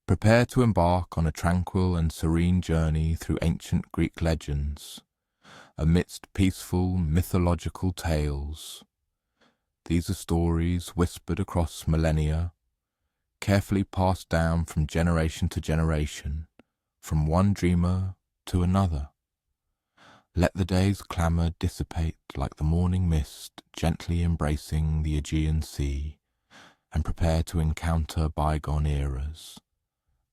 Prepare to embark on a tranquil and serene journey through ancient Greek legends, amidst peaceful mythological tales. These are stories whispered across millennia, carefully passed down from generation to generation, from one dreamer to another. Let the day's clamour dissipate like the morning mist gently embracing the Aegean Sea, and prepare to encounter bygone eras.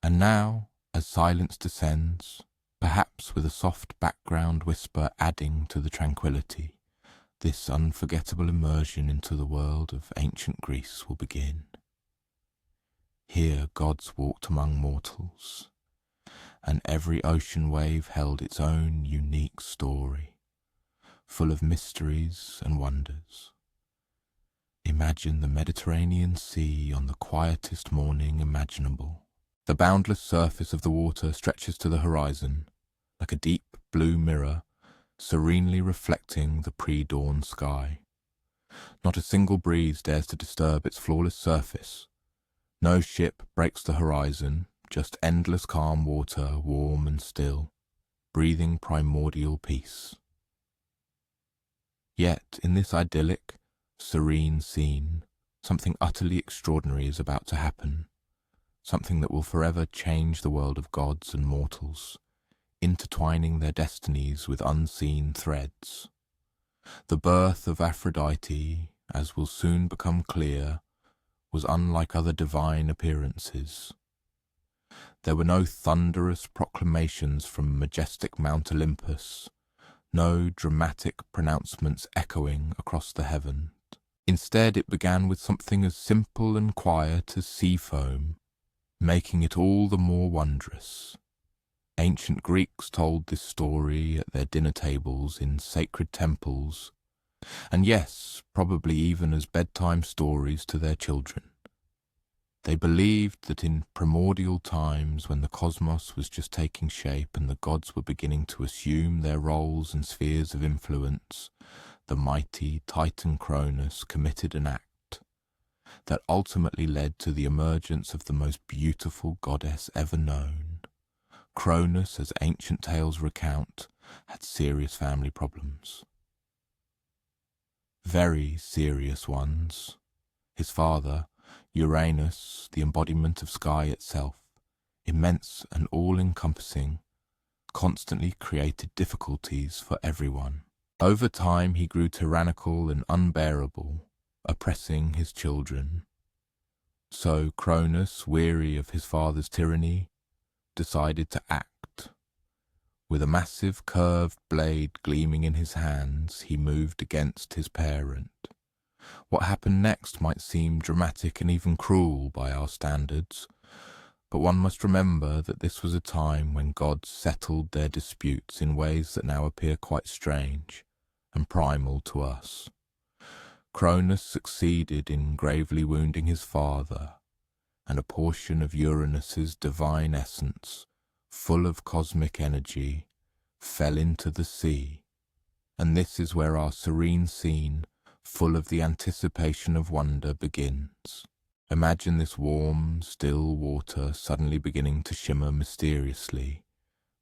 And now, as silence descends, perhaps with a soft background whisper adding to the tranquility, this unforgettable immersion into the world of ancient Greece will begin. Here gods walked among mortals, and every ocean wave held its own unique story, full of mysteries and wonders. Imagine the Mediterranean Sea on the quietest morning imaginable. The boundless surface of the water stretches to the horizon, like a deep blue mirror, serenely reflecting the pre-dawn sky. Not a single breeze dares to disturb its flawless surface. No ship breaks the horizon, just endless calm water, warm and still, breathing primordial peace. Yet, in this idyllic, serene scene, something utterly extraordinary is about to happen. Something that will forever change the world of gods and mortals, intertwining their destinies with unseen threads. The birth of Aphrodite, as will soon become clear, was unlike other divine appearances. There were no thunderous proclamations from majestic Mount Olympus, no dramatic pronouncements echoing across the heavens. Instead, it began with something as simple and quiet as sea foam, making it all the more wondrous. Ancient Greeks told this story at their dinner tables in sacred temples, and yes, probably even as bedtime stories to their children. They believed that in primordial times, when the cosmos was just taking shape and the gods were beginning to assume their roles and spheres of influence, the mighty Titan Cronus committed an act that ultimately led to the emergence of the most beautiful goddess ever known. Cronus, as ancient tales recount, had serious family problems. Very serious ones. His father, Uranus, the embodiment of sky itself, immense and all-encompassing, constantly created difficulties for everyone. Over time he grew tyrannical and unbearable, oppressing his children. So Cronus, weary of his father's tyranny, decided to act. With a massive curved blade gleaming in his hands, he moved against his parent. What happened next might seem dramatic and even cruel by our standards, but one must remember that this was a time when gods settled their disputes in ways that now appear quite strange and primal to us. Cronus succeeded in gravely wounding his father, and a portion of Uranus's divine essence, full of cosmic energy, fell into the sea. And this is where our serene scene, full of the anticipation of wonder, begins. Imagine this warm, still water suddenly beginning to shimmer mysteriously,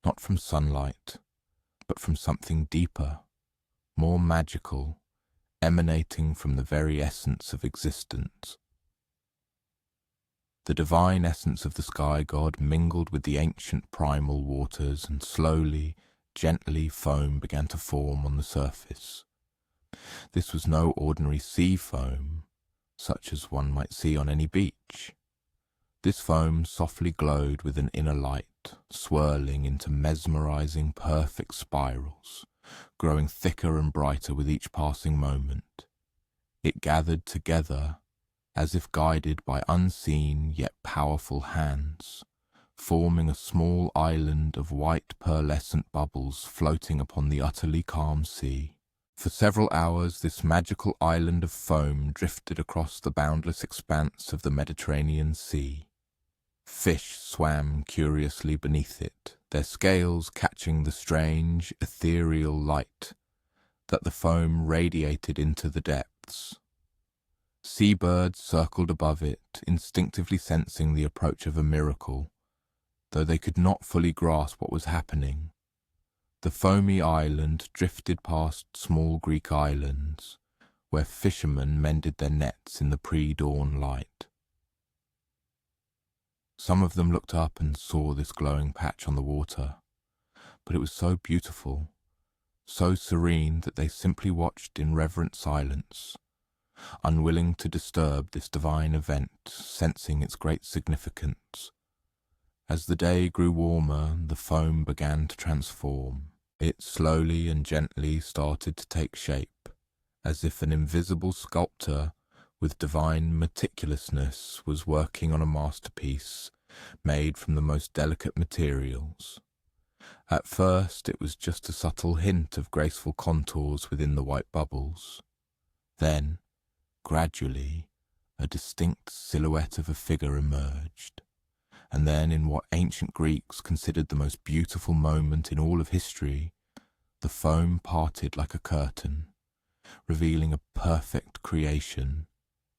not from sunlight, but from something deeper, more magical, emanating from the very essence of existence. The divine essence of the sky god mingled with the ancient primal waters, and slowly, gently foam began to form on the surface. This was no ordinary sea foam, such as one might see on any beach. This foam softly glowed with an inner light, swirling into mesmerizing perfect spirals, growing thicker and brighter with each passing moment. It gathered together, as if guided by unseen yet powerful hands, forming a small island of white pearlescent bubbles floating upon the utterly calm sea. For several hours this magical island of foam drifted across the boundless expanse of the Mediterranean Sea. Fish swam curiously beneath it, their scales catching the strange, ethereal light that the foam radiated into the depths. Seabirds circled above it, instinctively sensing the approach of a miracle, though they could not fully grasp what was happening. The foamy island drifted past small Greek islands, where fishermen mended their nets in the pre-dawn light. Some of them looked up and saw this glowing patch on the water, but it was so beautiful, so serene that they simply watched in reverent silence, unwilling to disturb this divine event, sensing its great significance. As the day grew warmer, the foam began to transform. It slowly and gently started to take shape, as if an invisible sculptor with divine meticulousness was working on a masterpiece made from the most delicate materials. At first it was just a subtle hint of graceful contours within the white bubbles. Then, gradually, a distinct silhouette of a figure emerged, and then in what ancient Greeks considered the most beautiful moment in all of history, the foam parted like a curtain, revealing a perfect creation,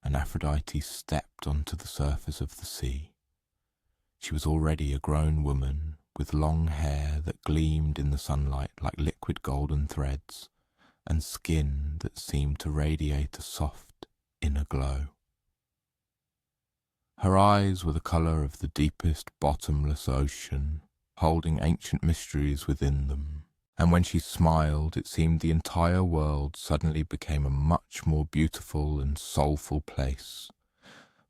and Aphrodite stepped onto the surface of the sea. She was already a grown woman, with long hair that gleamed in the sunlight like liquid golden threads, and skin that seemed to radiate a soft inner glow. Her eyes were the colour of the deepest bottomless ocean, holding ancient mysteries within them, and when she smiled it seemed the entire world suddenly became a much more beautiful and soulful place.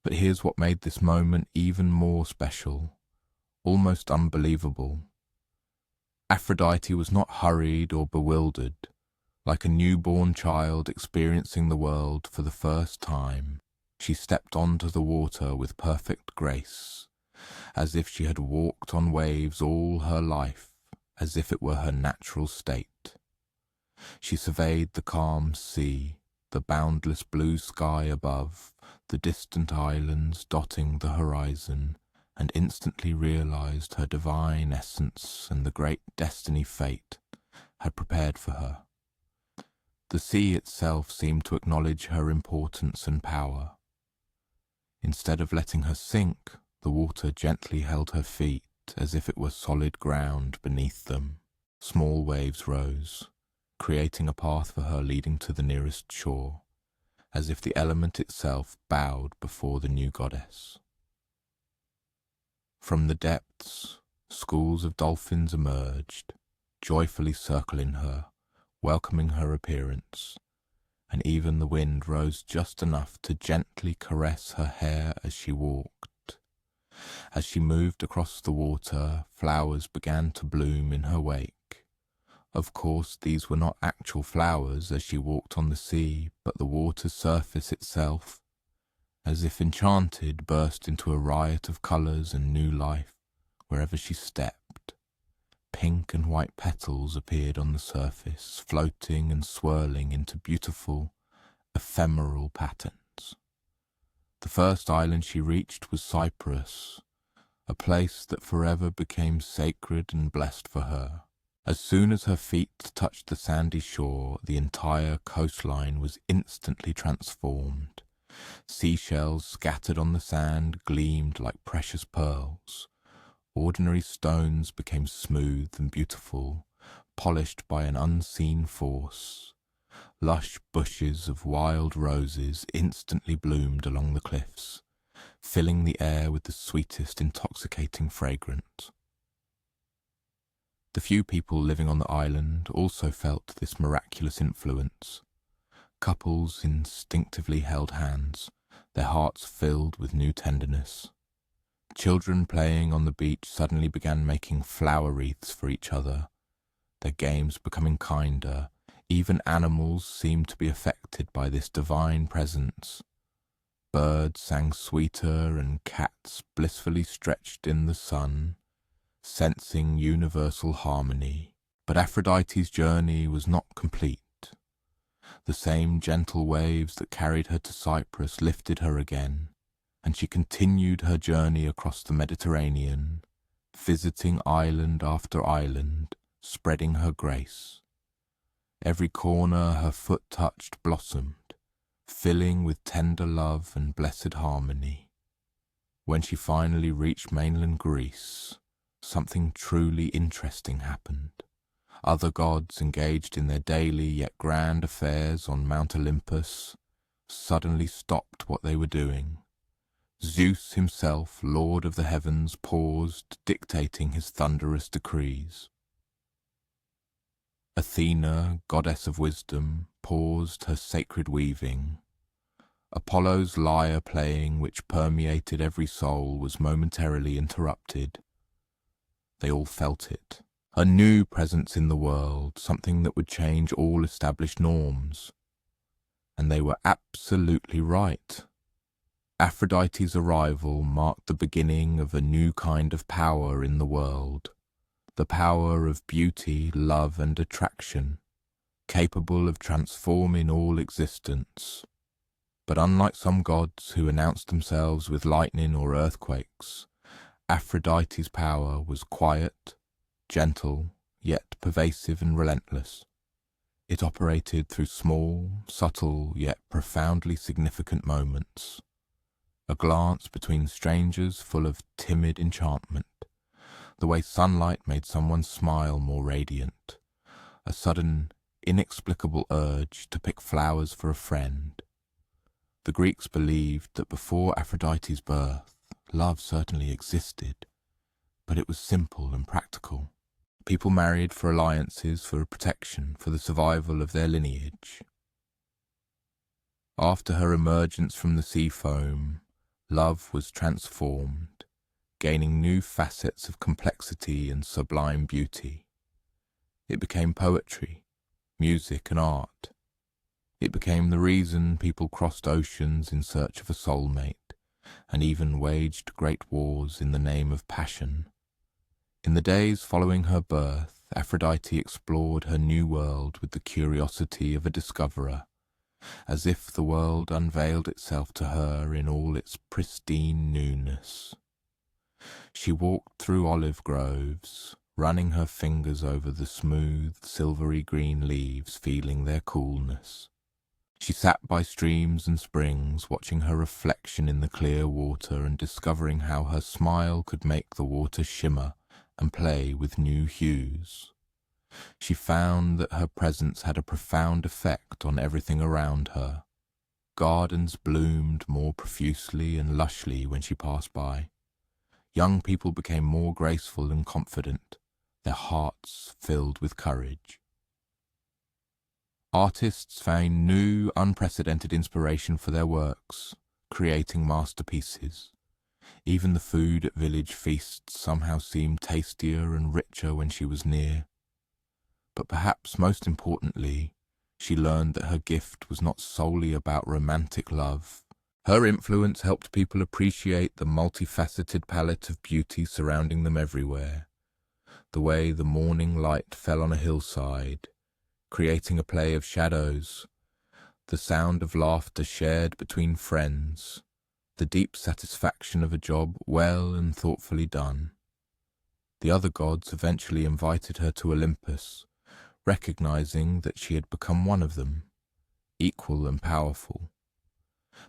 But here's what made this moment even more special, almost unbelievable. Aphrodite was not hurried or bewildered, like a newborn child experiencing the world for the first time. She stepped onto the water with perfect grace, as if she had walked on waves all her life, as if it were her natural state. She surveyed the calm sea, the boundless blue sky above, the distant islands dotting the horizon, and instantly realized her divine essence and the great destiny fate had prepared for her. The sea itself seemed to acknowledge her importance and power. Instead of letting her sink, the water gently held her feet as if it were solid ground beneath them. Small waves rose, creating a path for her leading to the nearest shore, as if the element itself bowed before the new goddess. From the depths, schools of dolphins emerged, joyfully circling her, welcoming her appearance, and even the wind rose just enough to gently caress her hair as she walked. As she moved across the water, flowers began to bloom in her wake. Of course, these were not actual flowers as she walked on the sea, but the water's surface itself, as if enchanted, burst into a riot of colours and new life wherever she stepped. Pink and white petals appeared on the surface, floating and swirling into beautiful, ephemeral patterns. The first island she reached was Cyprus, a place that forever became sacred and blessed for her. As soon as her feet touched the sandy shore, the entire coastline was instantly transformed. Seashells scattered on the sand gleamed like precious pearls. Ordinary stones became smooth and beautiful, polished by an unseen force. Lush bushes of wild roses instantly bloomed along the cliffs, filling the air with the sweetest intoxicating fragrance. The few people living on the island also felt this miraculous influence. Couples instinctively held hands, their hearts filled with new tenderness. Children playing on the beach suddenly began making flower wreaths for each other, their games becoming kinder. Even animals seemed to be affected by this divine presence. Birds sang sweeter and cats blissfully stretched in the sun, sensing universal harmony. But Aphrodite's journey was not complete. The same gentle waves that carried her to Cyprus lifted her again, and she continued her journey across the Mediterranean, visiting island after island, spreading her grace. Every corner her foot touched blossomed, filling with tender love and blessed harmony. When she finally reached mainland Greece, something truly interesting happened. Other gods engaged in their daily yet grand affairs on Mount Olympus suddenly stopped what they were doing. Zeus himself, Lord of the heavens, paused, dictating his thunderous decrees. Athena, goddess of wisdom, paused her sacred weaving. Apollo's lyre playing, which permeated every soul, was momentarily interrupted. They all felt it. A new presence in the world, something that would change all established norms. And they were absolutely right. Aphrodite's arrival marked the beginning of a new kind of power in the world. The power of beauty, love, and attraction, capable of transforming all existence. But unlike some gods who announced themselves with lightning or earthquakes, Aphrodite's power was quiet, gentle, yet pervasive and relentless. It operated through small, subtle, yet profoundly significant moments. A glance between strangers full of timid enchantment, the way sunlight made someone's smile more radiant, a sudden, inexplicable urge to pick flowers for a friend. The Greeks believed that before Aphrodite's birth, love certainly existed, but it was simple and practical. People married for alliances, for protection, for the survival of their lineage. After her emergence from the sea foam, love was transformed, gaining new facets of complexity and sublime beauty. It became poetry, music and art. It became the reason people crossed oceans in search of a soulmate, and even waged great wars in the name of passion. In the days following her birth, Aphrodite explored her new world with the curiosity of a discoverer, as if the world unveiled itself to her in all its pristine newness. She walked through olive groves, running her fingers over the smooth, silvery green leaves, feeling their coolness. She sat by streams and springs, watching her reflection in the clear water and discovering how her smile could make the water shimmer and play with new hues. She found that her presence had a profound effect on everything around her. Gardens bloomed more profusely and lushly when she passed by. Young people became more graceful and confident, their hearts filled with courage. Artists found new, unprecedented inspiration for their works, creating masterpieces. Even the food at village feasts somehow seemed tastier and richer when she was near. But perhaps most importantly, she learned that her gift was not solely about romantic love. Her influence helped people appreciate the multifaceted palette of beauty surrounding them everywhere. The way the morning light fell on a hillside, creating a play of shadows, the sound of laughter shared between friends, the deep satisfaction of a job well and thoughtfully done. The other gods eventually invited her to Olympus, recognizing that she had become one of them, equal and powerful.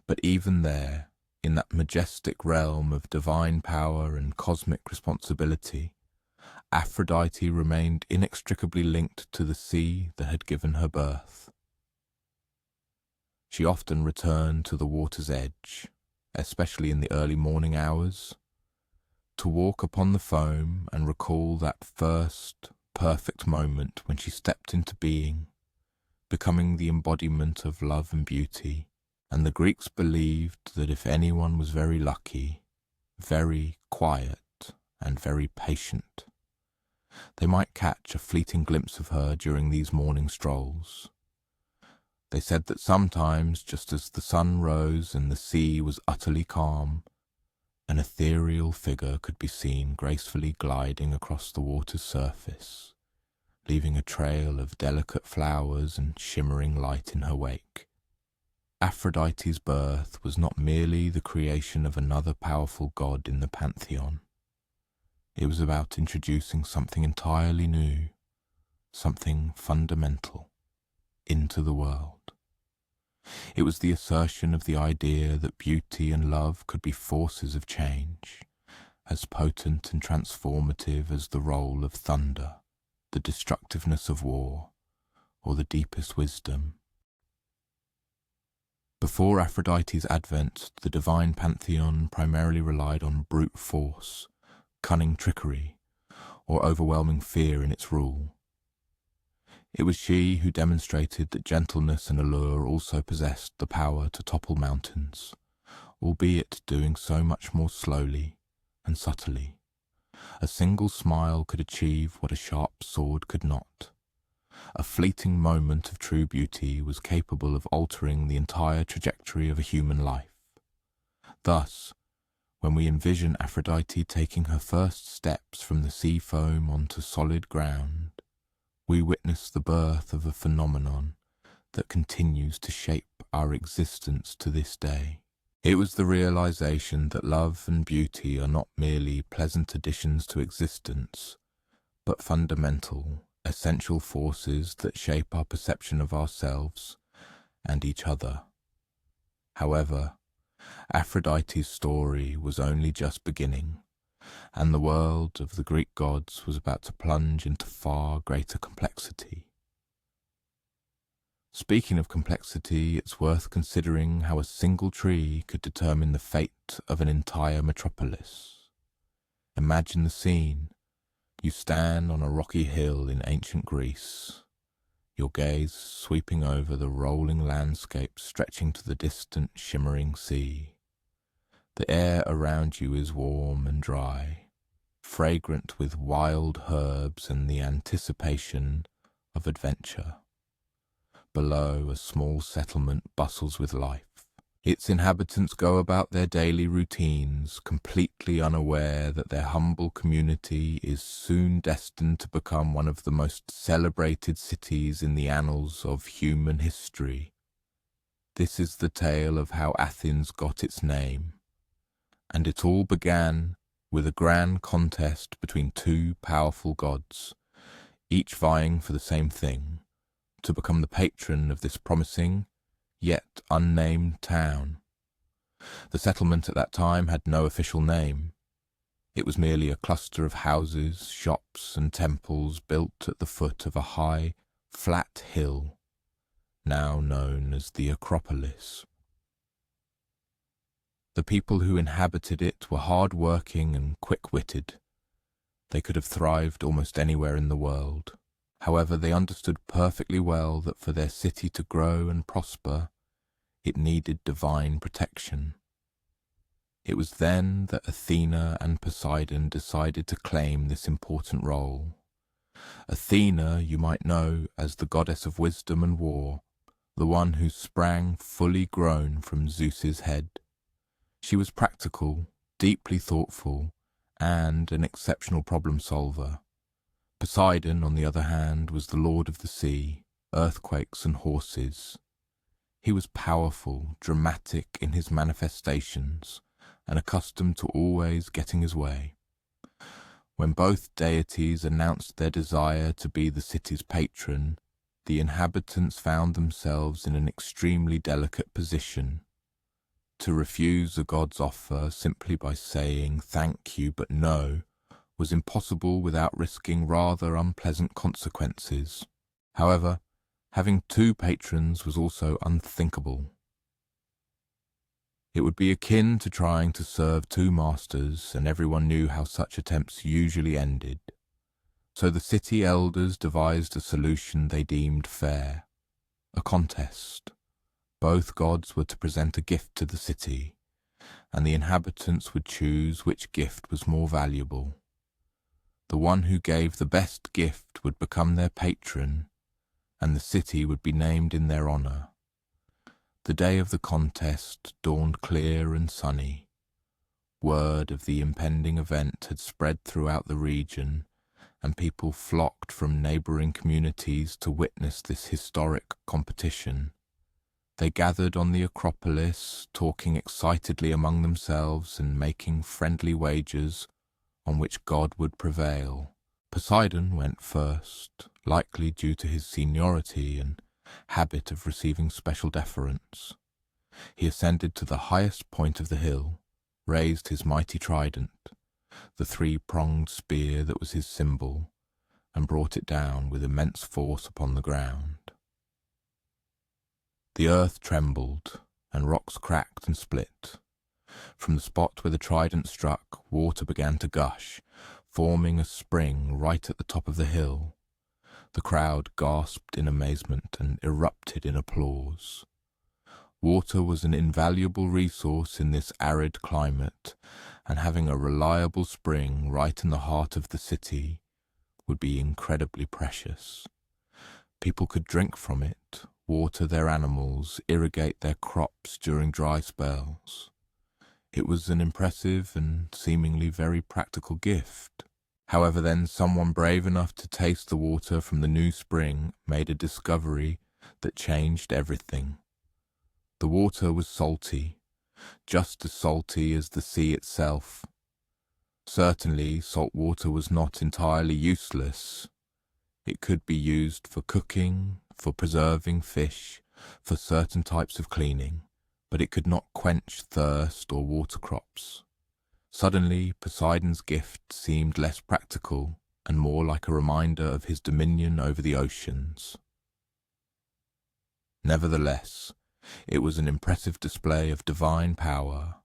But even there, in that majestic realm of divine power and cosmic responsibility, Aphrodite remained inextricably linked to the sea that had given her birth. She often returned to the water's edge, especially in the early morning hours, to walk upon the foam and recall that first perfect moment when she stepped into being, becoming the embodiment of love and beauty. And the Greeks believed that if anyone was very lucky, very quiet, and very patient, they might catch a fleeting glimpse of her during these morning strolls. They said that sometimes, just as the sun rose and the sea was utterly calm, an ethereal figure could be seen gracefully gliding across the water's surface, leaving a trail of delicate flowers and shimmering light in her wake. Aphrodite's birth was not merely the creation of another powerful god in the pantheon. It was about introducing something entirely new, something fundamental, into the world. It was the assertion of the idea that beauty and love could be forces of change, as potent and transformative as the roll of thunder, the destructiveness of war, or the deepest wisdom. Before Aphrodite's advent, the divine pantheon primarily relied on brute force, cunning trickery, or overwhelming fear in its rule. It was she who demonstrated that gentleness and allure also possessed the power to topple mountains, albeit doing so much more slowly and subtly. A single smile could achieve what a sharp sword could not. A fleeting moment of true beauty was capable of altering the entire trajectory of a human life. Thus, when we envision Aphrodite taking her first steps from the sea foam onto solid ground, we witness the birth of a phenomenon that continues to shape our existence to this day. It was the realization that love and beauty are not merely pleasant additions to existence, but fundamental, essential forces that shape our perception of ourselves and each other. However, Aphrodite's story was only just beginning, and the world of the Greek gods was about to plunge into far greater complexity. Speaking of complexity, it's worth considering how a single tree could determine the fate of an entire metropolis. Imagine the scene. You stand on a rocky hill in ancient Greece, your gaze sweeping over the rolling landscape stretching to the distant shimmering sea. The air around you is warm and dry, fragrant with wild herbs and the anticipation of adventure. Below, a small settlement bustles with life. Its inhabitants go about their daily routines, completely unaware that their humble community is soon destined to become one of the most celebrated cities in the annals of human history. This is the tale of how Athens got its name, and it all began with a grand contest between two powerful gods, each vying for the same thing: to become the patron of this promising, yet unnamed town. The settlement at that time had no official name. It was merely a cluster of houses, shops, and temples built at the foot of a high, flat hill, now known as the Acropolis. The people who inhabited it were hard-working and quick-witted. They could have thrived almost anywhere in the world. However, they understood perfectly well that for their city to grow and prosper, it needed divine protection. It was then that Athena and Poseidon decided to claim this important role. Athena, you might know as the goddess of wisdom and war, the one who sprang fully grown from Zeus's head. She was practical, deeply thoughtful, and an exceptional problem solver. Poseidon, on the other hand, was the lord of the sea, earthquakes and horses. He was powerful, dramatic in his manifestations, and accustomed to always getting his way. When both deities announced their desire to be the city's patron, the inhabitants found themselves in an extremely delicate position. To refuse a god's offer simply by saying "thank you but no" was impossible without risking rather unpleasant consequences. However, having two patrons was also unthinkable. It would be akin to trying to serve two masters, and everyone knew how such attempts usually ended. So the city elders devised a solution they deemed fair: a contest. Both gods were to present a gift to the city, and the inhabitants would choose which gift was more valuable. The one who gave the best gift would become their patron, and the city would be named in their honor. The day of the contest dawned clear and sunny. Word of the impending event had spread throughout the region, and people flocked from neighboring communities to witness this historic competition. They gathered on the Acropolis, talking excitedly among themselves and making friendly wagers on which god would prevail. Poseidon went first, likely due to his seniority and habit of receiving special deference. He ascended to the highest point of the hill, raised his mighty trident, the three-pronged spear that was his symbol, and brought it down with immense force upon the ground. The earth trembled, and rocks cracked and split. From the spot where the trident struck, water began to gush, forming a spring right at the top of the hill. The crowd gasped in amazement and erupted in applause. Water was an invaluable resource in this arid climate, and having a reliable spring right in the heart of the city would be incredibly precious. People could drink from it, water their animals, irrigate their crops during dry spells. It was an impressive and seemingly very practical gift. However, then someone brave enough to taste the water from the new spring made a discovery that changed everything. The water was salty, just as salty as the sea itself. Certainly, salt water was not entirely useless. It could be used for cooking, for preserving fish, for certain types of cleaning, but it could not quench thirst or water crops. Suddenly, Poseidon's gift seemed less practical and more like a reminder of his dominion over the oceans. Nevertheless, it was an impressive display of divine power,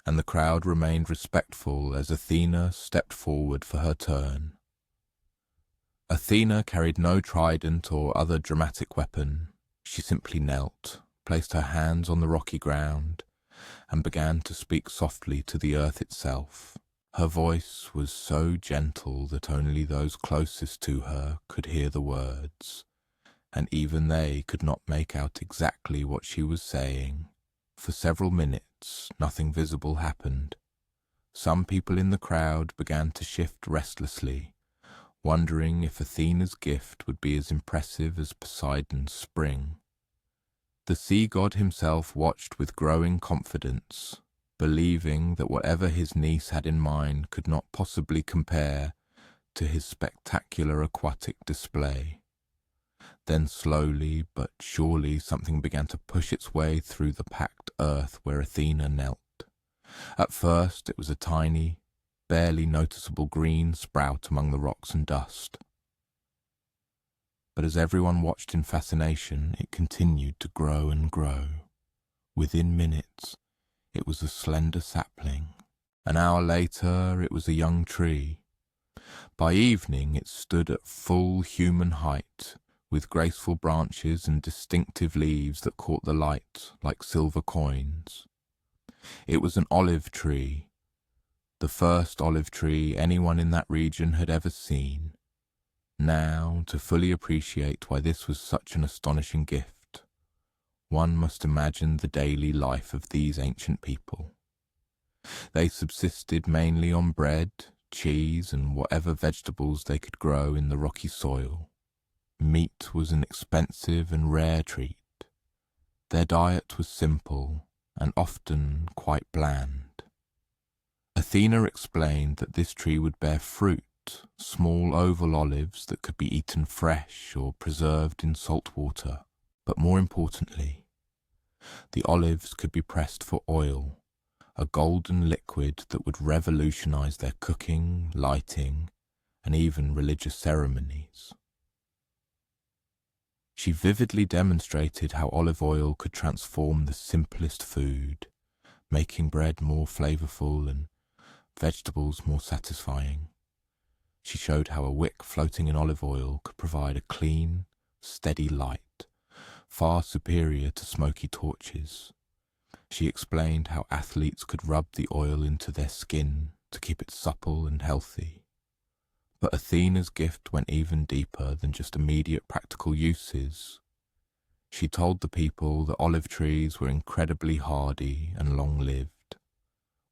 and the crowd remained respectful as Athena stepped forward for her turn. Athena carried no trident or other dramatic weapon. She simply knelt, placed her hands on the rocky ground, and began to speak softly to the earth itself. Her voice was so gentle that only those closest to her could hear the words, and even they could not make out exactly what she was saying. For several minutes, nothing visible happened. Some people in the crowd began to shift restlessly, wondering if Athena's gift would be as impressive as Poseidon's spring. The sea god himself watched with growing confidence, believing that whatever his niece had in mind could not possibly compare to his spectacular aquatic display. Then slowly but surely something began to push its way through the packed earth where Athena knelt. At first it was a tiny, barely noticeable green sprout among the rocks and dust. But as everyone watched in fascination, it continued to grow and grow. Within minutes, it was a slender sapling. An hour later, it was a young tree. By evening, it stood at full human height, with graceful branches and distinctive leaves that caught the light like silver coins. It was an olive tree, the first olive tree anyone in that region had ever seen. Now, to fully appreciate why this was such an astonishing gift, one must imagine the daily life of these ancient people. They subsisted mainly on bread, cheese, and whatever vegetables they could grow in the rocky soil. Meat was an expensive and rare treat. Their diet was simple and often quite bland. Athena explained that this tree would bear fruit, small oval olives that could be eaten fresh or preserved in salt water. But more importantly, the olives could be pressed for oil, a golden liquid that would revolutionize their cooking, lighting, and even religious ceremonies. She vividly demonstrated how olive oil could transform the simplest food, making bread more flavorful and vegetables more satisfying. She showed how a wick floating in olive oil could provide a clean, steady light, far superior to smoky torches. She explained how athletes could rub the oil into their skin to keep it supple and healthy. But Athena's gift went even deeper than just immediate practical uses. She told the people that olive trees were incredibly hardy and long-lived.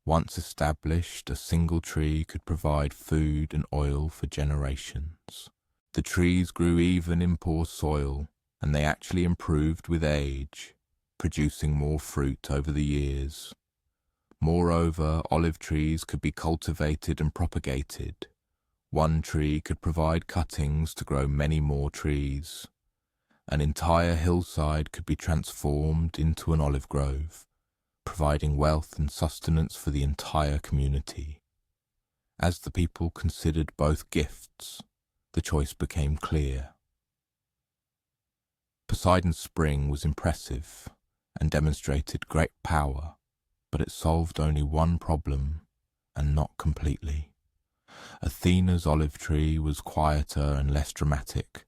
Once established, a single tree could provide food and oil for generations. The trees grew even in poor soil, and they actually improved with age, producing more fruit over the years. Moreover, olive trees could be cultivated and propagated. One tree could provide cuttings to grow many more trees. An entire hillside could be transformed into an olive grove, providing wealth and sustenance for the entire community. As the people considered both gifts, the choice became clear. Poseidon's spring was impressive and demonstrated great power, but it solved only one problem, and not completely. Athena's olive tree was quieter and less dramatic,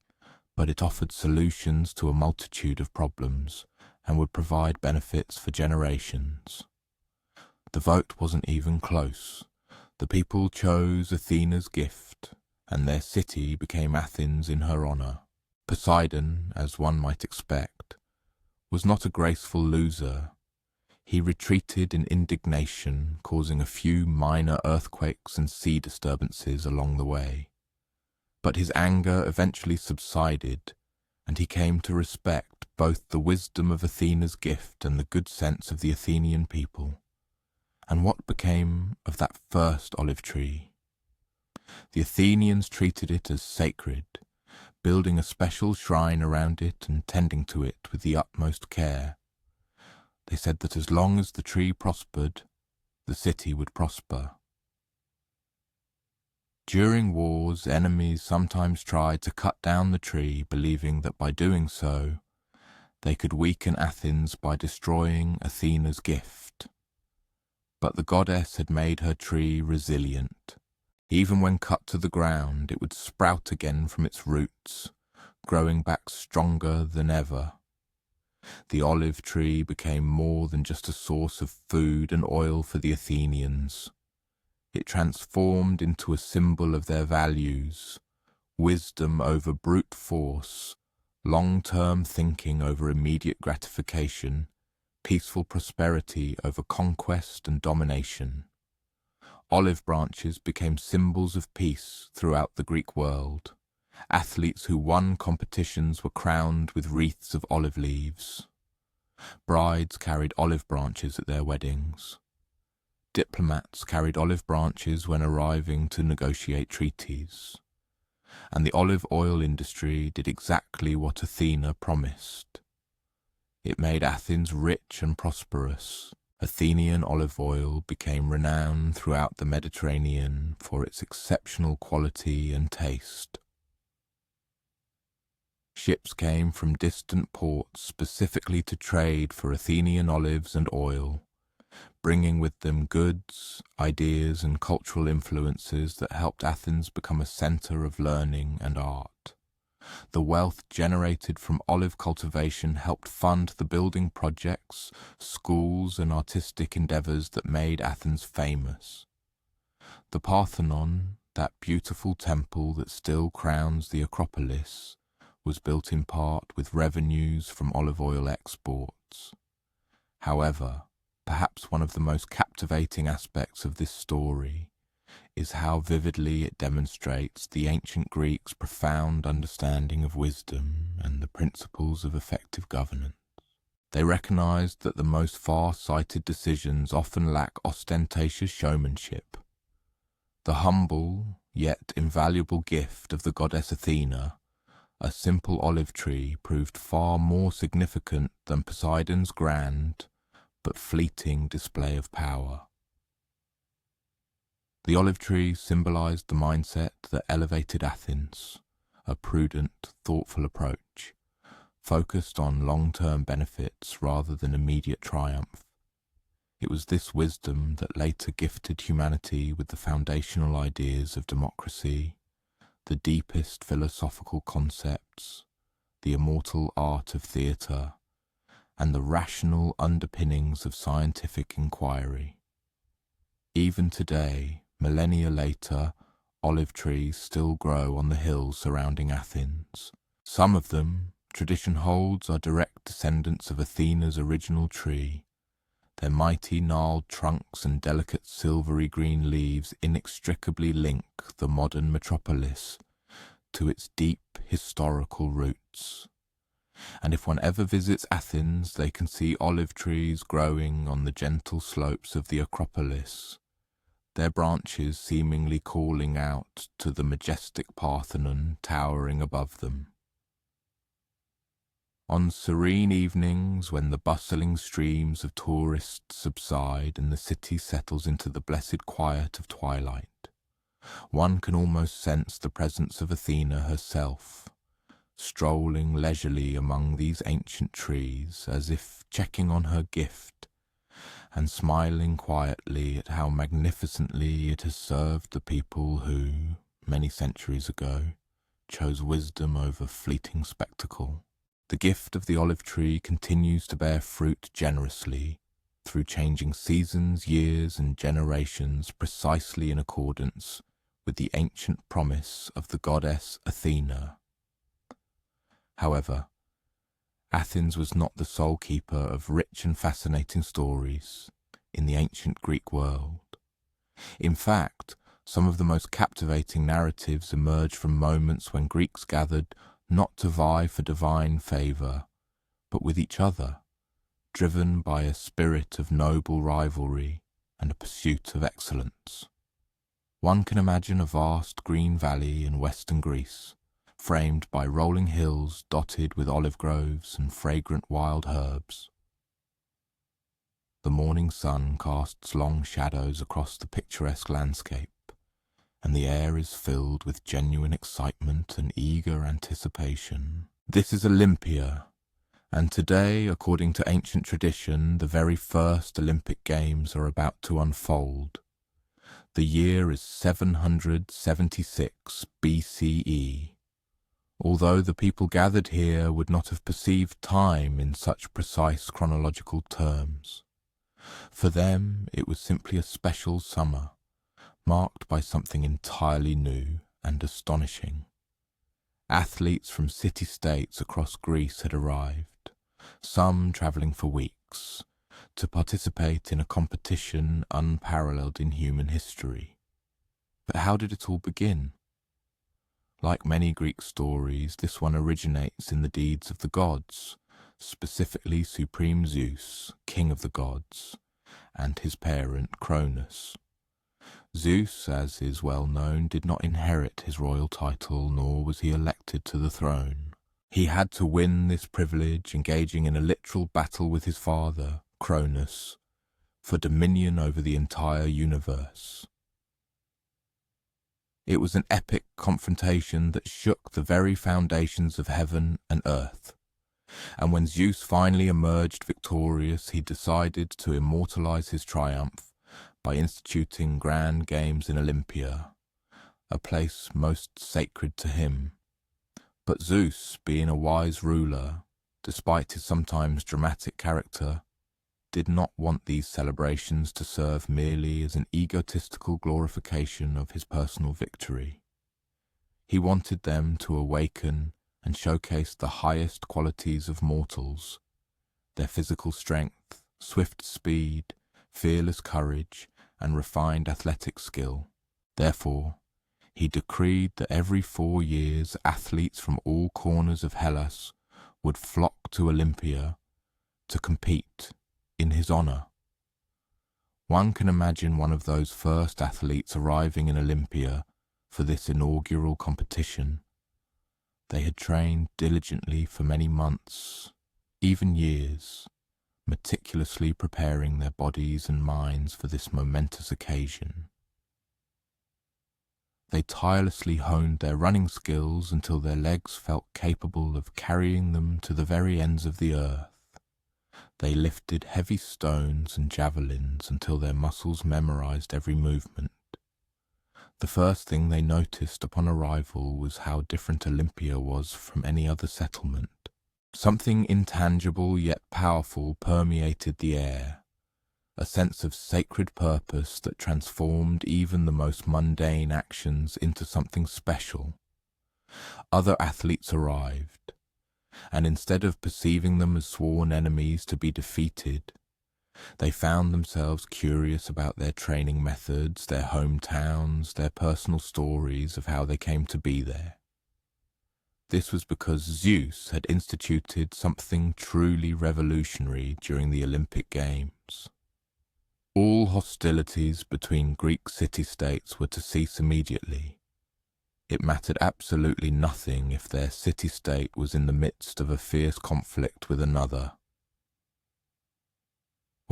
but it offered solutions to a multitude of problems and would provide benefits for generations. The vote wasn't even close. The people chose Athena's gift, and their city became Athens in her honour. Poseidon, as one might expect, was not a graceful loser. He retreated in indignation, causing a few minor earthquakes and sea disturbances along the way. But his anger eventually subsided, and he came to respect both the wisdom of Athena's gift and the good sense of the Athenian people. And what became of that first olive tree? The Athenians treated it as sacred, building a special shrine around it and tending to it with the utmost care. They said that as long as the tree prospered, the city would prosper. During wars, enemies sometimes tried to cut down the tree, believing that by doing so, they could weaken Athens by destroying Athena's gift. But the goddess had made her tree resilient. Even when cut to the ground, it would sprout again from its roots, growing back stronger than ever. The olive tree became more than just a source of food and oil for the Athenians. It transformed into a symbol of their values: wisdom over brute force, long-term thinking over immediate gratification, peaceful prosperity over conquest and domination. Olive branches became symbols of peace throughout the Greek world. Athletes who won competitions were crowned with wreaths of olive leaves. Brides carried olive branches at their weddings. Diplomats carried olive branches when arriving to negotiate treaties. And the olive oil industry did exactly what Athena promised. It made Athens rich and prosperous. Athenian olive oil became renowned throughout the Mediterranean for its exceptional quality and taste. Ships came from distant ports specifically to trade for Athenian olives and oil, bringing with them goods, ideas, and cultural influences that helped Athens become a centre of learning and art. The wealth generated from olive cultivation helped fund the building projects, schools, and artistic endeavours that made Athens famous. The Parthenon, that beautiful temple that still crowns the Acropolis, was built in part with revenues from olive oil exports. However, perhaps one of the most captivating aspects of this story is how vividly it demonstrates the ancient Greeks' profound understanding of wisdom and the principles of effective governance. They recognized that the most far-sighted decisions often lack ostentatious showmanship. The humble, yet invaluable gift of the goddess Athena, a simple olive tree, proved far more significant than Poseidon's grand but fleeting display of power. The olive tree symbolized the mindset that elevated Athens, a prudent, thoughtful approach, focused on long-term benefits rather than immediate triumph. It was this wisdom that later gifted humanity with the foundational ideas of democracy, the deepest philosophical concepts, the immortal art of theatre, and the rational underpinnings of scientific inquiry. Even today, millennia later, olive trees still grow on the hills surrounding Athens. Some of them, tradition holds, are direct descendants of Athena's original tree. Their mighty gnarled trunks and delicate silvery green leaves inextricably link the modern metropolis to its deep historical roots. And if one ever visits Athens, they can see olive trees growing on the gentle slopes of the Acropolis, their branches seemingly calling out to the majestic Parthenon towering above them. On serene evenings, when the bustling streams of tourists subside and the city settles into the blessed quiet of twilight, One can almost sense the presence of Athena herself, strolling leisurely among these ancient trees as if checking on her gift, and smiling quietly at how magnificently it has served the people who, many centuries ago, chose wisdom over fleeting spectacle. The gift of the olive tree continues to bear fruit generously through changing seasons, years, and generations, precisely in accordance with the ancient promise of the goddess Athena. However, Athens was not the sole keeper of rich and fascinating stories in the ancient Greek world. In fact, some of the most captivating narratives emerge from moments when Greeks gathered not to vie for divine favour, but with each other, driven by a spirit of noble rivalry and a pursuit of excellence. One can imagine a vast green valley in western Greece, framed by rolling hills dotted with olive groves and fragrant wild herbs. The morning sun casts long shadows across the picturesque landscape, and the air is filled with genuine excitement and eager anticipation. This is Olympia, and today, according to ancient tradition, the very first Olympic Games are about to unfold. The year is 776 BCE. Although the people gathered here would not have perceived time in such precise chronological terms. For them, it was simply a special summer, marked by something entirely new and astonishing. Athletes from city-states across Greece had arrived, some travelling for weeks, to participate in a competition unparalleled in human history. But how did it all begin? Like many Greek stories, this one originates in the deeds of the gods, specifically Supreme Zeus, king of the gods, and his parent Cronus. Zeus, as is well known, did not inherit his royal title, nor was he elected to the throne. He had to win this privilege, engaging in a literal battle with his father, Cronus, for dominion over the entire universe. It was an epic confrontation that shook the very foundations of heaven and earth, and when Zeus finally emerged victorious, he decided to immortalize his triumph by instituting grand games in Olympia, a place most sacred to him. But Zeus, being a wise ruler, despite his sometimes dramatic character, did not want these celebrations to serve merely as an egotistical glorification of his personal victory. He wanted them to awaken and showcase the highest qualities of mortals, their physical strength, swift speed, fearless courage, and refined athletic skill. Therefore, he decreed that every 4 years athletes from all corners of Hellas would flock to Olympia to compete in his honour. One can imagine one of those first athletes arriving in Olympia for this inaugural competition. They had trained diligently for many months, even years, meticulously preparing their bodies and minds for this momentous occasion. They tirelessly honed their running skills until their legs felt capable of carrying them to the very ends of the earth. They lifted heavy stones and javelins until their muscles memorized every movement. The first thing they noticed upon arrival was how different Olympia was from any other settlement. Something intangible yet powerful permeated the air, a sense of sacred purpose that transformed even the most mundane actions into something special. Other athletes arrived, and instead of perceiving them as sworn enemies to be defeated, they found themselves curious about their training methods, their hometowns, their personal stories of how they came to be there. This was because Zeus had instituted something truly revolutionary during the Olympic Games. All hostilities between Greek city-states were to cease immediately. It mattered absolutely nothing if their city-state was in the midst of a fierce conflict with another.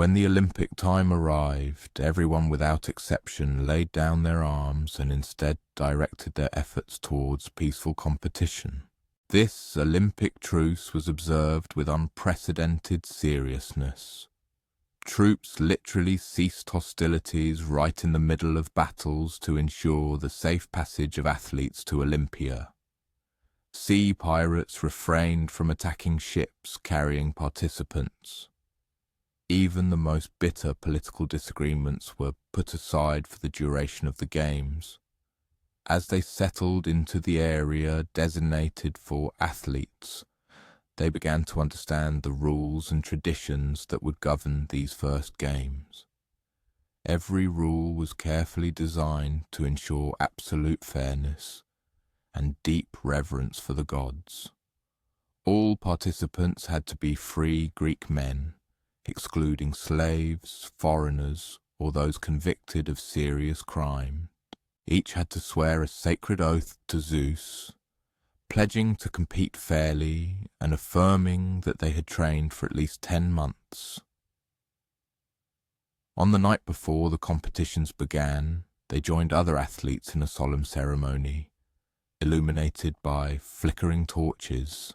When the Olympic time arrived, everyone without exception laid down their arms and instead directed their efforts towards peaceful competition. This Olympic truce was observed with unprecedented seriousness. Troops literally ceased hostilities right in the middle of battles to ensure the safe passage of athletes to Olympia. Sea pirates refrained from attacking ships carrying participants. Even the most bitter political disagreements were put aside for the duration of the Games. As they settled into the area designated for athletes, they began to understand the rules and traditions that would govern these first Games. Every rule was carefully designed to ensure absolute fairness and deep reverence for the gods. All participants had to be free Greek men, excluding slaves, foreigners, or those convicted of serious crime. Each had to swear a sacred oath to Zeus, pledging to compete fairly and affirming that they had trained for at least 10 months. On the night before the competitions began, they joined other athletes in a solemn ceremony, illuminated by flickering torches.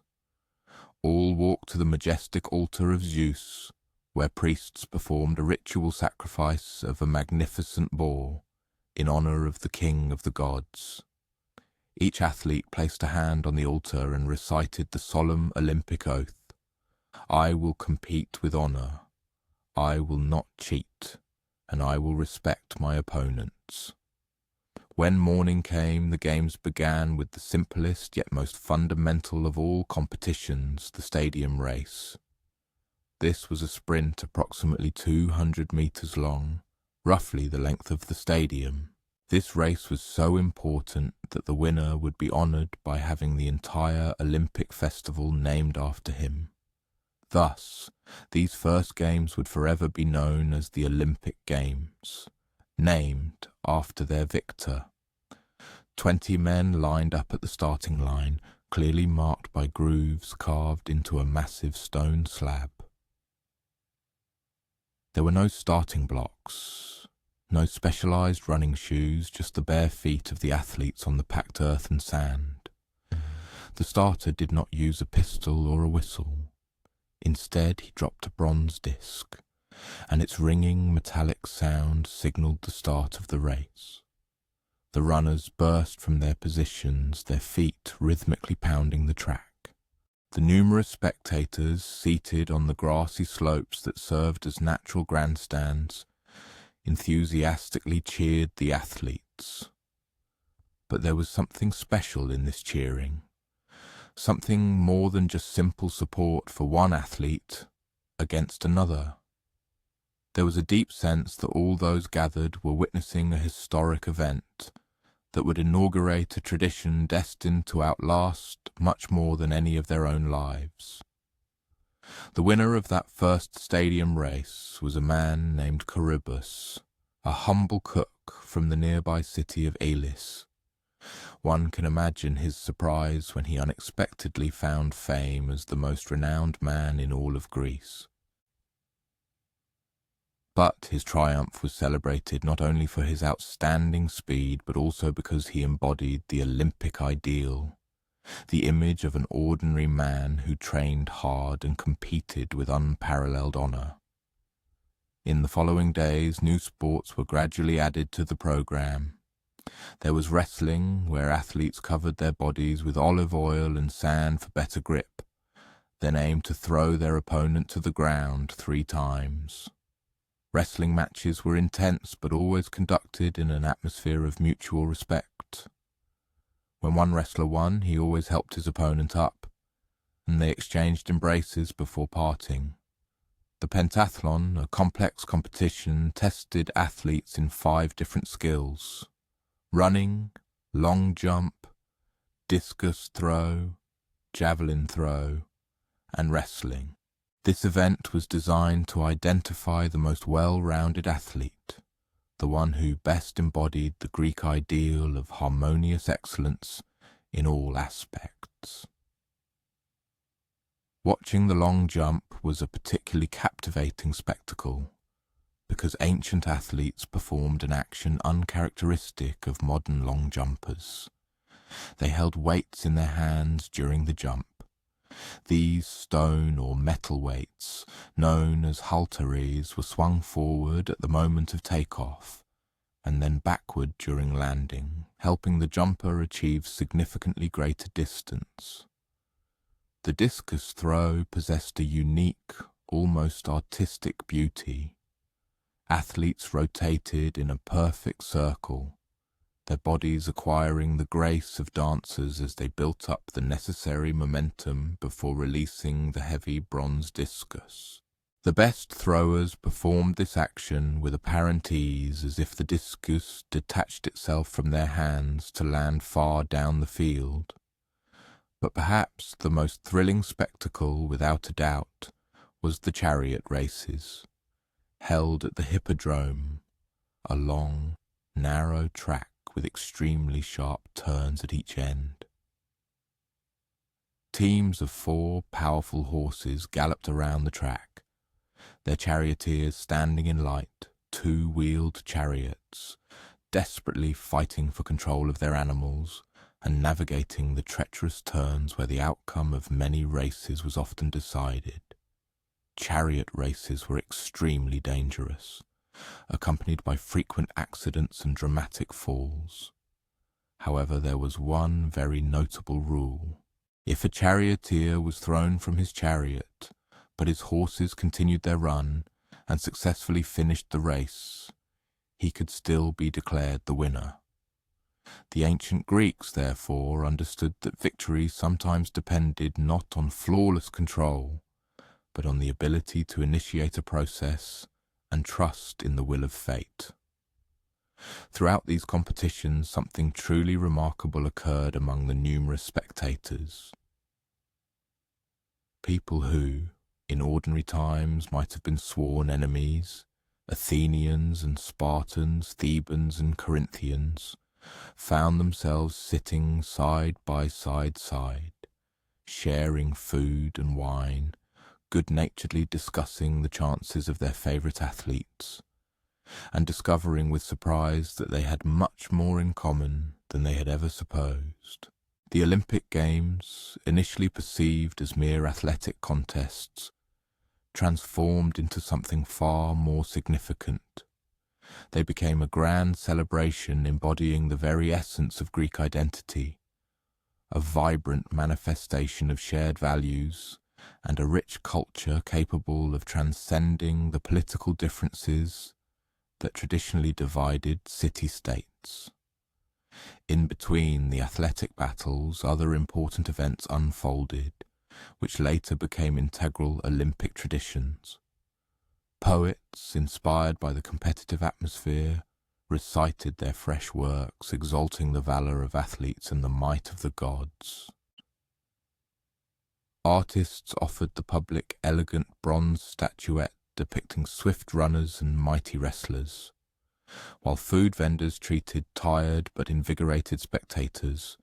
All walked to the majestic altar of Zeus, where priests performed a ritual sacrifice of a magnificent boar in honor of the king of the gods. Each athlete placed a hand on the altar and recited the solemn Olympic oath: "I will compete with honor, I will not cheat, and I will respect my opponents." When morning came, the Games began with the simplest yet most fundamental of all competitions, the stadium race. This was a sprint approximately 200 meters long, roughly the length of the stadium. This race was so important that the winner would be honored by having the entire Olympic festival named after him. Thus, these first Games would forever be known as the Olympic Games, named after their victor. 20 men lined up at the starting line, clearly marked by grooves carved into a massive stone slab. There were no starting blocks, no specialized running shoes, just the bare feet of the athletes on the packed earth and sand. The starter did not use a pistol or a whistle. Instead, he dropped a bronze disc, and its ringing metallic sound signaled the start of the race. The runners burst from their positions, their feet rhythmically pounding the track. The numerous spectators, seated on the grassy slopes that served as natural grandstands, enthusiastically cheered the athletes. But there was something special in this cheering, something more than just simple support for one athlete against another. There was a deep sense that all those gathered were witnessing a historic event that would inaugurate a tradition destined to outlast much more than any of their own lives. The winner of that first stadium race was a man named Charybdis, a humble cook from the nearby city of Elis. One can imagine his surprise when he unexpectedly found fame as the most renowned man in all of Greece. But his triumph was celebrated not only for his outstanding speed, but also because he embodied the Olympic ideal, the image of an ordinary man who trained hard and competed with unparalleled honor. In the following days, new sports were gradually added to the program. There was wrestling, where athletes covered their bodies with olive oil and sand for better grip, then aimed to throw their opponent to the ground 3 times. Wrestling matches were intense but always conducted in an atmosphere of mutual respect. When one wrestler won, he always helped his opponent up, and they exchanged embraces before parting. The pentathlon, a complex competition, tested athletes in 5 different skills: running, long jump, discus throw, javelin throw, and wrestling. This event was designed to identify the most well-rounded athlete, the one who best embodied the Greek ideal of harmonious excellence in all aspects. Watching the long jump was a particularly captivating spectacle. because ancient athletes performed an action uncharacteristic of modern long jumpers. They held weights in their hands during the jump. These stone or metal weights, known as halteres, were swung forward at the moment of takeoff and then backward during landing, helping the jumper achieve significantly greater distance. The discus throw possessed a unique, almost artistic beauty. Athletes rotated in a perfect circle, their bodies acquiring the grace of dancers as they built up the necessary momentum before releasing the heavy bronze discus. The best throwers performed this action with apparent ease, as if the discus detached itself from their hands to land far down the field. But perhaps the most thrilling spectacle, without a doubt, was the chariot races, held at the hippodrome, a long, narrow track with extremely sharp turns at each end. Teams of 4 powerful horses galloped around the track, their charioteers standing in light, 2-wheeled chariots, desperately fighting for control of their animals and navigating the treacherous turns where the outcome of many races was often decided. Chariot races were extremely dangerous, accompanied by frequent accidents and dramatic falls. However, there was one very notable rule. If a charioteer was thrown from his chariot, but his horses continued their run and successfully finished the race, he could still be declared the winner. The ancient Greeks, therefore, understood that victory sometimes depended not on flawless control, but on the ability to initiate a process and trust in the will of fate. Throughout these competitions, something truly remarkable occurred among the numerous spectators. People who, in ordinary times, might have been sworn enemies, Athenians and Spartans, Thebans and Corinthians, found themselves sitting side by side, sharing food and wine, good-naturedly discussing the chances of their favourite athletes, and discovering with surprise that they had much more in common than they had ever supposed. The Olympic Games, initially perceived as mere athletic contests, transformed into something far more significant. They became a grand celebration embodying the very essence of Greek identity, a vibrant manifestation of shared values, and a rich culture capable of transcending the political differences that traditionally divided city-states. In between the athletic battles, other important events unfolded, which later became integral Olympic traditions. Poets, inspired by the competitive atmosphere, recited their fresh works, exalting the valor of athletes and the might of the gods. Artists offered the public elegant bronze statuette depicting swift runners and mighty wrestlers, while food vendors treated tired but invigorated spectators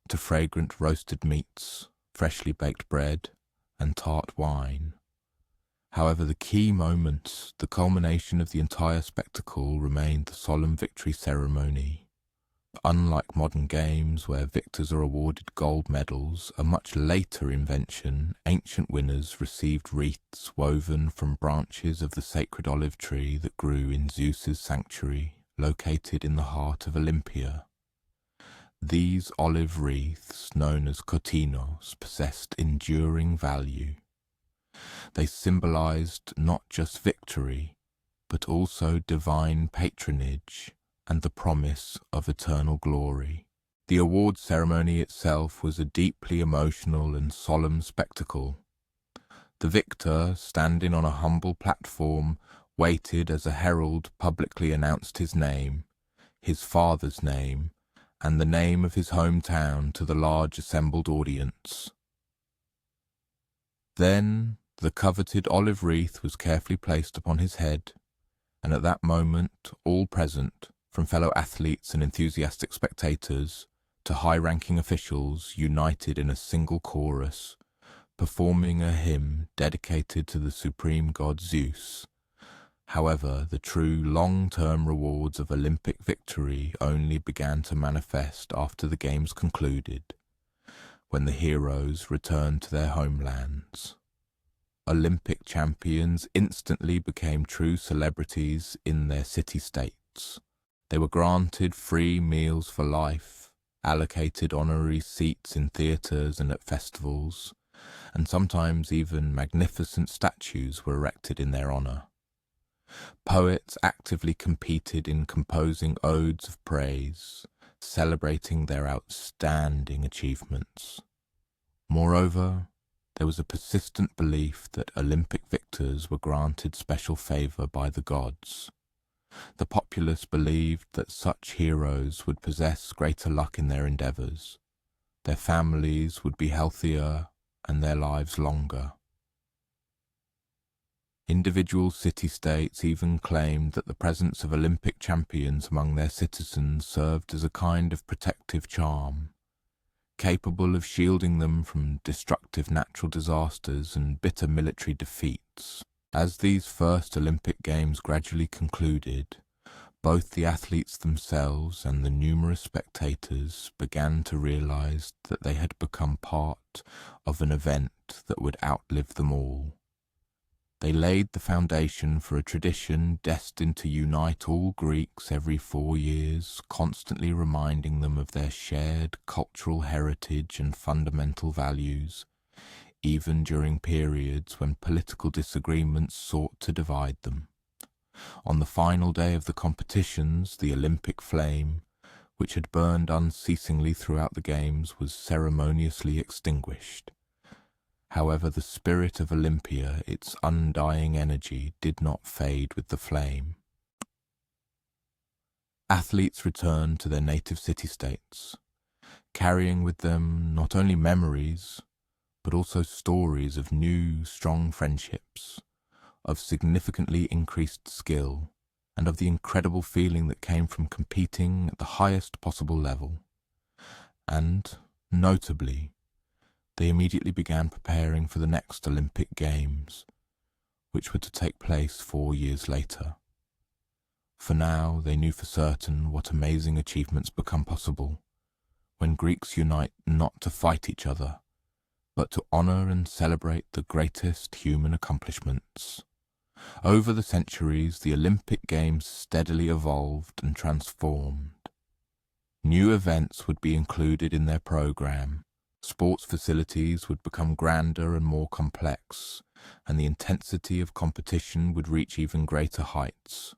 to fragrant roasted meats, freshly baked bread, and tart wine. However, the key moment, the culmination of the entire spectacle, remained the solemn victory ceremony. Unlike modern games where victors are awarded gold medals, a much later invention, ancient winners received wreaths woven from branches of the sacred olive tree that grew in Zeus's sanctuary, located in the heart of Olympia. These olive wreaths, known as kotinos, possessed enduring value. They symbolized not just victory, but also divine patronage and the promise of eternal glory. The award ceremony itself was a deeply emotional and solemn spectacle. The victor, standing on a humble platform, waited as a herald publicly announced his name, his father's name, and the name of his hometown to the large assembled audience. Then the coveted olive wreath was carefully placed upon his head, and at that moment all present, from fellow athletes and enthusiastic spectators to high-ranking officials, united in a single chorus, performing a hymn dedicated to the supreme god Zeus, However, the true long-term rewards of Olympic victory only began to manifest after the games concluded, when the heroes returned to their homelands. Olympic champions instantly became true celebrities in their city-states. They were granted free meals for life, allocated honorary seats in theatres and at festivals, and sometimes even magnificent statues were erected in their honour. Poets actively competed in composing odes of praise, celebrating their outstanding achievements. Moreover, there was a persistent belief that Olympic victors were granted special favour by the gods. The populace believed that such heroes would possess greater luck in their endeavours, their families would be healthier, and their lives longer. Individual city-states even claimed that the presence of Olympic champions among their citizens served as a kind of protective charm, capable of shielding them from destructive natural disasters and bitter military defeats. As these first Olympic Games gradually concluded, both the athletes themselves and the numerous spectators began to realize that they had become part of an event that would outlive them all. They laid the foundation for a tradition destined to unite all Greeks every 4 years, constantly reminding them of their shared cultural heritage and fundamental values, even during periods when political disagreements sought to divide them. On the final day of the competitions, the Olympic flame, which had burned unceasingly throughout the Games, was ceremoniously extinguished. However, the spirit of Olympia, its undying energy, did not fade with the flame. Athletes returned to their native city-states, carrying with them not only memories, but also stories of new, strong friendships, of significantly increased skill, and of the incredible feeling that came from competing at the highest possible level. And, notably, they immediately began preparing for the next Olympic Games, which were to take place 4 years later. For now, they knew for certain what amazing achievements become possible when Greeks unite not to fight each other, but to honour and celebrate the greatest human accomplishments. Over the centuries, the Olympic Games steadily evolved and transformed. New events would be included in their programme. Sports facilities would become grander and more complex, and the intensity of competition would reach even greater heights.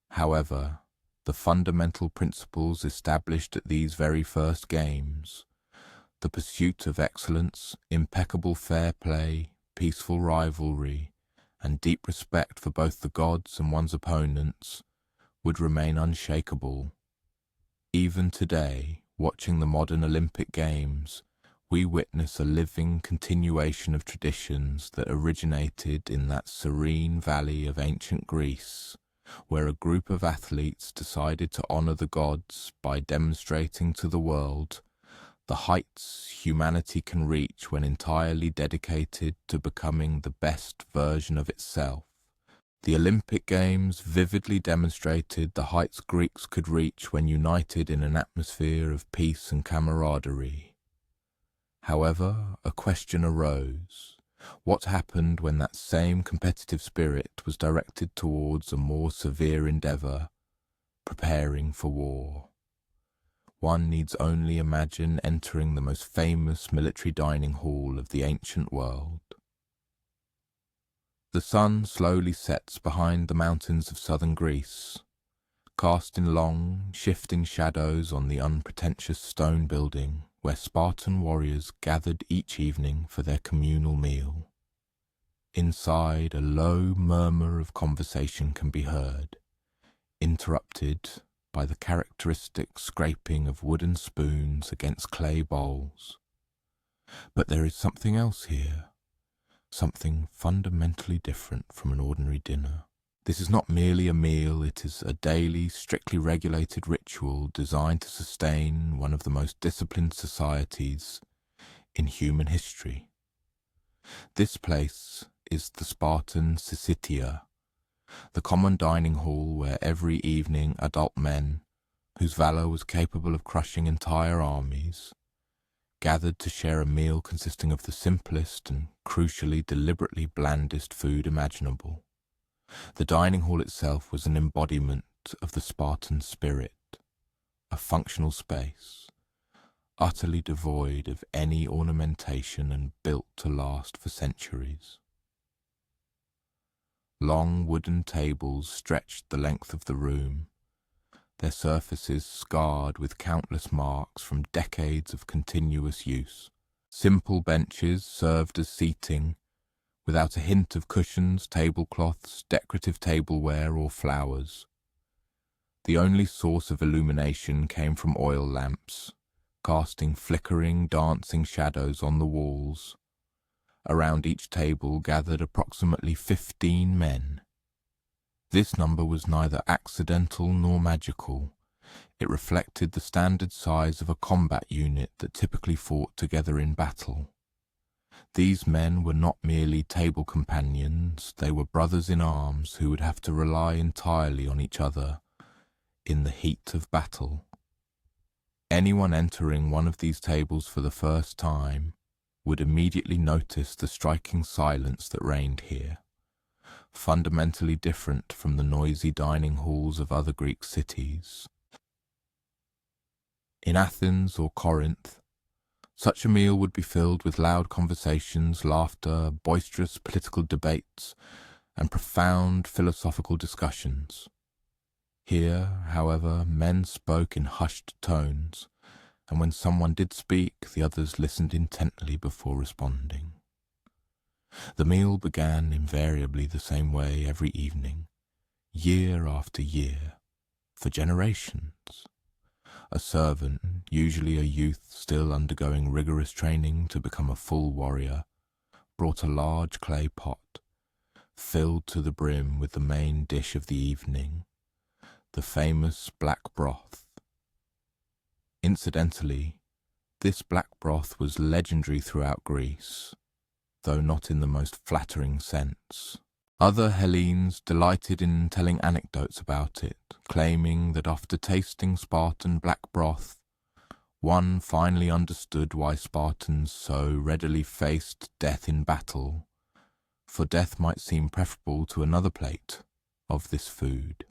However, the fundamental principles established at these very first Games, the pursuit of excellence, impeccable fair play, peaceful rivalry, and deep respect for both the gods and one's opponents, would remain unshakable. Even today, watching the modern Olympic Games, we witness a living continuation of traditions that originated in that serene valley of ancient Greece, where a group of athletes decided to honour the gods by demonstrating to the world the heights humanity can reach when entirely dedicated to becoming the best version of itself. The Olympic Games vividly demonstrated the heights Greeks could reach when united in an atmosphere of peace and camaraderie. However, a question arose. What happened when that same competitive spirit was directed towards a more severe endeavour, preparing for war? One needs only imagine entering the most famous military dining hall of the ancient world. The sun slowly sets behind the mountains of southern Greece, casting long, shifting shadows on the unpretentious stone building where Spartan warriors gathered each evening for their communal meal. Inside, a low murmur of conversation can be heard, interrupted by the characteristic scraping of wooden spoons against clay bowls. But there is something else here. Something fundamentally different from an ordinary dinner. This is not merely a meal, it is a daily, strictly regulated ritual designed to sustain one of the most disciplined societies in human history. This place is the Spartan Syssitia, the common dining hall where every evening adult men, whose valour was capable of crushing entire armies, gathered to share a meal consisting of the simplest and, crucially, deliberately blandest food imaginable. The dining hall itself was an embodiment of the Spartan spirit, a functional space, utterly devoid of any ornamentation and built to last for centuries. Long wooden tables stretched the length of the room, their surfaces scarred with countless marks from decades of continuous use. Simple benches served as seating, without a hint of cushions, tablecloths, decorative tableware, or flowers. The only source of illumination came from oil lamps, casting flickering, dancing shadows on the walls. Around each table gathered approximately 15 men. This number was neither accidental nor magical. It reflected the standard size of a combat unit that typically fought together in battle. These men were not merely table companions, they were brothers in arms who would have to rely entirely on each other in the heat of battle. Anyone entering one of these tables for the first time would immediately notice the striking silence that reigned here, fundamentally different from the noisy dining halls of other Greek cities. In Athens or Corinth, such a meal would be filled with loud conversations, laughter, boisterous political debates, and profound philosophical discussions. Here, however, men spoke in hushed tones, and when someone did speak, the others listened intently before responding. The meal began invariably the same way every evening, year after year, for generations. A servant, usually a youth still undergoing rigorous training to become a full warrior, brought a large clay pot, filled to the brim with the main dish of the evening, the famous black broth. Incidentally, this black broth was legendary throughout Greece, though not in the most flattering sense. Other Hellenes delighted in telling anecdotes about it, claiming that after tasting Spartan black broth, one finally understood why Spartans so readily faced death in battle, for death might seem preferable to another plate of this food.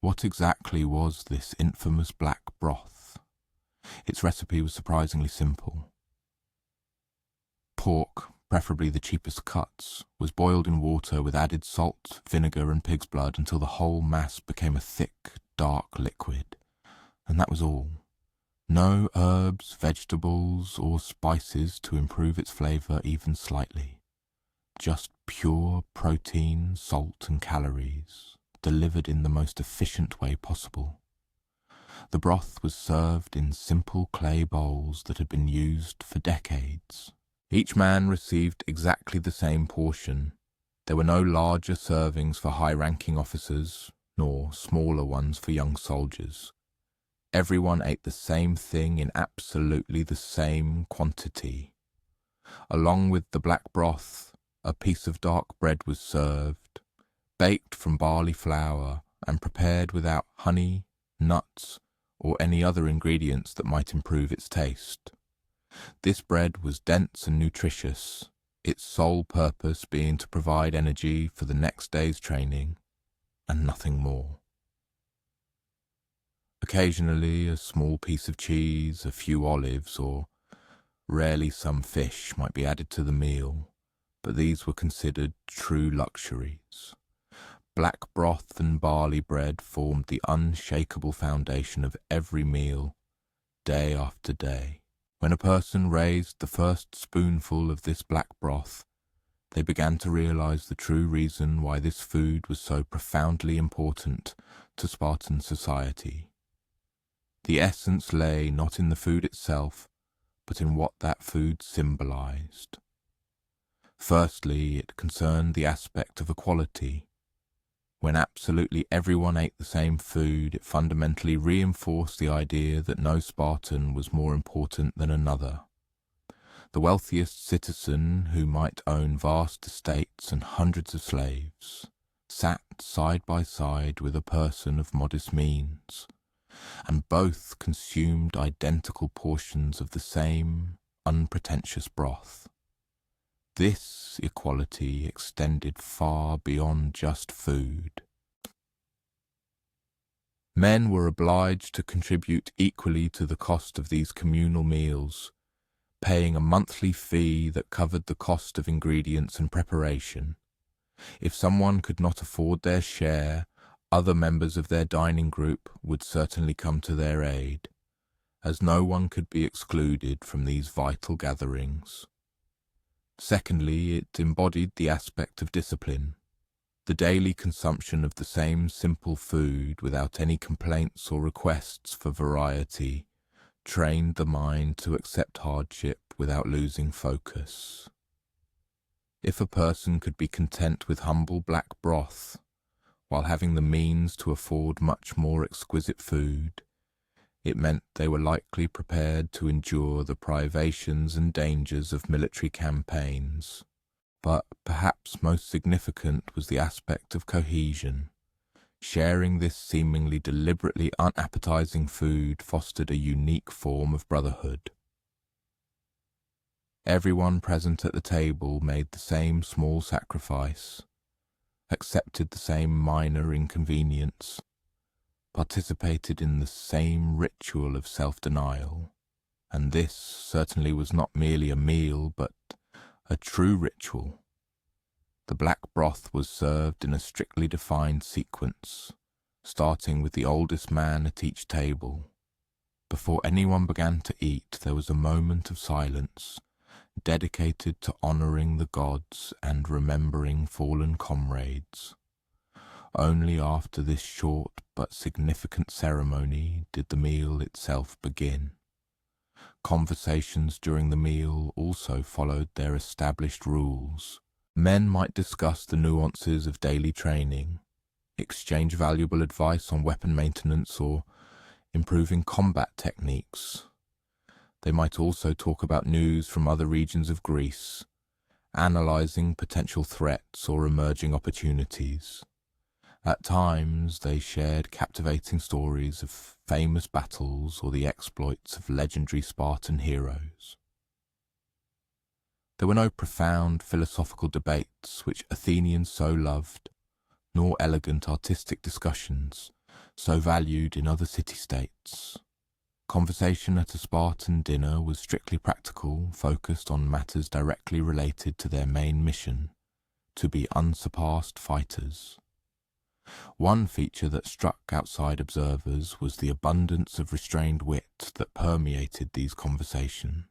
What exactly was this infamous black broth? Its recipe was surprisingly simple. Pork, preferably the cheapest cuts, was boiled in water with added salt, vinegar and pig's blood until the whole mass became a thick, dark liquid. And that was all. No herbs, vegetables or spices to improve its flavour even slightly. Just pure protein, salt and calories, delivered in the most efficient way possible. The broth was served in simple clay bowls that had been used for decades. Each man received exactly the same portion. There were no larger servings for high-ranking officers, nor smaller ones for young soldiers. Everyone ate the same thing in absolutely the same quantity. Along with the black broth, a piece of dark bread was served, baked from barley flour and prepared without honey, nuts, or any other ingredients that might improve its taste. This bread was dense and nutritious, its sole purpose being to provide energy for the next day's training, and nothing more. Occasionally a small piece of cheese, a few olives, or rarely some fish might be added to the meal, but these were considered true luxuries. Black broth and barley bread formed the unshakable foundation of every meal, day after day. When a person raised the first spoonful of this black broth, they began to realize the true reason why this food was so profoundly important to Spartan society. The essence lay not in the food itself, but in what that food symbolized. Firstly, it concerned the aspect of equality. When absolutely everyone ate the same food, it fundamentally reinforced the idea that no Spartan was more important than another. The wealthiest citizen, who might own vast estates and hundreds of slaves, sat side by side with a person of modest means, and both consumed identical portions of the same unpretentious broth. This equality extended far beyond just food. Men were obliged to contribute equally to the cost of these communal meals, paying a monthly fee that covered the cost of ingredients and preparation. If someone could not afford their share, other members of their dining group would certainly come to their aid, as no one could be excluded from these vital gatherings. Secondly, it embodied the aspect of discipline. The daily consumption of the same simple food without any complaints or requests for variety trained the mind to accept hardship without losing focus. If a person could be content with humble black broth, while having the means to afford much more exquisite food, it meant they were likely prepared to endure the privations and dangers of military campaigns. But perhaps most significant was the aspect of cohesion. Sharing this seemingly deliberately unappetizing food fostered a unique form of brotherhood. Everyone present at the table made the same small sacrifice, accepted the same minor inconvenience, participated in the same ritual of self-denial, and this certainly was not merely a meal, but a true ritual. The black broth was served in a strictly defined sequence, starting with the oldest man at each table. Before anyone began to eat, there was a moment of silence, dedicated to honoring the gods and remembering fallen comrades. Only after this short but significant ceremony did the meal itself begin. Conversations during the meal also followed their established rules. Men might discuss the nuances of daily training, exchange valuable advice on weapon maintenance or improving combat techniques. They might also talk about news from other regions of Greece, analyzing potential threats or emerging opportunities. At times, they shared captivating stories of famous battles or the exploits of legendary Spartan heroes. There were no profound philosophical debates which Athenians so loved, nor elegant artistic discussions so valued in other city-states. Conversation at a Spartan dinner was strictly practical, focused on matters directly related to their main mission, to be unsurpassed fighters. One feature that struck outside observers was the abundance of restrained wit that permeated these conversations.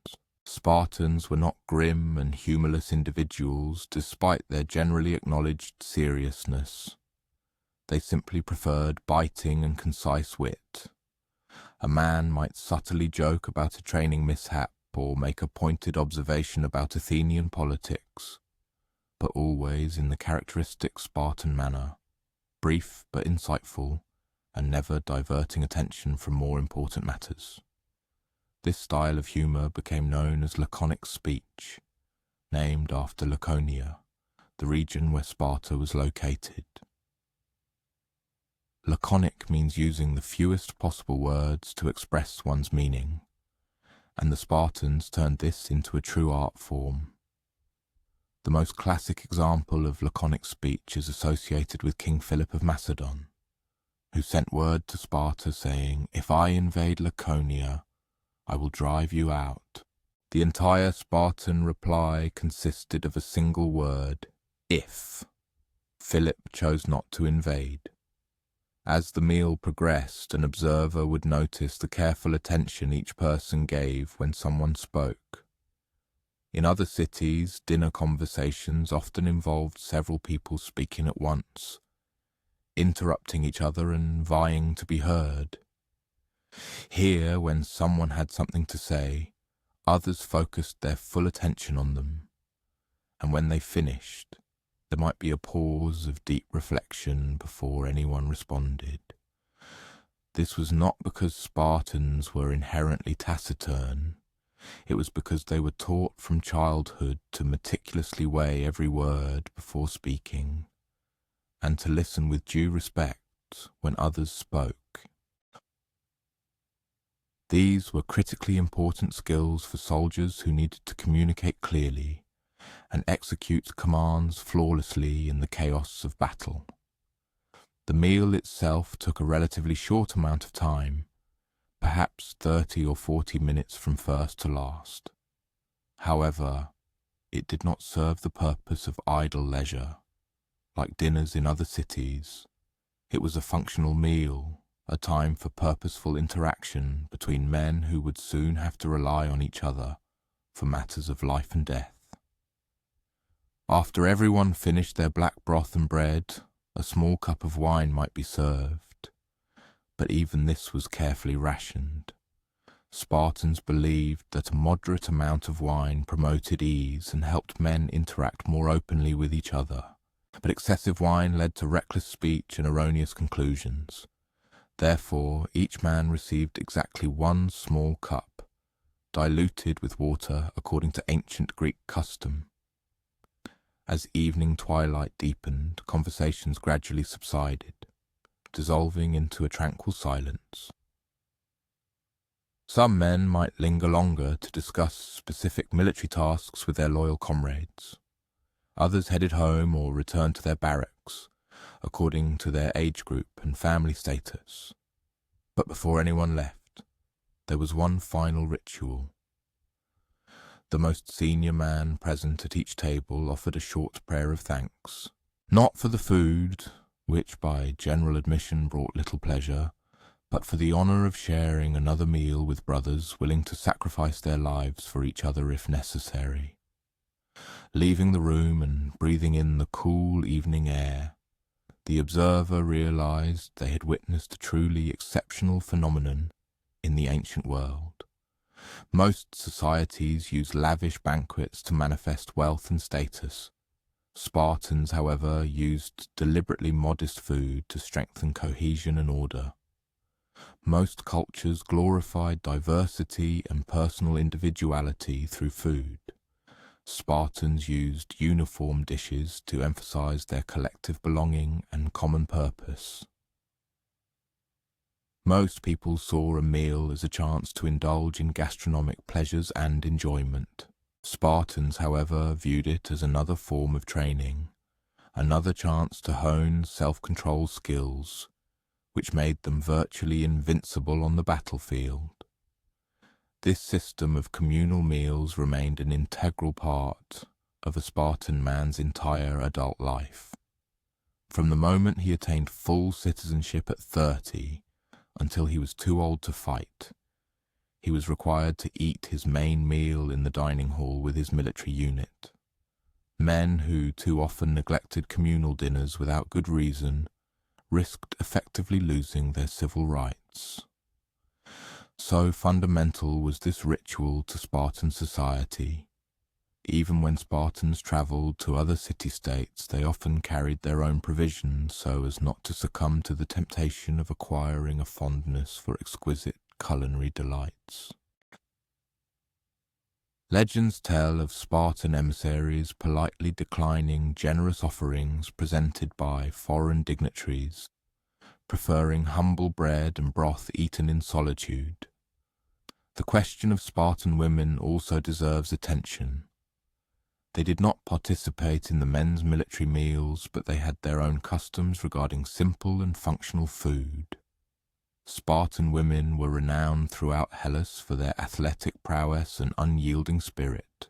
Spartans were not grim and humorless individuals, despite their generally acknowledged seriousness. They simply preferred biting and concise wit. A man might subtly joke about a training mishap or make a pointed observation about Athenian politics, but always in the characteristic Spartan manner, brief but insightful, and never diverting attention from more important matters. This style of humour became known as laconic speech, named after Laconia, the region where Sparta was located. Laconic means using the fewest possible words to express one's meaning, and the Spartans turned this into a true art form. The most classic example of laconic speech is associated with King Philip of Macedon, who sent word to Sparta saying, "If I invade Laconia, I will drive you out." The entire Spartan reply consisted of a single word, if. Philip chose not to invade. As the meal progressed, an observer would notice the careful attention each person gave when someone spoke. In other cities, dinner conversations often involved several people speaking at once, interrupting each other and vying to be heard. Here, when someone had something to say, others focused their full attention on them, and when they finished, there might be a pause of deep reflection before anyone responded. This was not because Spartans were inherently taciturn. It was because they were taught from childhood to meticulously weigh every word before speaking, and to listen with due respect when others spoke. These were critically important skills for soldiers who needed to communicate clearly and execute commands flawlessly in the chaos of battle. The meal itself took a relatively short amount of time, perhaps 30 or 40 minutes from first to last. However, it did not serve the purpose of idle leisure. Like dinners in other cities, it was a functional meal, a time for purposeful interaction between men who would soon have to rely on each other for matters of life and death. After everyone finished their black broth and bread, a small cup of wine might be served, but even this was carefully rationed. Spartans believed that a moderate amount of wine promoted ease and helped men interact more openly with each other, but excessive wine led to reckless speech and erroneous conclusions. Therefore, each man received exactly one small cup, diluted with water according to ancient Greek custom. As evening twilight deepened, conversations gradually subsided, dissolving into a tranquil silence. Some men might linger longer to discuss specific military tasks with their loyal comrades. Others headed home or returned to their barracks, according to their age group and family status. But before anyone left, there was one final ritual. The most senior man present at each table offered a short prayer of thanks, not for the food, which by general admission brought little pleasure, but for the honour of sharing another meal with brothers willing to sacrifice their lives for each other if necessary. Leaving the room and breathing in the cool evening air, the observer realized they had witnessed a truly exceptional phenomenon in the ancient world. Most societies use lavish banquets to manifest wealth and status. Spartans, however, used deliberately modest food to strengthen cohesion and order. Most cultures glorified diversity and personal individuality through food. Spartans used uniform dishes to emphasize their collective belonging and common purpose. Most people saw a meal as a chance to indulge in gastronomic pleasures and enjoyment. Spartans, however, viewed it as another form of training, another chance to hone self-control skills, which made them virtually invincible on the battlefield. This system of communal meals remained an integral part of a Spartan man's entire adult life. From the moment he attained full citizenship at 30 until he was too old to fight, he was required to eat his main meal in the dining hall with his military unit. Men who too often neglected communal dinners without good reason risked effectively losing their civil rights. So fundamental was this ritual to Spartan society. Even when Spartans travelled to other city-states, they often carried their own provisions so as not to succumb to the temptation of acquiring a fondness for exquisite culinary delights. Legends tell of Spartan emissaries politely declining generous offerings presented by foreign dignitaries, preferring humble bread and broth eaten in solitude. The question of Spartan women also deserves attention. They did not participate in the men's military meals, but they had their own customs regarding simple and functional food. Spartan women were renowned throughout Hellas for their athletic prowess and unyielding spirit,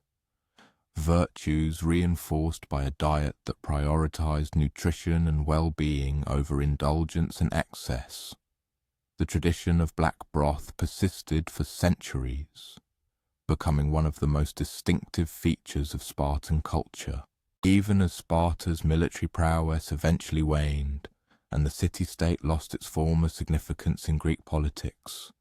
virtues reinforced by a diet that prioritized nutrition and well-being over indulgence and excess. The tradition of black broth persisted for centuries, becoming one of the most distinctive features of Spartan culture. Even as Sparta's military prowess eventually waned, and the city-state lost its former significance in Greek politics,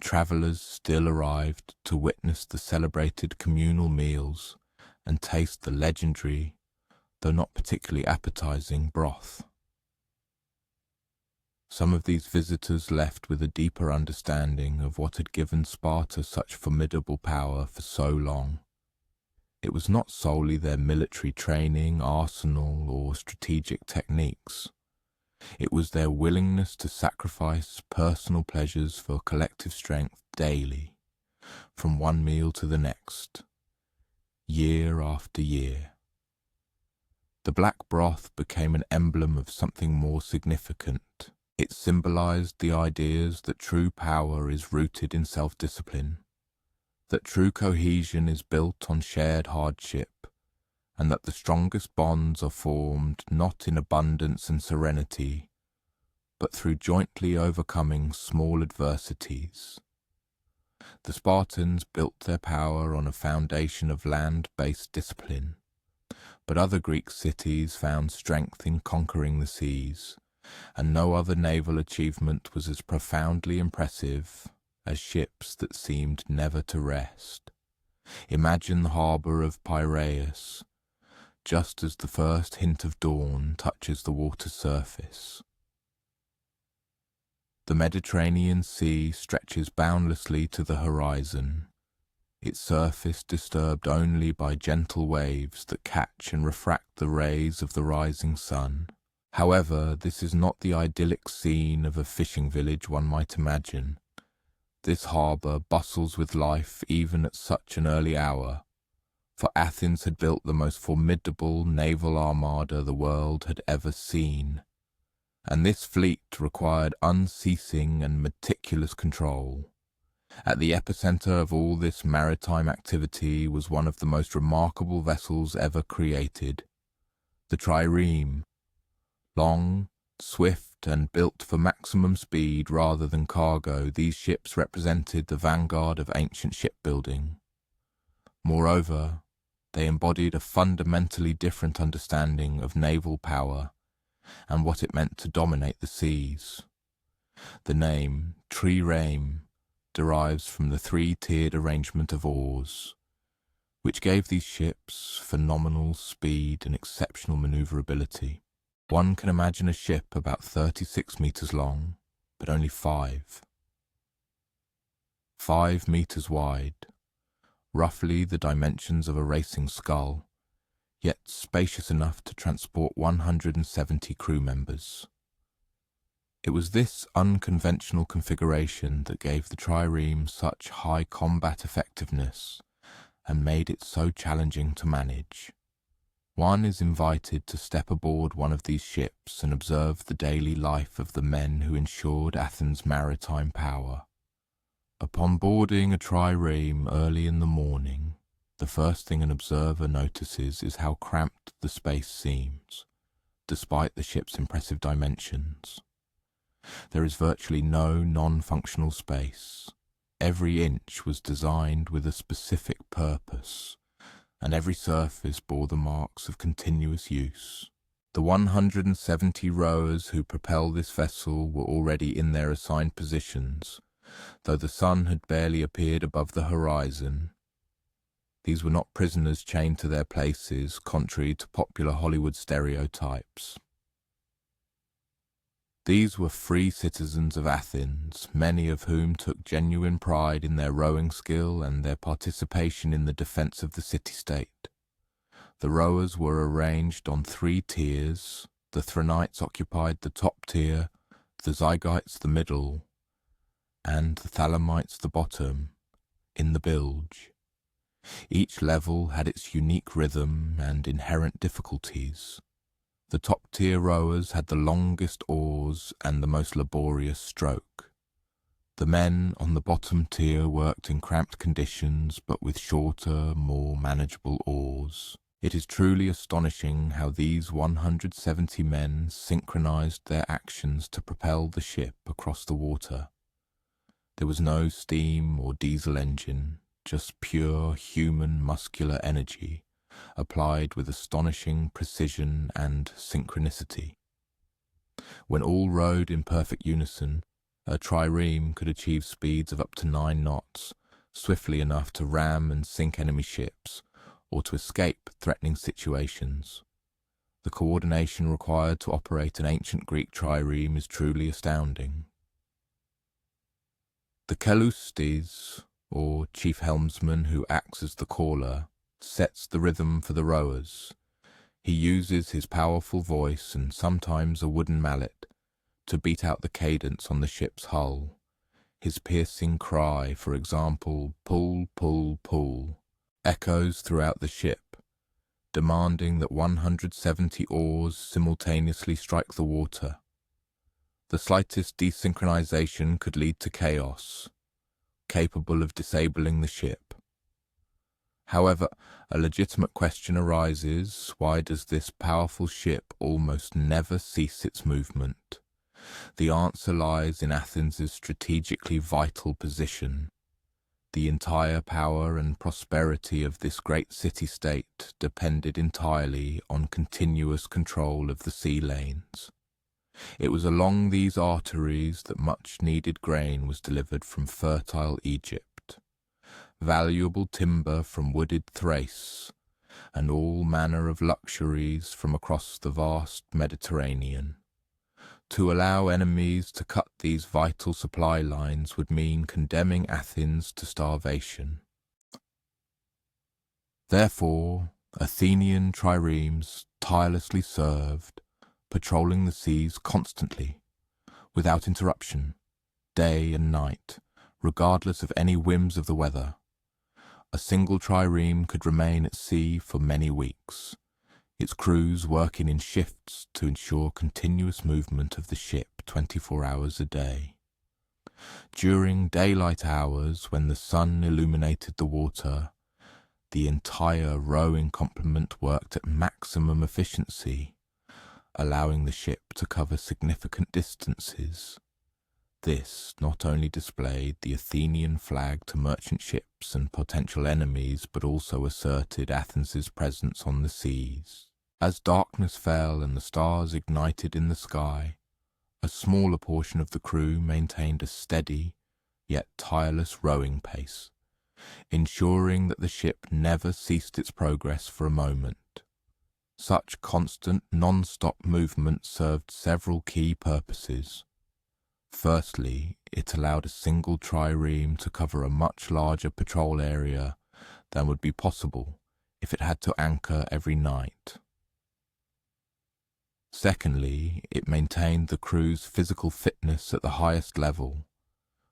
travellers still arrived to witness the celebrated communal meals and taste the legendary, though not particularly appetizing, broth. Some of these visitors left with a deeper understanding of what had given Sparta such formidable power for so long. It was not solely their military training, arsenal, or strategic techniques. It was their willingness to sacrifice personal pleasures for collective strength daily, from one meal to the next, year after year. The black broth became an emblem of something more significant. It symbolized the ideas that true power is rooted in self-discipline, that true cohesion is built on shared hardship, and that the strongest bonds are formed not in abundance and serenity, but through jointly overcoming small adversities. The Spartans built their power on a foundation of land-based discipline, but other Greek cities found strength in conquering the seas, and no other naval achievement was as profoundly impressive as ships that seemed never to rest. Imagine the harbour of Piraeus, just as the first hint of dawn touches the water's surface. The Mediterranean Sea stretches boundlessly to the horizon, its surface disturbed only by gentle waves that catch and refract the rays of the rising sun. However, this is not the idyllic scene of a fishing village one might imagine. This harbour bustles with life even at such an early hour, for Athens had built the most formidable naval armada the world had ever seen, and this fleet required unceasing and meticulous control. At the epicenter of all this maritime activity was one of the most remarkable vessels ever created, the trireme. Long, swift, and built for maximum speed rather than cargo, these ships represented the vanguard of ancient shipbuilding. Moreover, they embodied a fundamentally different understanding of naval power and what it meant to dominate the seas. The name, trireme, derives from the three-tiered arrangement of oars, which gave these ships phenomenal speed and exceptional maneuverability. One can imagine a ship about 36 meters long, but only 5 meters wide, roughly the dimensions of a racing scull, yet spacious enough to transport 170 crew members. It was this unconventional configuration that gave the trireme such high combat effectiveness and made it so challenging to manage. One is invited to step aboard one of these ships and observe the daily life of the men who ensured Athens' maritime power. Upon boarding a trireme early in the morning, the first thing an observer notices is how cramped the space seems, despite the ship's impressive dimensions. There is virtually no non-functional space. Every inch was designed with a specific purpose, and every surface bore the marks of continuous use. The 170 rowers who propel this vessel were already in their assigned positions, though the sun had barely appeared above the horizon. These were not prisoners chained to their places, contrary to popular Hollywood stereotypes. These were free citizens of Athens, many of whom took genuine pride in their rowing skill and their participation in the defence of the city-state. The rowers were arranged on 3 tiers. The Thranites occupied the top tier, the Zygites the middle, and the Thalamites the bottom, in the bilge. Each level had its unique rhythm and inherent difficulties. The top-tier rowers had the longest oars and the most laborious stroke. The men on the bottom tier worked in cramped conditions, but with shorter, more manageable oars. It is truly astonishing how these 170 men synchronized their actions to propel the ship across the water. There was no steam or diesel engine, just pure human muscular energy, applied with astonishing precision and synchronicity. When all rowed in perfect unison, a trireme could achieve speeds of up to 9 knots, swiftly enough to ram and sink enemy ships, or to escape threatening situations. The coordination required to operate an ancient Greek trireme is truly astounding. The keleustes, or chief helmsman who acts as the caller, sets the rhythm for the rowers. He uses his powerful voice and sometimes a wooden mallet to beat out the cadence on the ship's hull. His piercing cry, for example, pull, pull, pull, echoes throughout the ship, demanding that 170 oars simultaneously strike the water. The slightest desynchronization could lead to chaos, capable of disabling the ship. However, a legitimate question arises: why does this powerful ship almost never cease its movement? The answer lies in Athens' strategically vital position. The entire power and prosperity of this great city-state depended entirely on continuous control of the sea lanes. It was along these arteries that much-needed grain was delivered from fertile Egypt, valuable timber from wooded Thrace, and all manner of luxuries from across the vast Mediterranean. To allow enemies to cut these vital supply lines would mean condemning Athens to starvation. Therefore, Athenian triremes tirelessly served, patrolling the seas constantly, without interruption, day and night, regardless of any whims of the weather. A single trireme could remain at sea for many weeks, its crews working in shifts to ensure continuous movement of the ship 24 hours a day. During daylight hours, when the sun illuminated the water, the entire rowing complement worked at maximum efficiency, allowing the ship to cover significant distances. This not only displayed the Athenian flag to merchant ships and potential enemies, but also asserted Athens' presence on the seas. As darkness fell and the stars ignited in the sky, a smaller portion of the crew maintained a steady, yet tireless rowing pace, ensuring that the ship never ceased its progress for a moment. Such constant, non-stop movement served several key purposes. Firstly, it allowed a single trireme to cover a much larger patrol area than would be possible if it had to anchor every night. Secondly, it maintained the crew's physical fitness at the highest level.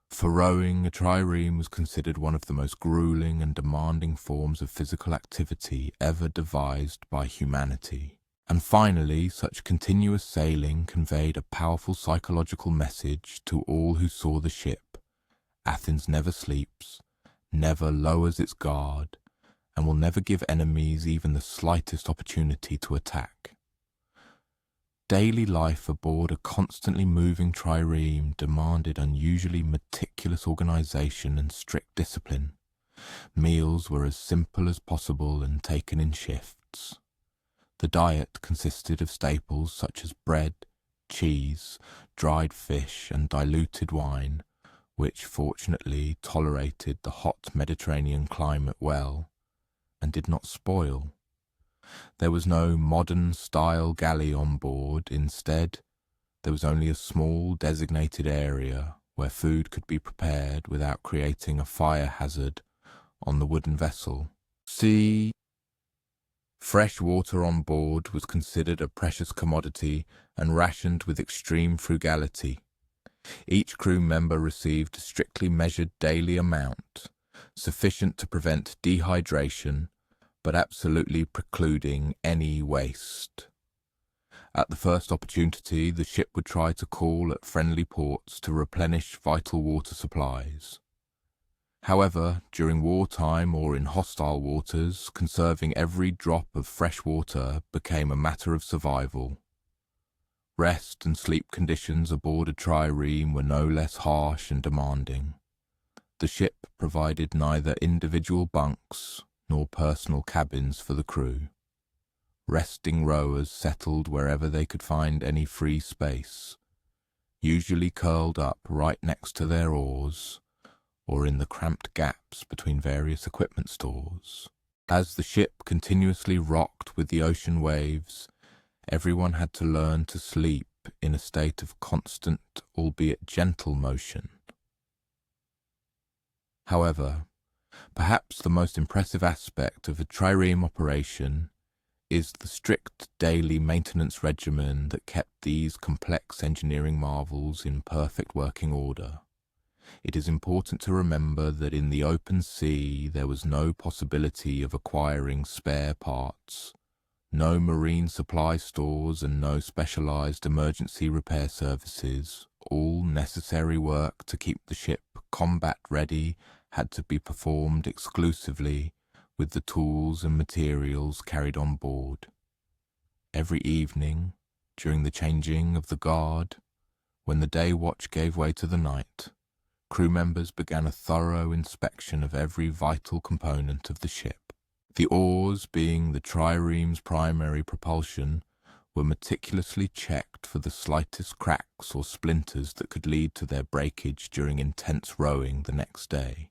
For rowing, a trireme was considered one of the most grueling and demanding forms of physical activity ever devised by humanity. And finally, such continuous sailing conveyed a powerful psychological message to all who saw the ship. Athens never sleeps, never lowers its guard, and will never give enemies even the slightest opportunity to attack. Daily life aboard a constantly moving trireme demanded unusually meticulous organization and strict discipline. Meals were as simple as possible and taken in shifts. The diet consisted of staples such as bread, cheese, dried fish, and diluted wine, which fortunately tolerated the hot Mediterranean climate well and did not spoil. There was no modern-style galley on board. Instead, there was only a small designated area where food could be prepared without creating a fire hazard on the wooden vessel. Fresh water on board was considered a precious commodity and rationed with extreme frugality. Each crew member received a strictly measured daily amount, sufficient to prevent dehydration, but absolutely precluding any waste. At the first opportunity, the ship would try to call at friendly ports to replenish vital water supplies. However, during wartime or in hostile waters, conserving every drop of fresh water became a matter of survival. Rest and sleep conditions aboard a trireme were no less harsh and demanding. The ship provided neither individual bunks nor personal cabins for the crew. Resting rowers settled wherever they could find any free space, usually curled up right next to their oars, or in the cramped gaps between various equipment stores. As the ship continuously rocked with the ocean waves, Everyone had to learn to sleep in a state of constant, albeit gentle motion. However, perhaps the most impressive aspect of a trireme operation is the strict daily maintenance regimen that kept these complex engineering marvels in perfect working order. It is important to remember that in the open sea there was no possibility of acquiring spare parts, no marine supply stores and no specialized emergency repair services. All necessary work to keep the ship combat ready had to be performed exclusively with the tools and materials carried on board. Every evening, during the changing of the guard, when the day watch gave way to the night, crew members began a thorough inspection of every vital component of the ship. The oars, being the trireme's primary propulsion, were meticulously checked for the slightest cracks or splinters that could lead to their breakage during intense rowing the next day.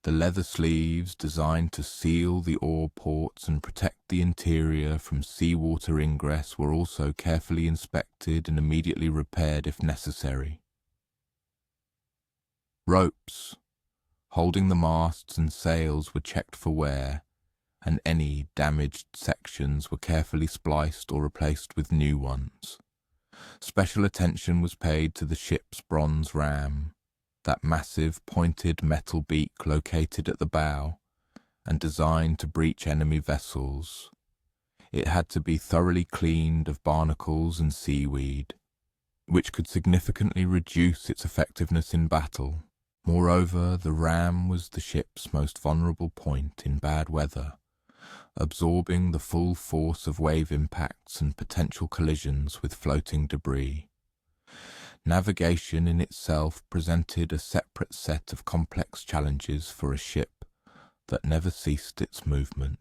The leather sleeves designed to seal the oar ports and protect the interior from seawater ingress were also carefully inspected and immediately repaired if necessary. Ropes holding the masts and sails were checked for wear, and any damaged sections were carefully spliced or replaced with new ones. Special attention was paid to the ship's bronze ram, that massive pointed metal beak located at the bow and designed to breach enemy vessels. It had to be thoroughly cleaned of barnacles and seaweed, which could significantly reduce its effectiveness in battle. Moreover, the ram was the ship's most vulnerable point in bad weather, absorbing the full force of wave impacts and potential collisions with floating debris. Navigation in itself presented a separate set of complex challenges for a ship that never ceased its movement.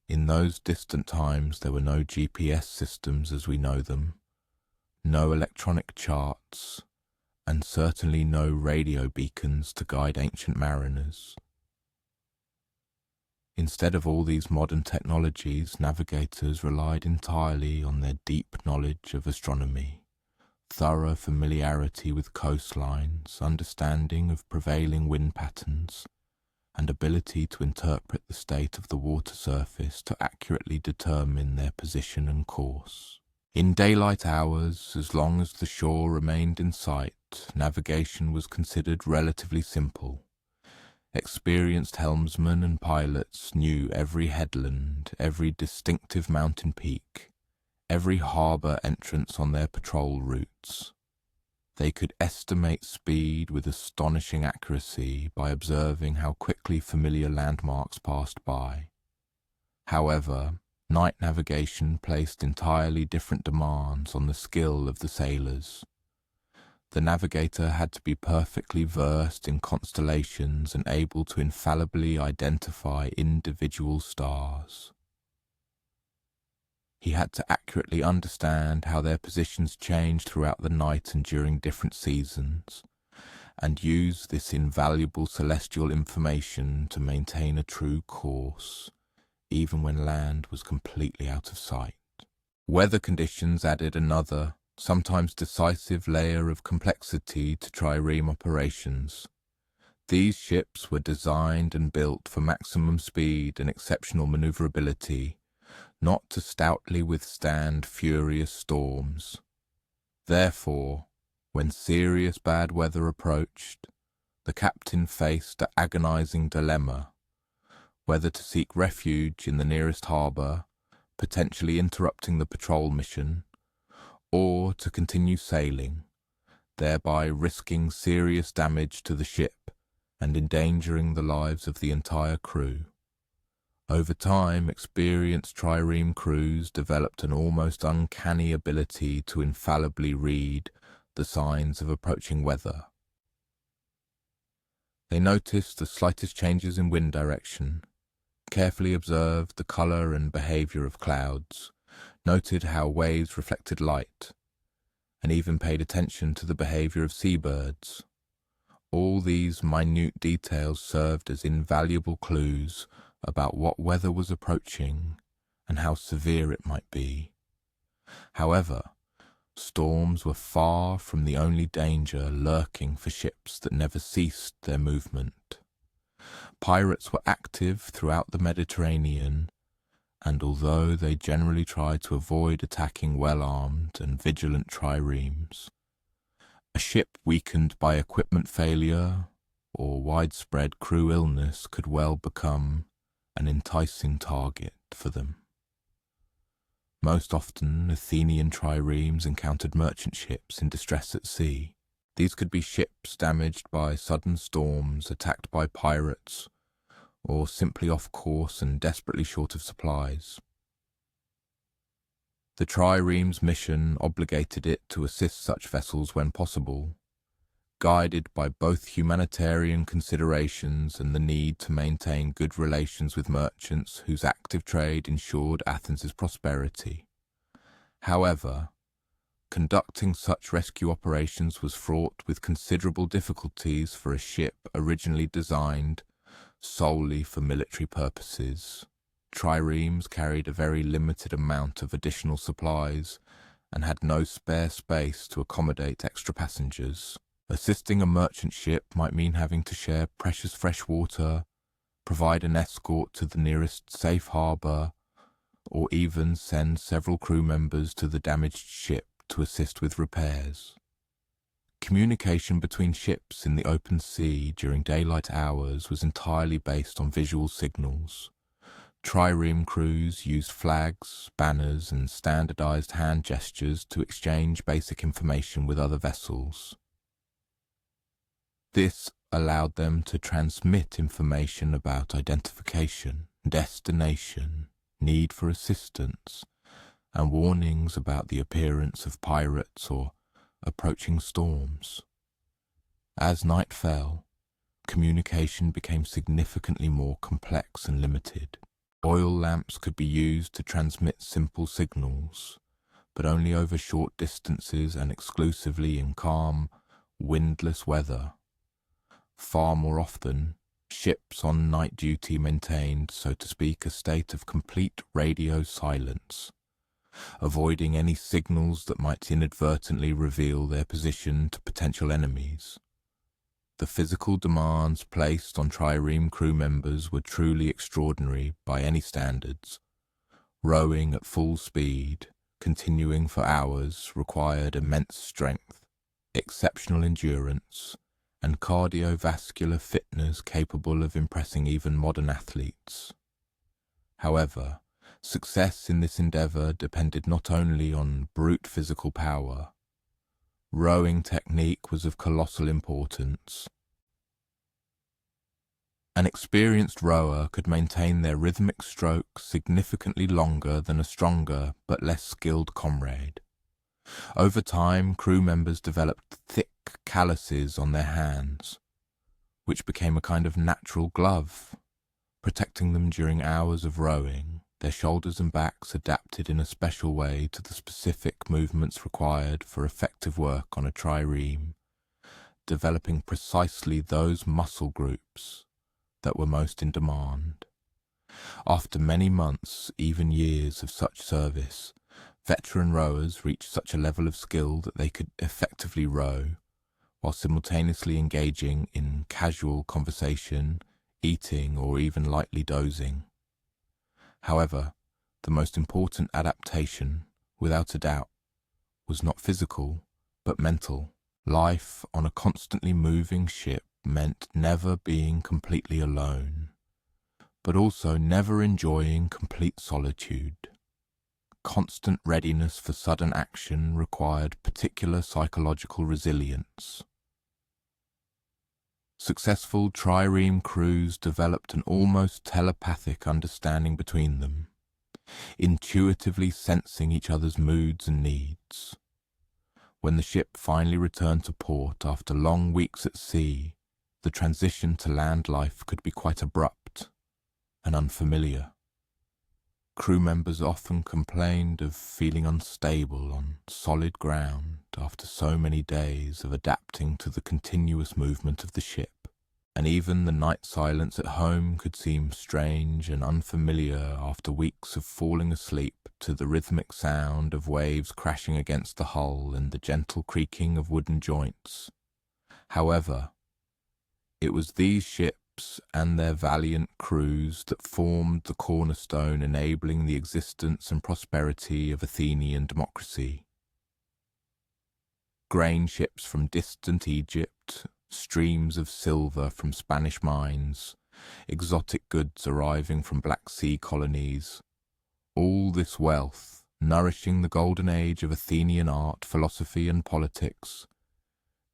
In those distant times there were no GPS systems as we know them, no electronic charts, and certainly no radio beacons to guide ancient mariners. Instead of all these modern technologies, navigators relied entirely on their deep knowledge of astronomy, thorough familiarity with coastlines, understanding of prevailing wind patterns, and ability to interpret the state of the water surface to accurately determine their position and course. In daylight hours, as long as the shore remained in sight, navigation was considered relatively simple. Experienced helmsmen and pilots knew every headland, every distinctive mountain peak, every harbour entrance on their patrol routes. They could estimate speed with astonishing accuracy by observing how quickly familiar landmarks passed by. However, night navigation placed entirely different demands on the skill of the sailors. The navigator had to be perfectly versed in constellations and able to infallibly identify individual stars. He had to accurately understand how their positions changed throughout the night and during different seasons, and use this invaluable celestial information to maintain a true course, even when land was completely out of sight. Weather conditions added another, sometimes decisive layer of complexity to trireme operations. These ships were designed and built for maximum speed and exceptional maneuverability, not to stoutly withstand furious storms. Therefore, when serious bad weather approached, the captain faced an agonizing dilemma, whether to seek refuge in the nearest harbour, potentially interrupting the patrol mission, or to continue sailing, thereby risking serious damage to the ship and endangering the lives of the entire crew. Over time, experienced trireme crews developed an almost uncanny ability to infallibly read the signs of approaching weather. They noticed the slightest changes in wind direction, carefully observed the colour and behaviour of clouds, noted how waves reflected light, and even paid attention to the behaviour of seabirds. All these minute details served as invaluable clues about what weather was approaching and how severe it might be. However, storms were far from the only danger lurking for ships that never ceased their movement. Pirates were active throughout the Mediterranean, and although they generally tried to avoid attacking well-armed and vigilant triremes, a ship weakened by equipment failure or widespread crew illness could well become an enticing target for them. Most often, Athenian triremes encountered merchant ships in distress at sea. These could be ships damaged by sudden storms, attacked by pirates, or simply off course and desperately short of supplies. The trireme's mission obligated it to assist such vessels when possible, guided by both humanitarian considerations and the need to maintain good relations with merchants whose active trade ensured Athens' prosperity. However, conducting such rescue operations was fraught with considerable difficulties for a ship originally designed solely for military purposes. Triremes carried a very limited amount of additional supplies and had no spare space to accommodate extra passengers. Assisting a merchant ship might mean having to share precious fresh water, provide an escort to the nearest safe harbour, or even send several crew members to the damaged ship to assist with repairs. Communication between ships in the open sea during daylight hours was entirely based on visual signals. Trireme crews used flags, banners, and standardized hand gestures to exchange basic information with other vessels. This allowed them to transmit information about identification, destination, need for assistance, and warnings about the appearance of pirates or approaching storms. As night fell, communication became significantly more complex and limited. Oil lamps could be used to transmit simple signals, but only over short distances and exclusively in calm, windless weather. Far more often, ships on night duty maintained, so to speak, a state of complete radio silence, avoiding any signals that might inadvertently reveal their position to potential enemies. The physical demands placed on trireme crew members were truly extraordinary by any standards. Rowing at full speed, continuing for hours, required immense strength, exceptional endurance, and cardiovascular fitness capable of impressing even modern athletes. However, success in this endeavour depended not only on brute physical power. Rowing technique was of colossal importance. An experienced rower could maintain their rhythmic stroke significantly longer than a stronger but less skilled comrade. Over time, crew members developed thick calluses on their hands, which became a kind of natural glove, protecting them during hours of rowing. Their shoulders and backs adapted in a special way to the specific movements required for effective work on a trireme, developing precisely those muscle groups that were most in demand. After many months, even years of such service, veteran rowers reached such a level of skill that they could effectively row, while simultaneously engaging in casual conversation, eating, or even lightly dozing. However, the most important adaptation, without a doubt, was not physical, but mental. Life on a constantly moving ship meant never being completely alone, but also never enjoying complete solitude. Constant readiness for sudden action required particular psychological resilience. Successful trireme crews developed an almost telepathic understanding between them, intuitively sensing each other's moods and needs. When the ship finally returned to port after long weeks at sea, the transition to land life could be quite abrupt and unfamiliar. Crew members often complained of feeling unstable on solid ground after so many days of adapting to the continuous movement of the ship. and even the night silence at home could seem strange and unfamiliar after weeks of falling asleep to the rhythmic sound of waves crashing against the hull and the gentle creaking of wooden joints. However, it was these ships and their valiant crews that formed the cornerstone enabling the existence and prosperity of Athenian democracy. Grain ships from distant Egypt, streams of silver from Spanish mines, exotic goods arriving from Black Sea colonies, all this wealth nourishing the golden age of Athenian art, philosophy and politics,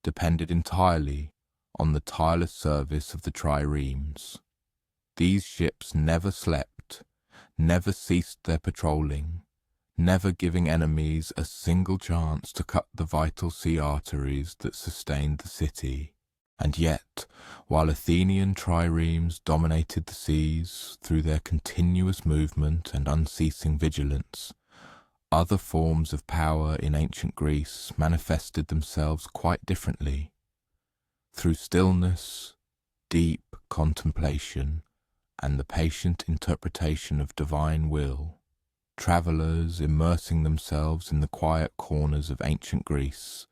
depended entirely on the tireless service of the triremes. These ships never slept, never ceased their patrolling, never giving enemies a single chance to cut the vital sea arteries that sustained the city. And yet, while Athenian triremes dominated the seas through their continuous movement and unceasing vigilance, other forms of power in ancient Greece manifested themselves quite differently. Through stillness, deep contemplation, and the patient interpretation of divine will, travellers immersing themselves in the quiet corners of ancient Greece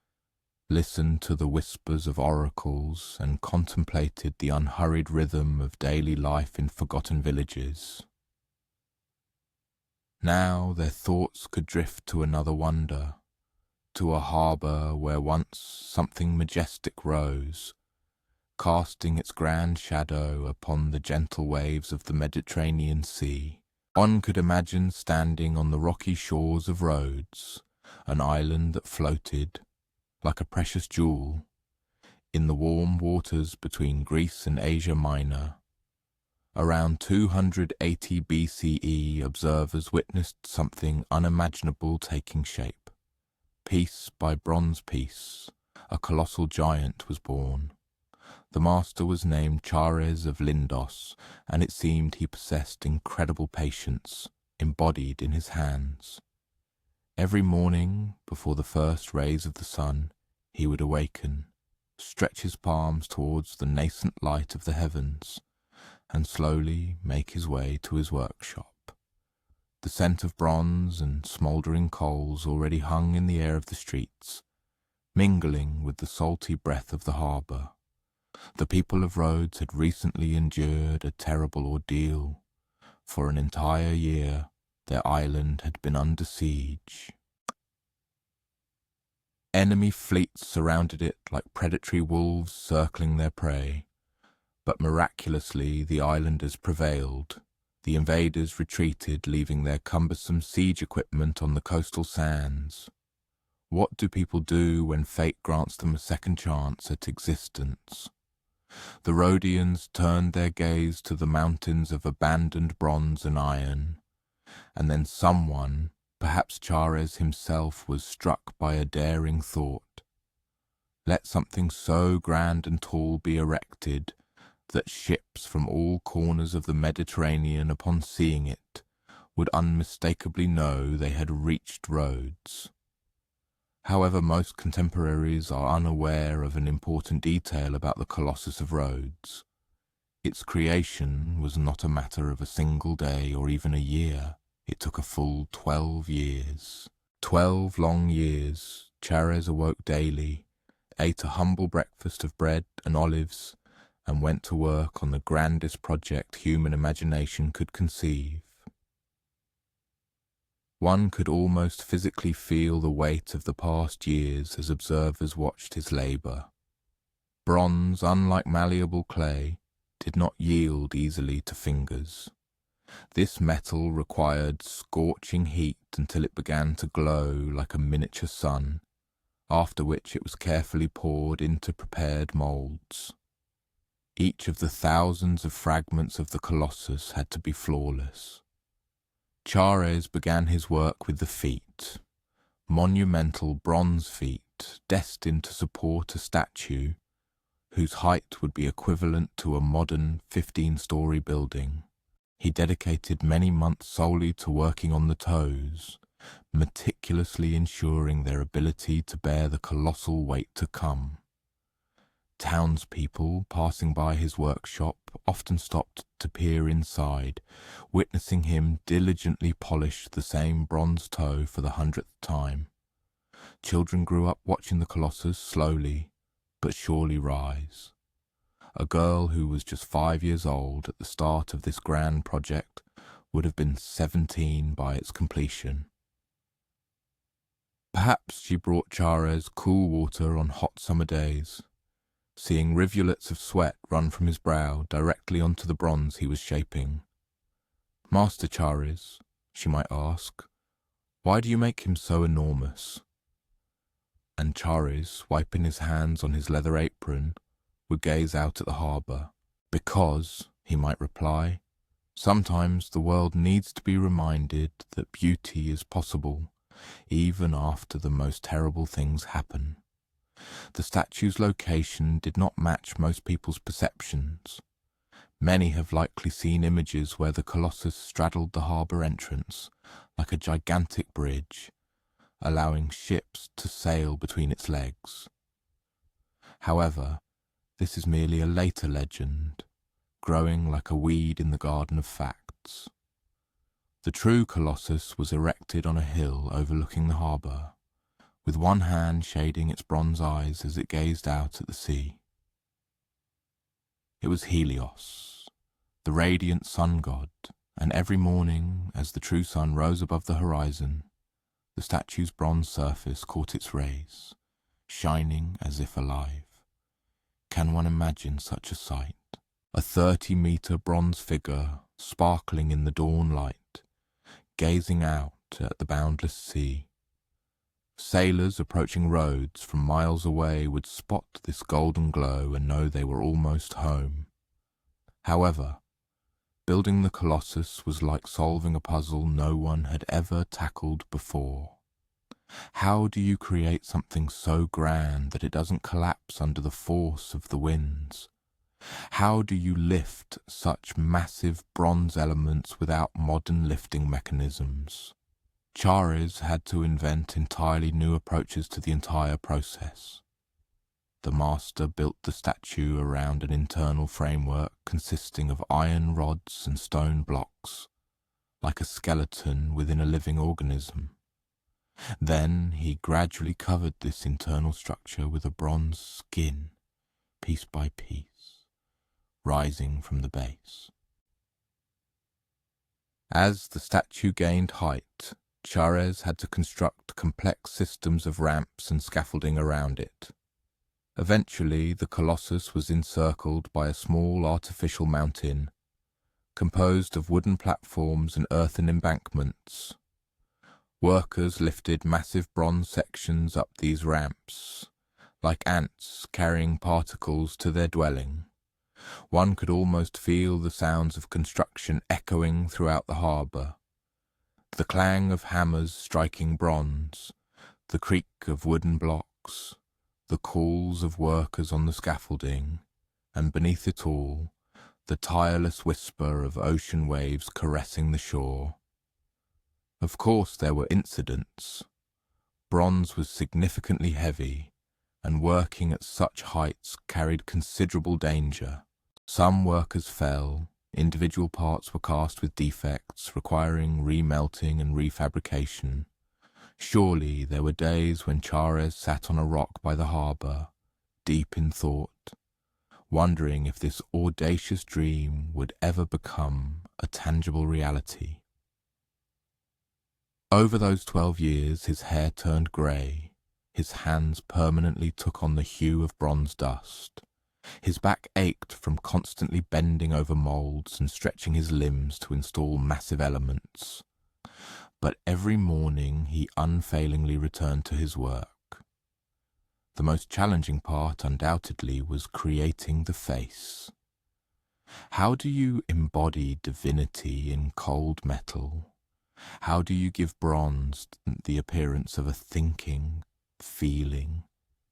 listened to the whispers of oracles and contemplated the unhurried rhythm of daily life in forgotten villages. Now their thoughts could drift to another wonder, to a harbour where once something majestic rose, casting its grand shadow upon the gentle waves of the Mediterranean Sea. One could imagine standing on the rocky shores of Rhodes, an island that floated, like a precious jewel, in the warm waters between Greece and Asia Minor. Around 280 BCE, observers witnessed something unimaginable taking shape. Piece by bronze piece, a colossal giant was born. The master was named Chares of Lindos, and it seemed he possessed incredible patience, embodied in his hands. Every morning, before the first rays of the sun, he would awaken, stretch his palms towards the nascent light of the heavens, and slowly make his way to his workshop. The scent of bronze and smouldering coals already hung in the air of the streets, mingling with the salty breath of the harbour. The people of Rhodes had recently endured a terrible ordeal. For an entire year, their island had been under siege. Enemy fleets surrounded it like predatory wolves circling their prey. But miraculously the islanders prevailed. The invaders retreated, leaving their cumbersome siege equipment on the coastal sands. What do people do when fate grants them a second chance at existence? The Rhodians turned their gaze to the mountains of abandoned bronze and iron, and then someone, perhaps Chares himself, was struck by a daring thought. Let something so grand and tall be erected that ships from all corners of the Mediterranean, upon seeing it, would unmistakably know they had reached Rhodes. However, most contemporaries are unaware of an important detail about the Colossus of Rhodes. Its creation was not a matter of a single day or even a year. It took a full 12 years. 12 long years. Chares awoke daily, ate a humble breakfast of bread and olives, and went to work on the grandest project human imagination could conceive. One could almost physically feel the weight of the past years as observers watched his labour. Bronze, unlike malleable clay, did not yield easily to fingers. This metal required scorching heat until it began to glow like a miniature sun, after which it was carefully poured into prepared moulds. Each of the thousands of fragments of the Colossus had to be flawless. Chares began his work with the feet, monumental bronze feet destined to support a statue whose height would be equivalent to a modern 15-story building. He dedicated many months solely to working on the toes, meticulously ensuring their ability to bear the colossal weight to come. Townspeople passing by his workshop often stopped to peer inside, witnessing him diligently polish the same bronze toe for the 100th time. Children grew up watching the Colossus slowly but surely rise. A girl who was just 5 years old at the start of this grand project would have been 17 by its completion. Perhaps she brought Chares cool water on hot summer days, seeing rivulets of sweat run from his brow directly onto the bronze he was shaping. "Master Chares," she might ask, "why do you make him so enormous?" And Chares, wiping his hands on his leather apron, would gaze out at the harbour. "Because," he might reply, "sometimes the world needs to be reminded that beauty is possible, even after the most terrible things happen." The statue's location did not match most people's perceptions. Many have likely seen images where the Colossus straddled the harbour entrance like a gigantic bridge, allowing ships to sail between its legs. However, this is merely a later legend, growing like a weed in the garden of facts. The true Colossus was erected on a hill overlooking the harbour, with one hand shading its bronze eyes as it gazed out at the sea. It was Helios, the radiant sun god, and every morning, as the true sun rose above the horizon, the statue's bronze surface caught its rays, shining as if alive. Can one imagine such a sight? A 30-metre bronze figure sparkling in the dawn light, gazing out at the boundless sea. Sailors approaching roads from miles away would spot this golden glow and know they were almost home. However, building the Colossus was like solving a puzzle no one had ever tackled before. How do you create something so grand that it doesn't collapse under the force of the winds? How do you lift such massive bronze elements without modern lifting mechanisms? Chares had to invent entirely new approaches to the entire process. The master built the statue around an internal framework consisting of iron rods and stone blocks, like a skeleton within a living organism. Then he gradually covered this internal structure with a bronze skin, piece by piece, rising from the base. As the statue gained height, Chares had to construct complex systems of ramps and scaffolding around it. Eventually, the Colossus was encircled by a small artificial mountain, composed of wooden platforms and earthen embankments. Workers lifted massive bronze sections up these ramps, like ants carrying particles to their dwelling. One could almost feel the sounds of construction echoing throughout the harbour. The clang of hammers striking bronze, the creak of wooden blocks, the calls of workers on the scaffolding, and beneath it all, the tireless whisper of ocean waves caressing the shore. Of course there were incidents. Bronze was significantly heavy, and working at such heights carried considerable danger. Some workers fell, individual parts were cast with defects requiring remelting and refabrication. Surely there were days when Chares sat on a rock by the harbour, deep in thought, wondering if this audacious dream would ever become a tangible reality. Over those 12 years his hair turned grey, his hands permanently took on the hue of bronze dust. His back ached from constantly bending over moulds and stretching his limbs to install massive elements. But every morning he unfailingly returned to his work. The most challenging part, undoubtedly, was creating the face. How do you embody divinity in cold metal? How do you give bronze the appearance of a thinking, feeling,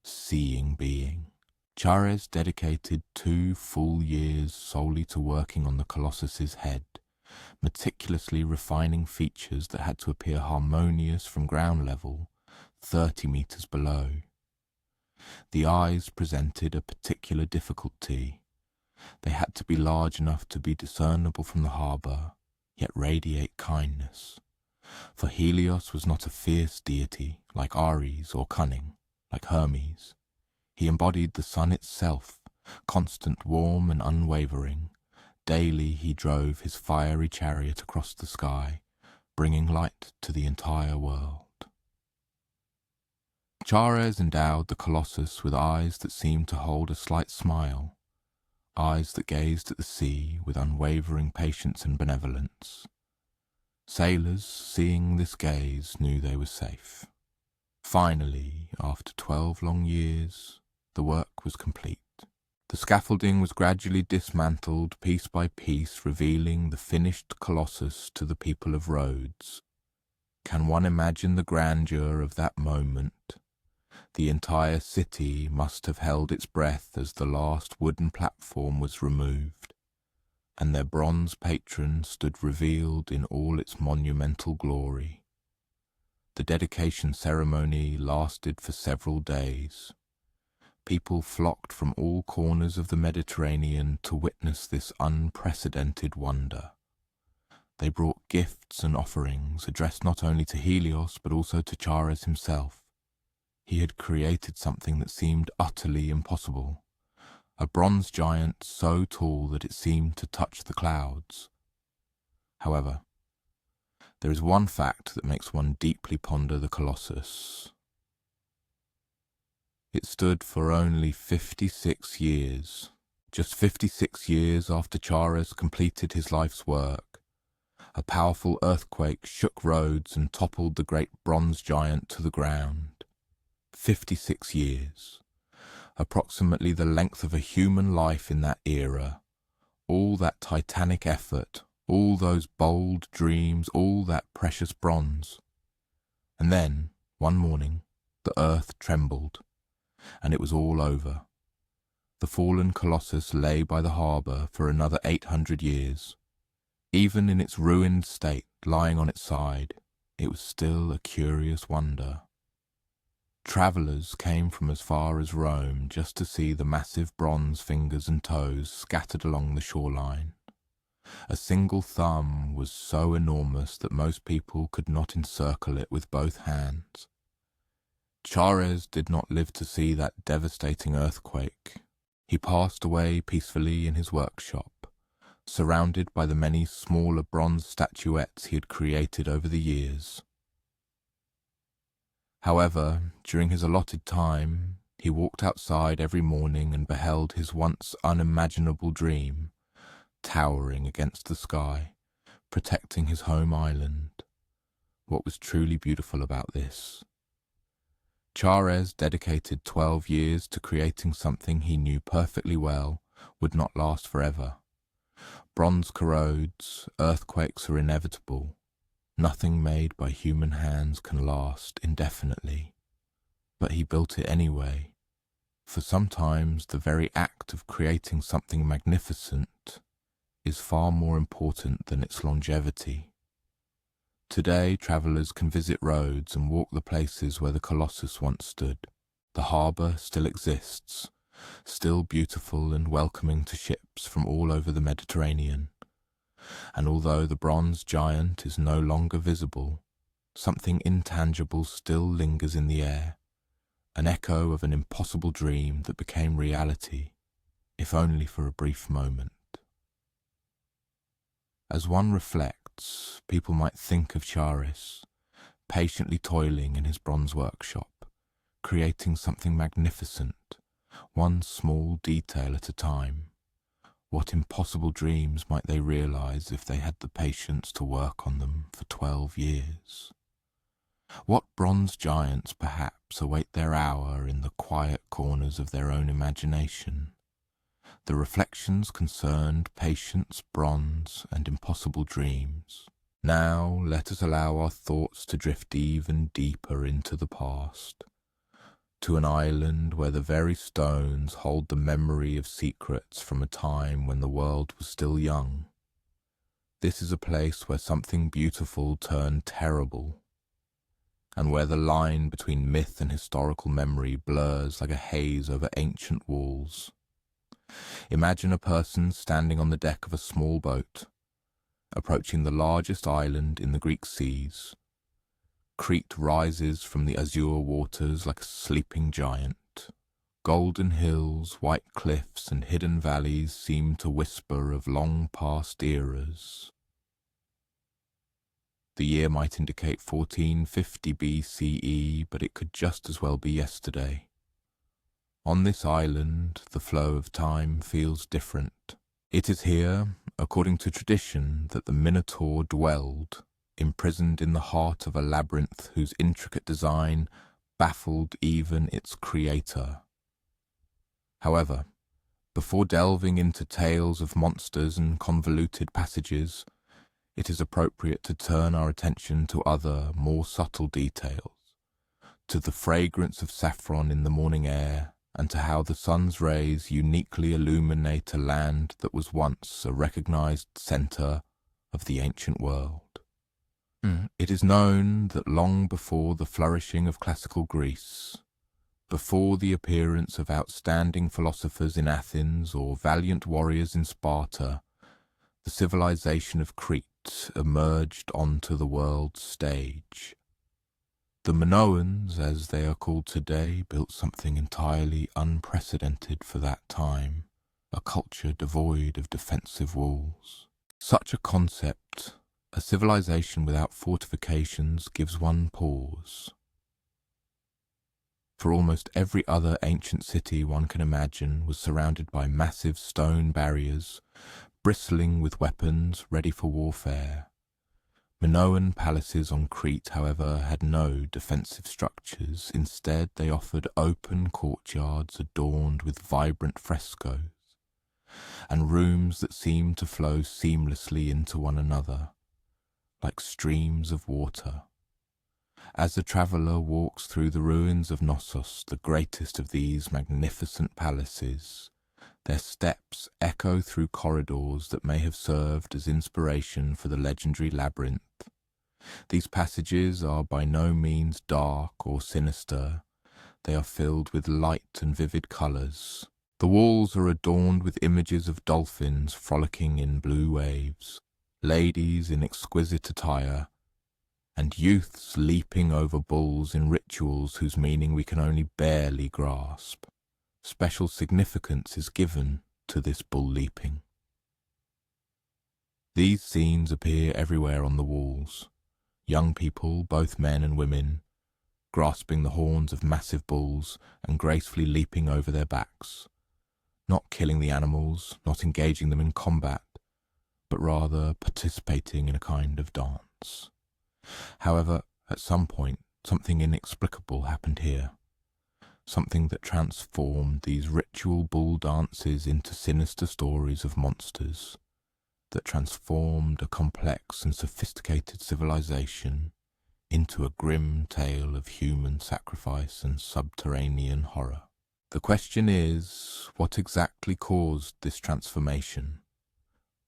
seeing being? Chares dedicated 2 full years solely to working on the Colossus's head, meticulously refining features that had to appear harmonious from ground level, 30 meters below. The eyes presented a particular difficulty. They had to be large enough to be discernible from the harbour, yet radiate kindness. For Helios was not a fierce deity like Ares, or cunning like Hermes. He embodied the sun itself, constant, warm and unwavering. Daily he drove his fiery chariot across the sky, bringing light to the entire world. Chares endowed the Colossus with eyes that seemed to hold a slight smile, eyes that gazed at the sea with unwavering patience and benevolence. Sailors, seeing this gaze, knew they were safe. Finally, after 12 long years, the work was complete. The scaffolding was gradually dismantled piece by piece, revealing the finished Colossus to the people of Rhodes. Can one imagine the grandeur of that moment? The entire city must have held its breath as the last wooden platform was removed, and their bronze patron stood revealed in all its monumental glory. The dedication ceremony lasted for several days. People flocked from all corners of the Mediterranean to witness this unprecedented wonder. They brought gifts and offerings addressed not only to Helios but also to Chares himself. He had created something that seemed utterly impossible, a bronze giant so tall that it seemed to touch the clouds. However, there is one fact that makes one deeply ponder the Colossus. It stood for only 56 years, just 56 years after Chares completed his life's work. A powerful earthquake shook Rhodes and toppled the great bronze giant to the ground. 56 years, approximately the length of a human life in that era. All that titanic effort, all those bold dreams, all that precious bronze. And then, one morning, the earth trembled, and it was all over. The fallen Colossus lay by the harbour for another 800 years. Even in its ruined state, lying on its side, it was still a curious wonder. Travellers came from as far as Rome just to see the massive bronze fingers and toes scattered along the shoreline. A single thumb was so enormous that most people could not encircle it with both hands. Chares did not live to see that devastating earthquake. He passed away peacefully in his workshop, surrounded by the many smaller bronze statuettes he had created over the years. However, during his allotted time, he walked outside every morning and beheld his once unimaginable dream, towering against the sky, protecting his home island. What was truly beautiful about this? Chares dedicated 12 years to creating something he knew perfectly well would not last forever. Bronze corrodes, earthquakes are inevitable. Nothing made by human hands can last indefinitely. But he built it anyway, for sometimes the very act of creating something magnificent is far more important than its longevity. Today, travellers can visit Rhodes and walk the places where the Colossus once stood. The harbour still exists, still beautiful and welcoming to ships from all over the Mediterranean. And although the bronze giant is no longer visible, something intangible still lingers in the air, an echo of an impossible dream that became reality, if only for a brief moment. As one reflects, people might think of Chares, patiently toiling in his bronze workshop, creating something magnificent, one small detail at a time. What impossible dreams might they realize if they had the patience to work on them for 12 years? What bronze giants perhaps await their hour in the quiet corners of their own imagination? The reflections concerned patience, bronze, and impossible dreams. Now let us allow our thoughts to drift even deeper into the past, to an island where the very stones hold the memory of secrets from a time when the world was still young. This is a place where something beautiful turned terrible. and where the line between myth and historical memory blurs like a haze over ancient walls. Imagine a person standing on the deck of a small boat, approaching the largest island in the Greek seas. Crete rises from the azure waters like a sleeping giant. Golden hills, white cliffs, and hidden valleys seem to whisper of long-past eras. The year might indicate 1450 BCE, but it could just as well be yesterday. On this island, the flow of time feels different. It is here, according to tradition, that the Minotaur dwelled, imprisoned in the heart of a labyrinth whose intricate design baffled even its creator. However, before delving into tales of monsters and convoluted passages, it is appropriate to turn our attention to other, more subtle details, to the fragrance of saffron in the morning air, and to how the sun's rays uniquely illuminate a land that was once a recognized center of the ancient world. It is known that long before the flourishing of classical Greece, before the appearance of outstanding philosophers in Athens or valiant warriors in Sparta, the civilization of Crete emerged onto the world's stage. The Minoans, as they are called today, built something entirely unprecedented for that time, a culture devoid of defensive walls. Such a concept, a civilization without fortifications, gives one pause. For almost every other ancient city one can imagine was surrounded by massive stone barriers, bristling with weapons ready for warfare. Minoan palaces on Crete, however, had no defensive structures. Instead, they offered open courtyards adorned with vibrant frescoes, and rooms that seemed to flow seamlessly into one another, like streams of water. As a traveller walks through the ruins of Knossos, the greatest of these magnificent palaces, their steps echo through corridors that may have served as inspiration for the legendary labyrinth. These passages are by no means dark or sinister. They are filled with light and vivid colours. The walls are adorned with images of dolphins frolicking in blue waves, ladies in exquisite attire, and youths leaping over bulls in rituals whose meaning we can only barely grasp. Special significance is given to this bull leaping. These scenes appear everywhere on the walls. Young people, both men and women, grasping the horns of massive bulls and gracefully leaping over their backs, not killing the animals, not engaging them in combat, but rather participating in a kind of dance. However, at some point, something inexplicable happened here. Something that transformed these ritual bull dances into sinister stories of monsters, that transformed a complex and sophisticated civilization into a grim tale of human sacrifice and subterranean horror. The question is, what exactly caused this transformation?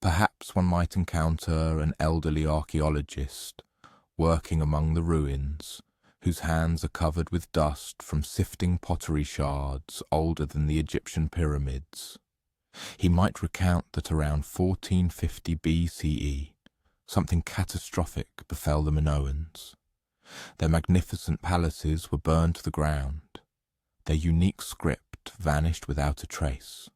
Perhaps one might encounter an elderly archaeologist working among the ruins, whose hands are covered with dust from sifting pottery shards older than the Egyptian pyramids. He might recount that around 1450 BCE, something catastrophic befell the Minoans. Their magnificent palaces were burned to the ground. Their unique script vanished without a trace.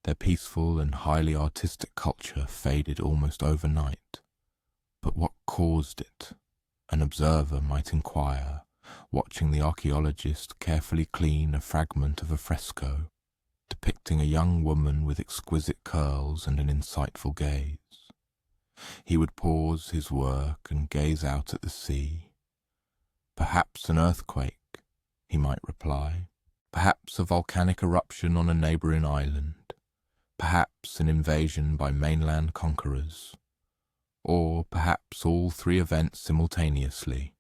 Their peaceful and highly artistic culture faded almost overnight. But what caused it? An observer might inquire, watching the archaeologist carefully clean a fragment of a fresco, depicting a young woman with exquisite curls and an insightful gaze. He would pause his work and gaze out at the sea. Perhaps an earthquake, he might reply. Perhaps a volcanic eruption on a neighbouring island. Perhaps an invasion by mainland conquerors. Or perhaps all three events simultaneously.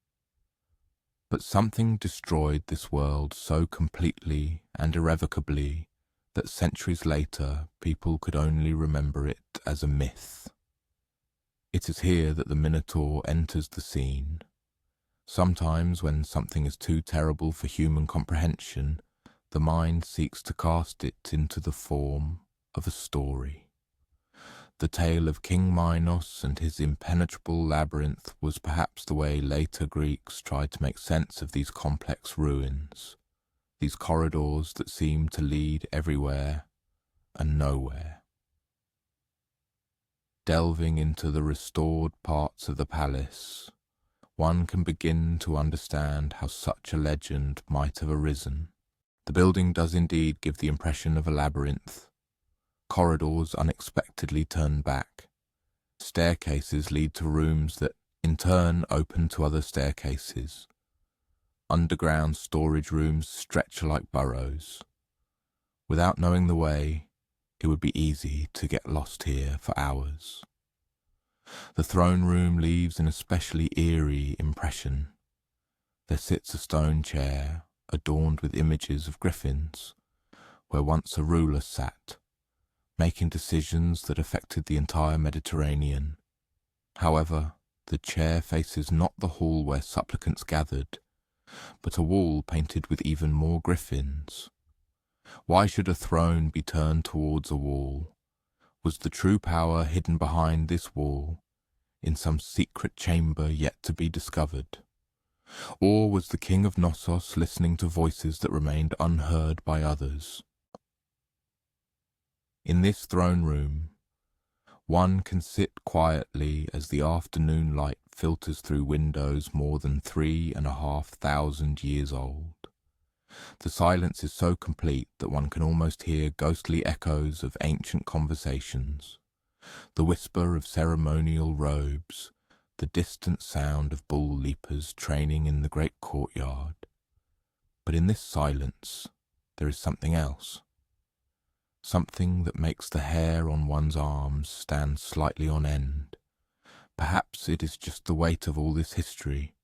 But something destroyed this world so completely and irrevocably that centuries later people could only remember it as a myth. It is here that the Minotaur enters the scene, Sometimes, when something is too terrible for human comprehension, the mind seeks to cast it into the form of a story. The tale of King Minos and his impenetrable labyrinth was perhaps the way later Greeks tried to make sense of these complex ruins, these corridors that seemed to lead everywhere and nowhere. Delving into the restored parts of the palace, one can begin to understand how such a legend might have arisen. The building does indeed give the impression of a labyrinth. Corridors unexpectedly turn back. Staircases lead to rooms that, in turn, open to other staircases. Underground storage rooms stretch like burrows. Without knowing the way, it would be easy to get lost here for hours. The throne room leaves an especially eerie impression. There sits a stone chair, adorned with images of griffins, where once a ruler sat, making decisions that affected the entire Mediterranean. However, the chair faces not the hall where supplicants gathered, but a wall painted with even more griffins. Why should a throne be turned towards a wall? Was the true power hidden behind this wall, in some secret chamber yet to be discovered? Or was the king of Knossos listening to voices that remained unheard by others? In this throne room, one can sit quietly as the afternoon light filters through windows more than 3,500 years old. The silence is so complete that one can almost hear ghostly echoes of ancient conversations, the whisper of ceremonial robes, the distant sound of bull leapers training in the great courtyard. But in this silence, there is something else. Something that makes the hair on one's arms stand slightly on end. Perhaps it is just the weight of all this history,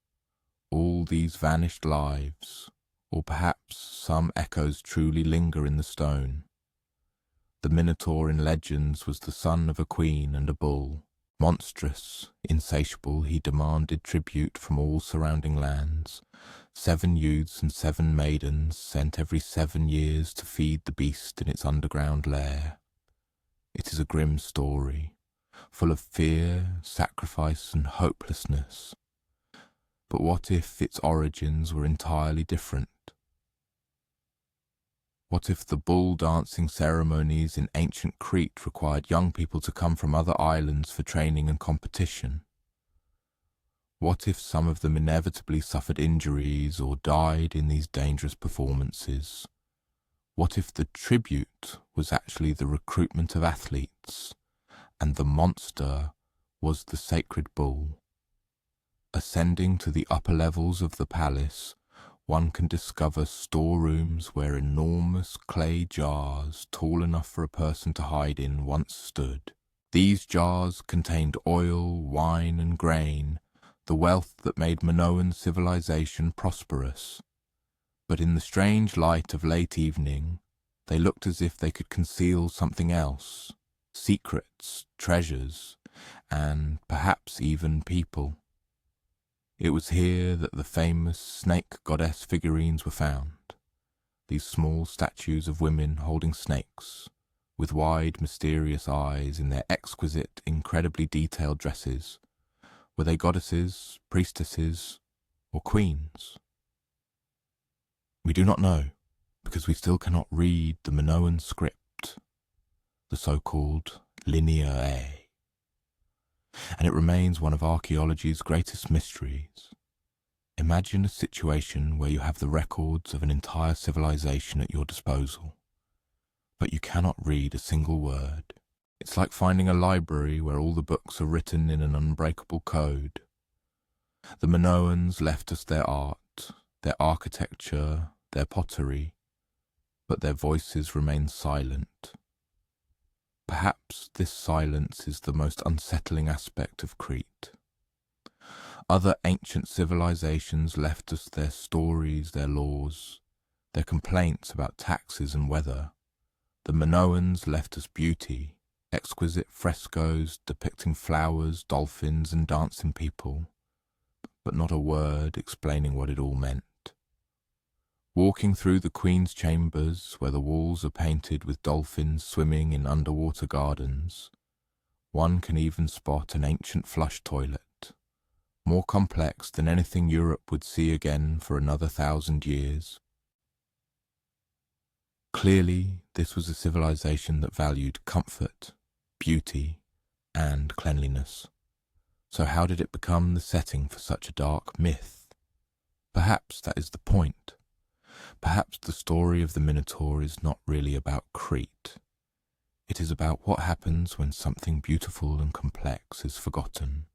all these vanished lives, or perhaps some echoes truly linger in the stone. The Minotaur in legends was the son of a queen and a bull. Monstrous, insatiable, he demanded tribute from all surrounding lands. 7 youths and 7 maidens sent every 7 years to feed the beast in its underground lair. It is a grim story, full of fear, sacrifice, and hopelessness. But what if its origins were entirely different? What if the bull dancing ceremonies in ancient Crete required young people to come from other islands for training and competition? What if some of them inevitably suffered injuries or died in these dangerous performances? What if the tribute was actually the recruitment of athletes, and the monster was the sacred bull? Ascending to the upper levels of the palace, one can discover storerooms where enormous clay jars, tall enough for a person to hide in, once stood. These jars contained oil, wine, and grain, the wealth that made Minoan civilization prosperous. But in the strange light of late evening, they looked as if they could conceal something else, secrets, treasures, and perhaps even people. It was here that the famous snake goddess figurines were found, these small statues of women holding snakes, with wide, mysterious eyes in their exquisite, incredibly detailed dresses. Were they goddesses, priestesses, or queens? We do not know, because we still cannot read the Minoan script, the so-called Lineae. And it remains one of archaeology's greatest mysteries. Imagine a situation where you have the records of an entire civilization at your disposal, but you cannot read a single word. It's like finding a library where all the books are written in an unbreakable code. The Minoans left us their art, their architecture, their pottery, but their voices remain silent. Perhaps this silence is the most unsettling aspect of Crete. Other ancient civilizations left us their stories, their laws, their complaints about taxes and weather. The Minoans left us beauty, exquisite frescoes depicting flowers, dolphins, and dancing people. but not a word explaining what it all meant. Walking through the Queen's chambers, where the walls are painted with dolphins swimming in underwater gardens, one can even spot an ancient flush toilet, more complex than anything Europe would see again for another 1,000 years. Clearly, this was a civilization that valued comfort, beauty, and cleanliness. So how did it become the setting for such a dark myth? Perhaps that is the point. Perhaps the story of the Minotaur is not really about Crete. It is about what happens when something beautiful and complex is forgotten,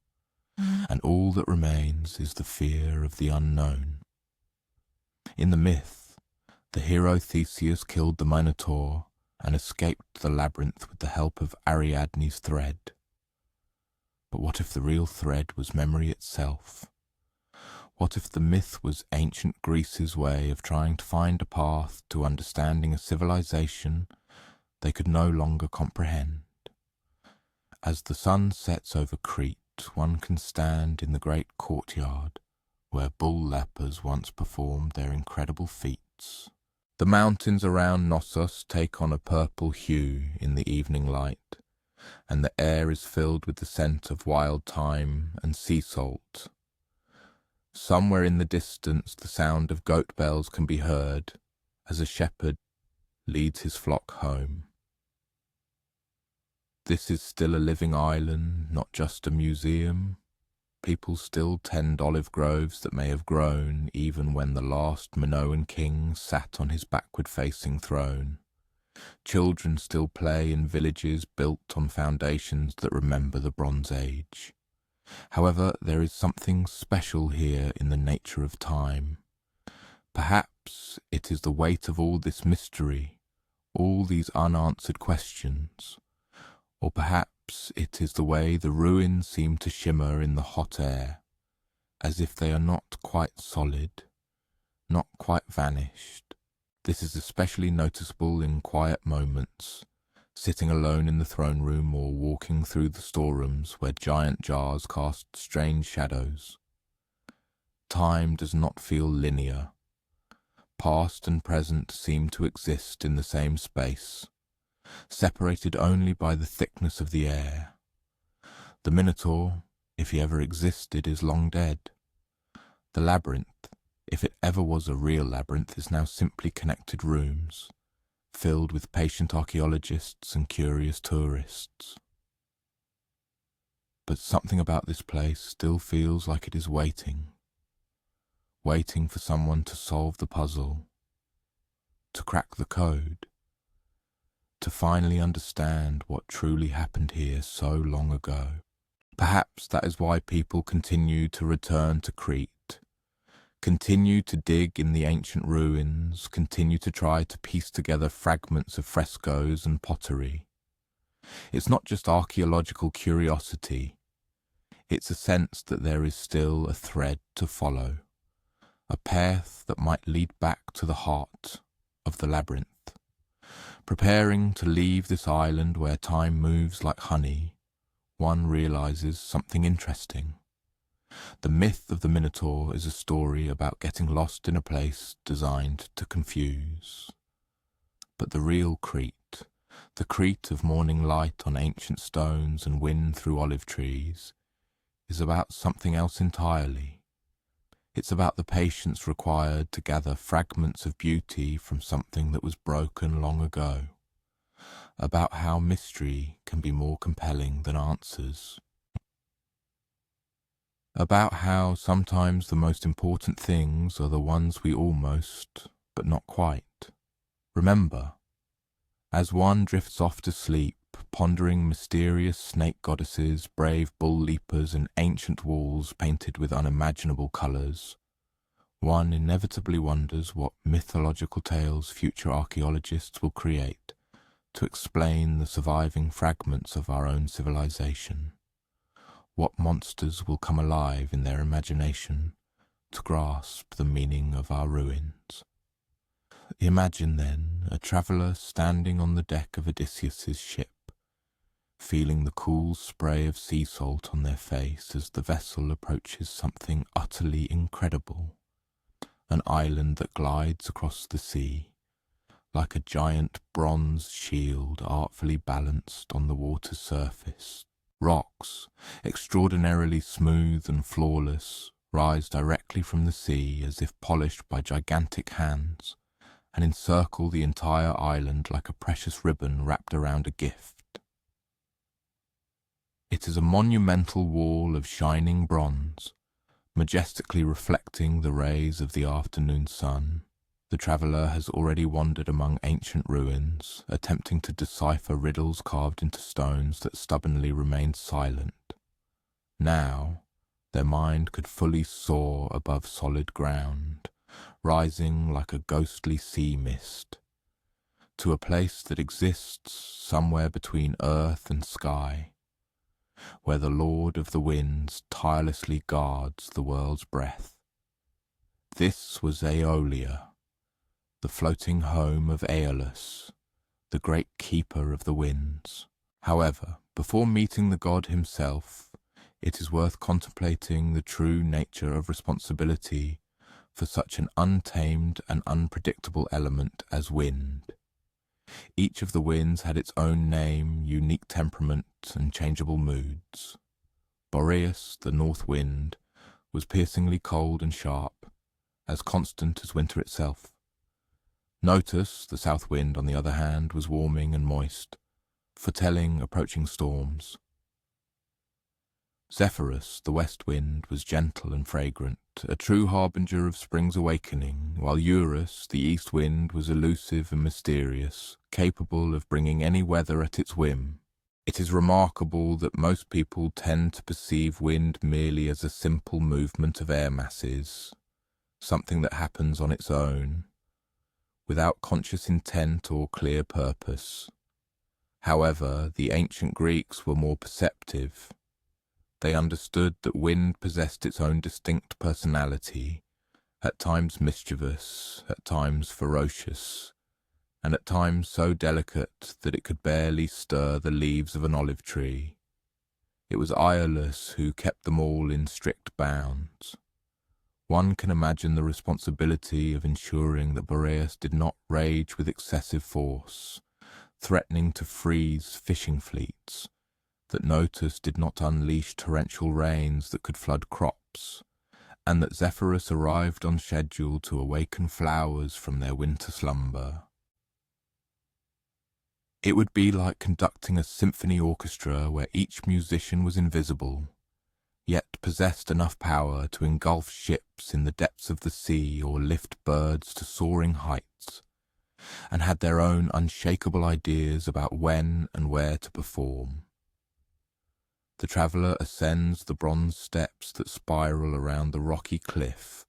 and all that remains is the fear of the unknown. In the myth, the hero Theseus killed the Minotaur and escaped the labyrinth with the help of Ariadne's thread. But what if the real thread was memory itself? What if the myth was ancient Greece's way of trying to find a path to understanding a civilization they could no longer comprehend? As the sun sets over Crete, one can stand in the great courtyard where bull lepers once performed their incredible feats. The mountains around Knossos take on a purple hue in the evening light, and the air is filled with the scent of wild thyme and sea salt. Somewhere in the distance the sound of goat bells can be heard as a shepherd leads his flock home. This is still a living island, not just a museum. People still tend olive groves that may have grown even when the last Minoan king sat on his backward-facing throne. Children still play in villages built on foundations that remember the Bronze Age. However, there is something special here in the nature of time. Perhaps it is the weight of all this mystery, all these unanswered questions, or perhaps it is the way the ruins seem to shimmer in the hot air, as if they are not quite solid, not quite vanished. This is especially noticeable in quiet moments, sitting alone in the throne room or walking through the storerooms where giant jars cast strange shadows. Time does not feel linear. Past and present seem to exist in the same space, separated only by the thickness of the air. The Minotaur, if he ever existed, is long dead. The labyrinth, if it ever was a real labyrinth, is now simply connected rooms, filled with patient archaeologists and curious tourists. But something about this place still feels like it is waiting for someone to solve the puzzle, to crack the code, to finally understand what truly happened here so long ago. Perhaps that is why people continue to return to Crete, continue to dig in the ancient ruins, continue to try to piece together fragments of frescoes and pottery. It's not just archaeological curiosity, it's a sense that there is still a thread to follow, a path that might lead back to the heart of the labyrinth. Preparing to leave this island where time moves like honey, one realizes something interesting. The myth of the Minotaur is a story about getting lost in a place designed to confuse. But the real Crete, the Crete of morning light on ancient stones and wind through olive trees, is about something else entirely. It's about the patience required to gather fragments of beauty from something that was broken long ago. About how mystery can be more compelling than answers. About how sometimes the most important things are the ones we almost, but not quite, remember. As one drifts off to sleep, pondering mysterious snake goddesses, brave bull leapers, and ancient walls painted with unimaginable colours, one inevitably wonders what mythological tales future archaeologists will create to explain the surviving fragments of our own civilization. What monsters will come alive in their imagination to grasp the meaning of our ruins. Imagine then a traveller standing on the deck of Odysseus's ship, feeling the cool spray of sea salt on their face as the vessel approaches something utterly incredible, an island that glides across the sea, like a giant bronze shield artfully balanced on the water's surface. Rocks, extraordinarily smooth and flawless, rise directly from the sea as if polished by gigantic hands, and encircle the entire island like a precious ribbon wrapped around a gift. It is a monumental wall of shining bronze, majestically reflecting the rays of the afternoon sun. The traveller has already wandered among ancient ruins, attempting to decipher riddles carved into stones that stubbornly remained silent. Now, their mind could fully soar above solid ground, rising like a ghostly sea mist, to a place that exists somewhere between earth and sky, where the Lord of the Winds tirelessly guards the world's breath. This was Aeolia, the floating home of Aeolus, the great keeper of the winds. However, before meeting the god himself, it is worth contemplating the true nature of responsibility for such an untamed and unpredictable element as wind. Each of the winds had its own name, unique temperament, and changeable moods. Boreas, the north wind, was piercingly cold and sharp, as constant as winter itself. Notus, the south wind, on the other hand, was warming and moist, foretelling approaching storms. Zephyrus, the west wind, was gentle and fragrant, a true harbinger of spring's awakening, while Eurus, the east wind, was elusive and mysterious, capable of bringing any weather at its whim. It is remarkable that most people tend to perceive wind merely as a simple movement of air masses, something that happens on its own, without conscious intent or clear purpose. However, the ancient Greeks were more perceptive. They understood that wind possessed its own distinct personality, at times mischievous, at times ferocious, and at times so delicate that it could barely stir the leaves of an olive tree. It was Aeolus who kept them all in strict bounds. One can imagine the responsibility of ensuring that Boreas did not rage with excessive force, threatening to freeze fishing fleets, that Notus did not unleash torrential rains that could flood crops, and that Zephyrus arrived on schedule to awaken flowers from their winter slumber. It would be like conducting a symphony orchestra where each musician was invisible, yet possessed enough power to engulf ships in the depths of the sea or lift birds to soaring heights, and had their own unshakable ideas about when and where to perform. The traveller ascends the bronze steps that spiral around the rocky cliff,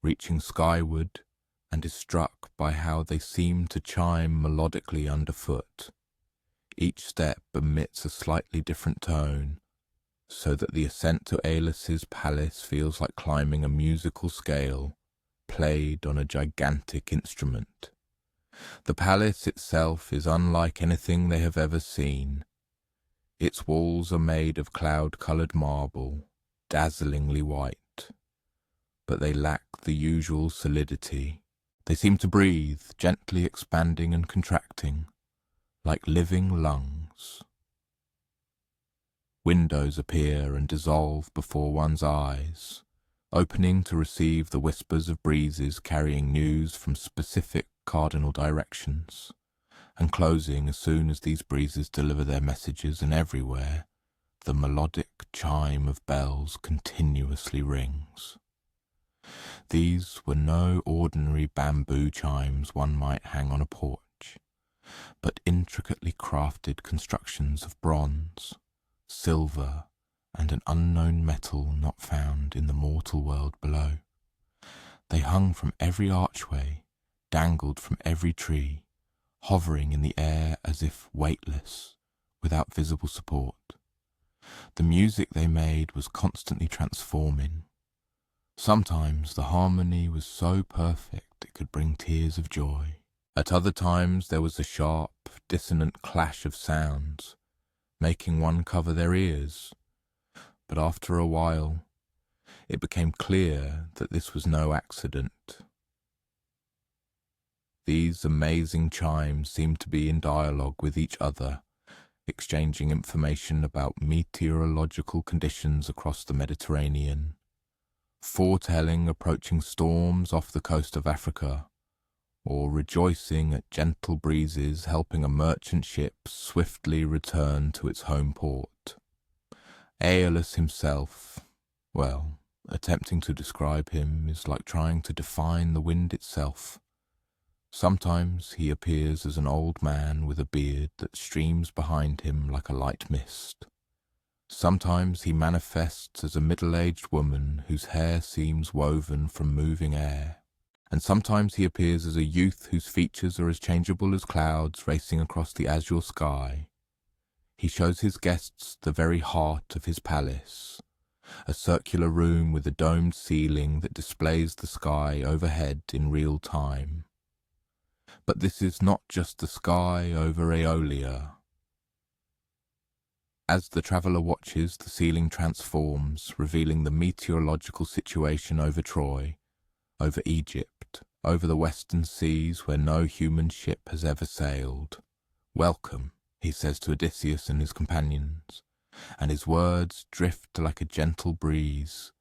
reaching skyward, and is struck by how they seem to chime melodically underfoot. Each step emits a slightly different tone, so that the ascent to Aeolus's palace feels like climbing a musical scale, played on a gigantic instrument. The palace itself is unlike anything they have ever seen. Its walls are made of cloud-coloured marble, dazzlingly white, but they lack the usual solidity. They seem to breathe, gently expanding and contracting, like living lungs. Windows appear and dissolve before one's eyes, opening to receive the whispers of breezes carrying news from specific cardinal directions, and closing as soon as these breezes deliver their messages, and everywhere the melodic chime of bells continuously rings. These were no ordinary bamboo chimes one might hang on a porch, but intricately crafted constructions of bronze, silver, and an unknown metal not found in the mortal world below. They hung from every archway, dangled from every tree, hovering in the air as if weightless, without visible support. The music they made was constantly transforming. Sometimes the harmony was so perfect it could bring tears of joy. At other times there was a sharp, dissonant clash of sounds, making one cover their ears. But after a while, it became clear that this was no accident. These amazing chimes seemed to be in dialogue with each other, exchanging information about meteorological conditions across the Mediterranean, foretelling approaching storms off the coast of Africa, or rejoicing at gentle breezes helping a merchant ship swiftly return to its home port. Aeolus himself, well, attempting to describe him is like trying to define the wind itself. Sometimes he appears as an old man with a beard that streams behind him like a light mist. Sometimes he manifests as a middle-aged woman whose hair seems woven from moving air. And sometimes he appears as a youth whose features are as changeable as clouds racing across the azure sky. He shows his guests the very heart of his palace, a circular room with a domed ceiling that displays the sky overhead in real time. But this is not just the sky over Aeolia. As the traveller watches, the ceiling transforms, revealing the meteorological situation over Troy, over Egypt, over the western seas where no human ship has ever sailed. "Welcome," he says to Odysseus and his companions, and his words drift like a gentle breeze,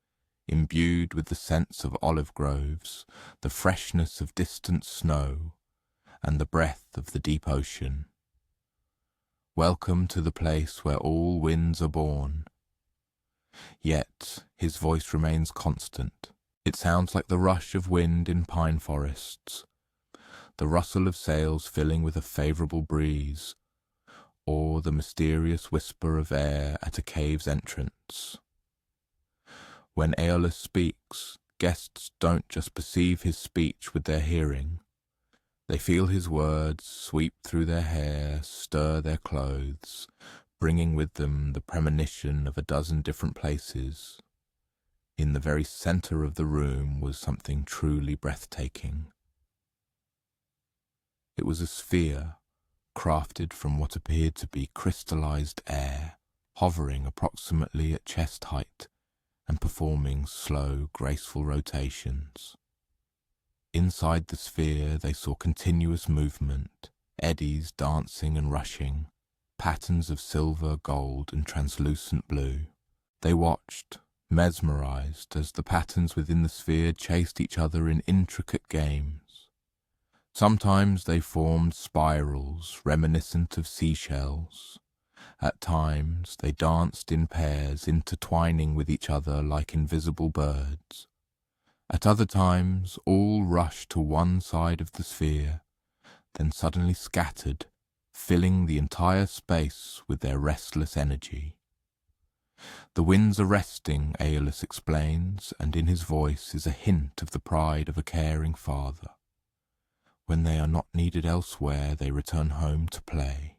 imbued with the scents of olive groves, the freshness of distant snow, and the breath of the deep ocean. Welcome to the place where all winds are born. Yet his voice remains constant. It sounds like the rush of wind in pine forests, the rustle of sails filling with a favourable breeze, or the mysterious whisper of air at a cave's entrance. When Aeolus speaks, guests don't just perceive his speech with their hearing. They feel his words sweep through their hair, stir their clothes, bringing with them the premonition of a dozen different places. In the very centre of the room was something truly breathtaking. It was a sphere, crafted from what appeared to be crystallized air, hovering approximately at chest height and performing slow, graceful rotations. Inside the sphere they saw continuous movement, eddies dancing and rushing, patterns of silver, gold, and translucent blue. They watched, mesmerized, as the patterns within the sphere chased each other in intricate games. Sometimes they formed spirals reminiscent of seashells. At times they danced in pairs, intertwining with each other like invisible birds. At other times all rushed to one side of the sphere, then suddenly scattered, filling the entire space with their restless energy. "The winds are resting," Aeolus explains, and in his voice is a hint of the pride of a caring father. "When they are not needed elsewhere, they return home to play."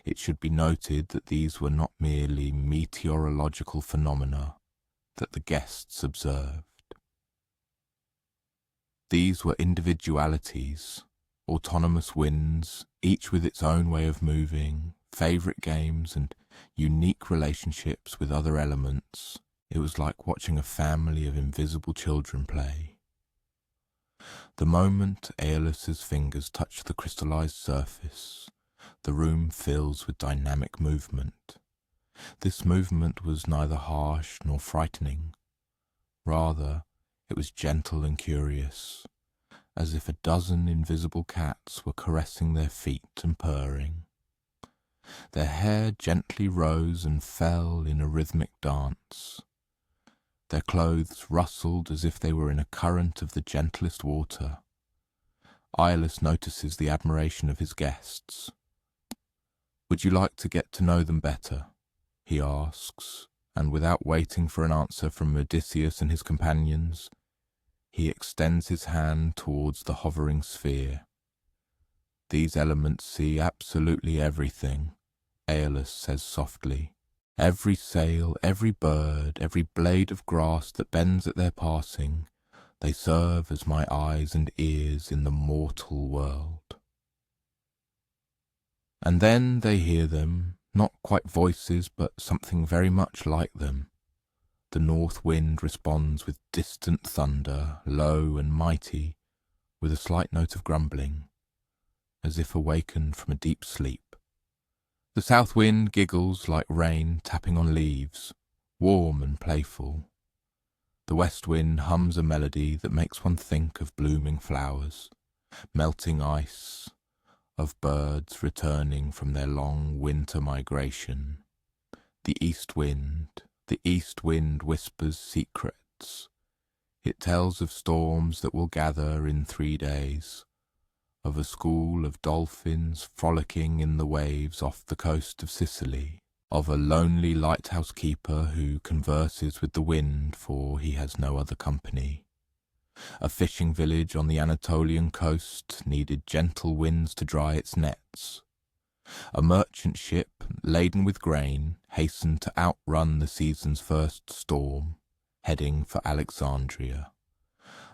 It should be noted that these were not merely meteorological phenomena that the guests observed. These were individualities, autonomous winds, each with its own way of moving, favourite games, and unique relationships with other elements. It was like watching a family of invisible children play. The moment Aeolus's fingers touch the crystallized surface, the room fills with dynamic movement. This movement was neither harsh nor frightening. Rather, it was gentle and curious, as if a dozen invisible cats were caressing their feet and purring. Their hair gently rose and fell in a rhythmic dance. Their clothes rustled as if they were in a current of the gentlest water. Aeolus notices the admiration of his guests. "Would you like to get to know them better?" he asks, and without waiting for an answer from Odysseus and his companions, he extends his hand towards the hovering sphere. "These elements see absolutely everything," Aeolus says softly. "Every sail, every bird, every blade of grass that bends at their passing, they serve as my eyes and ears in the mortal world." And then they hear them, Not quite voices, but something very much like them. The north wind responds with distant thunder, low and mighty, with a slight note of grumbling, as if awakened from a deep sleep. The south wind giggles like rain tapping on leaves, warm and playful. The west wind hums a melody that makes one think of blooming flowers, melting ice, of birds returning from their long winter migration. The east wind whispers secrets. It tells of storms that will gather in 3 days, of a school of dolphins frolicking in the waves off the coast of Sicily, of a lonely lighthouse keeper who converses with the wind for he has no other company. A fishing village on the Anatolian coast needed gentle winds to dry its nets. A merchant ship, laden with grain, hastened to outrun the season's first storm, heading for Alexandria.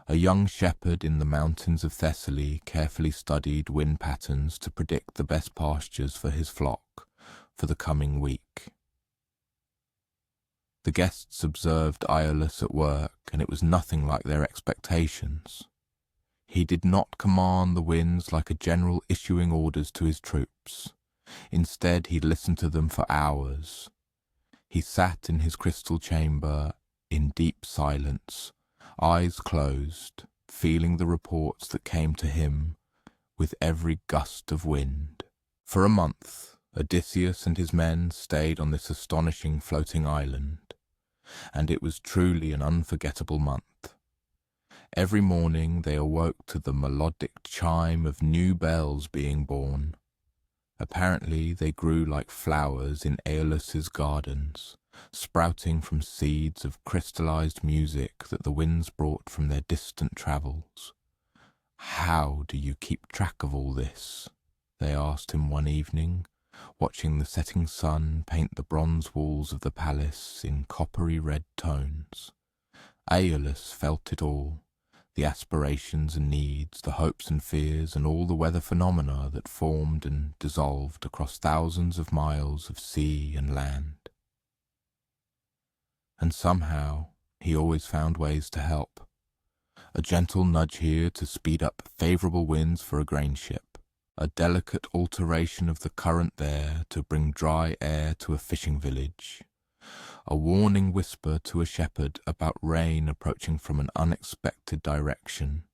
A young shepherd in the mountains of Thessaly carefully studied wind patterns to predict the best pastures for his flock for the coming week. The guests observed Iolaus at work, and it was nothing like their expectations. He did not command the winds like a general issuing orders to his troops. Instead, he listened to them for hours. He sat in his crystal chamber in deep silence, eyes closed, feeling the reports that came to him with every gust of wind. For a month, Odysseus and his men stayed on this astonishing floating island, and it was truly an unforgettable month. Every morning they awoke to the melodic chime of new bells being born. Apparently they grew like flowers in Aeolus's gardens, sprouting from seeds of crystallized music that the winds brought from their distant travels. "How do you keep track of all this?" they asked him one evening, watching the setting sun paint the bronze walls of the palace in coppery red tones. Aeolus felt it all, the aspirations and needs, the hopes and fears, and all the weather phenomena that formed and dissolved across thousands of miles of sea and land. And somehow he always found ways to help. A gentle nudge here to speed up favourable winds for a grain ship, a delicate alteration of the current there to bring dry air to a fishing village, a warning whisper to a shepherd about rain approaching from an unexpected direction.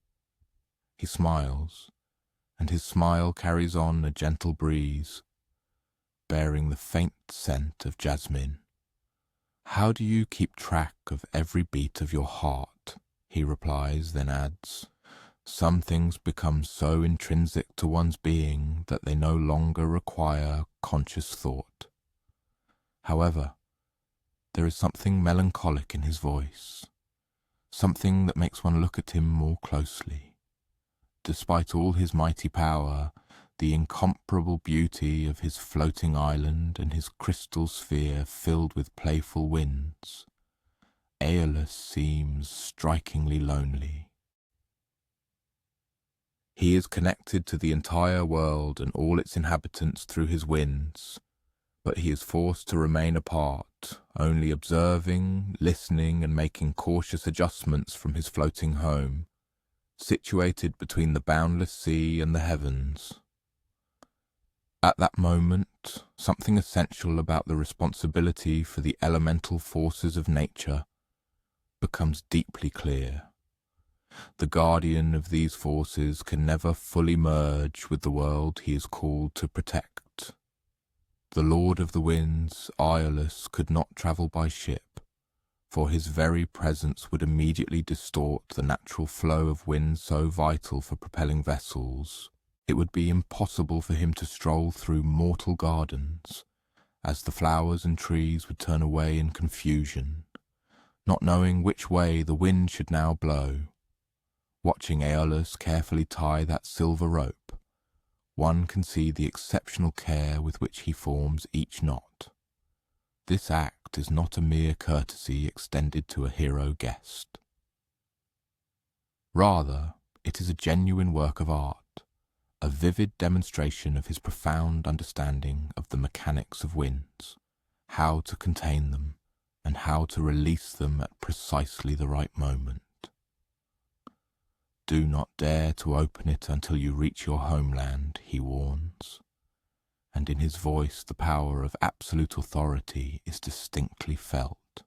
He smiles, and his smile carries on a gentle breeze, bearing the faint scent of jasmine. "How do you keep track of every beat of your heart?" he replies, then adds, "Some things become so intrinsic to one's being that they no longer require conscious thought." However, there is something melancholic in his voice, something that makes one look at him more closely. Despite all his mighty power, the incomparable beauty of his floating island and his crystal sphere filled with playful winds, Aeolus seems strikingly lonely. He is connected to the entire world and all its inhabitants through his winds, but he is forced to remain apart, only observing, listening, and making cautious adjustments from his floating home, situated between the boundless sea and the heavens. At that moment, something essential about the responsibility for the elemental forces of nature becomes deeply clear. The guardian of these forces can never fully merge with the world he is called to protect. The Lord of the Winds, Iolaus, could not travel by ship, for his very presence would immediately distort the natural flow of wind so vital for propelling vessels. It would be impossible for him to stroll through mortal gardens, as the flowers and trees would turn away in confusion, not knowing which way the wind should now blow. Watching Aeolus carefully tie that silver rope, one can see the exceptional care with which he forms each knot. This act is not a mere courtesy extended to a hero guest. Rather, it is a genuine work of art, a vivid demonstration of his profound understanding of the mechanics of winds, how to contain them, and how to release them at precisely the right moment. Do not dare to open it until you reach your homeland, he warns, and in his voice the power of absolute authority is distinctly felt.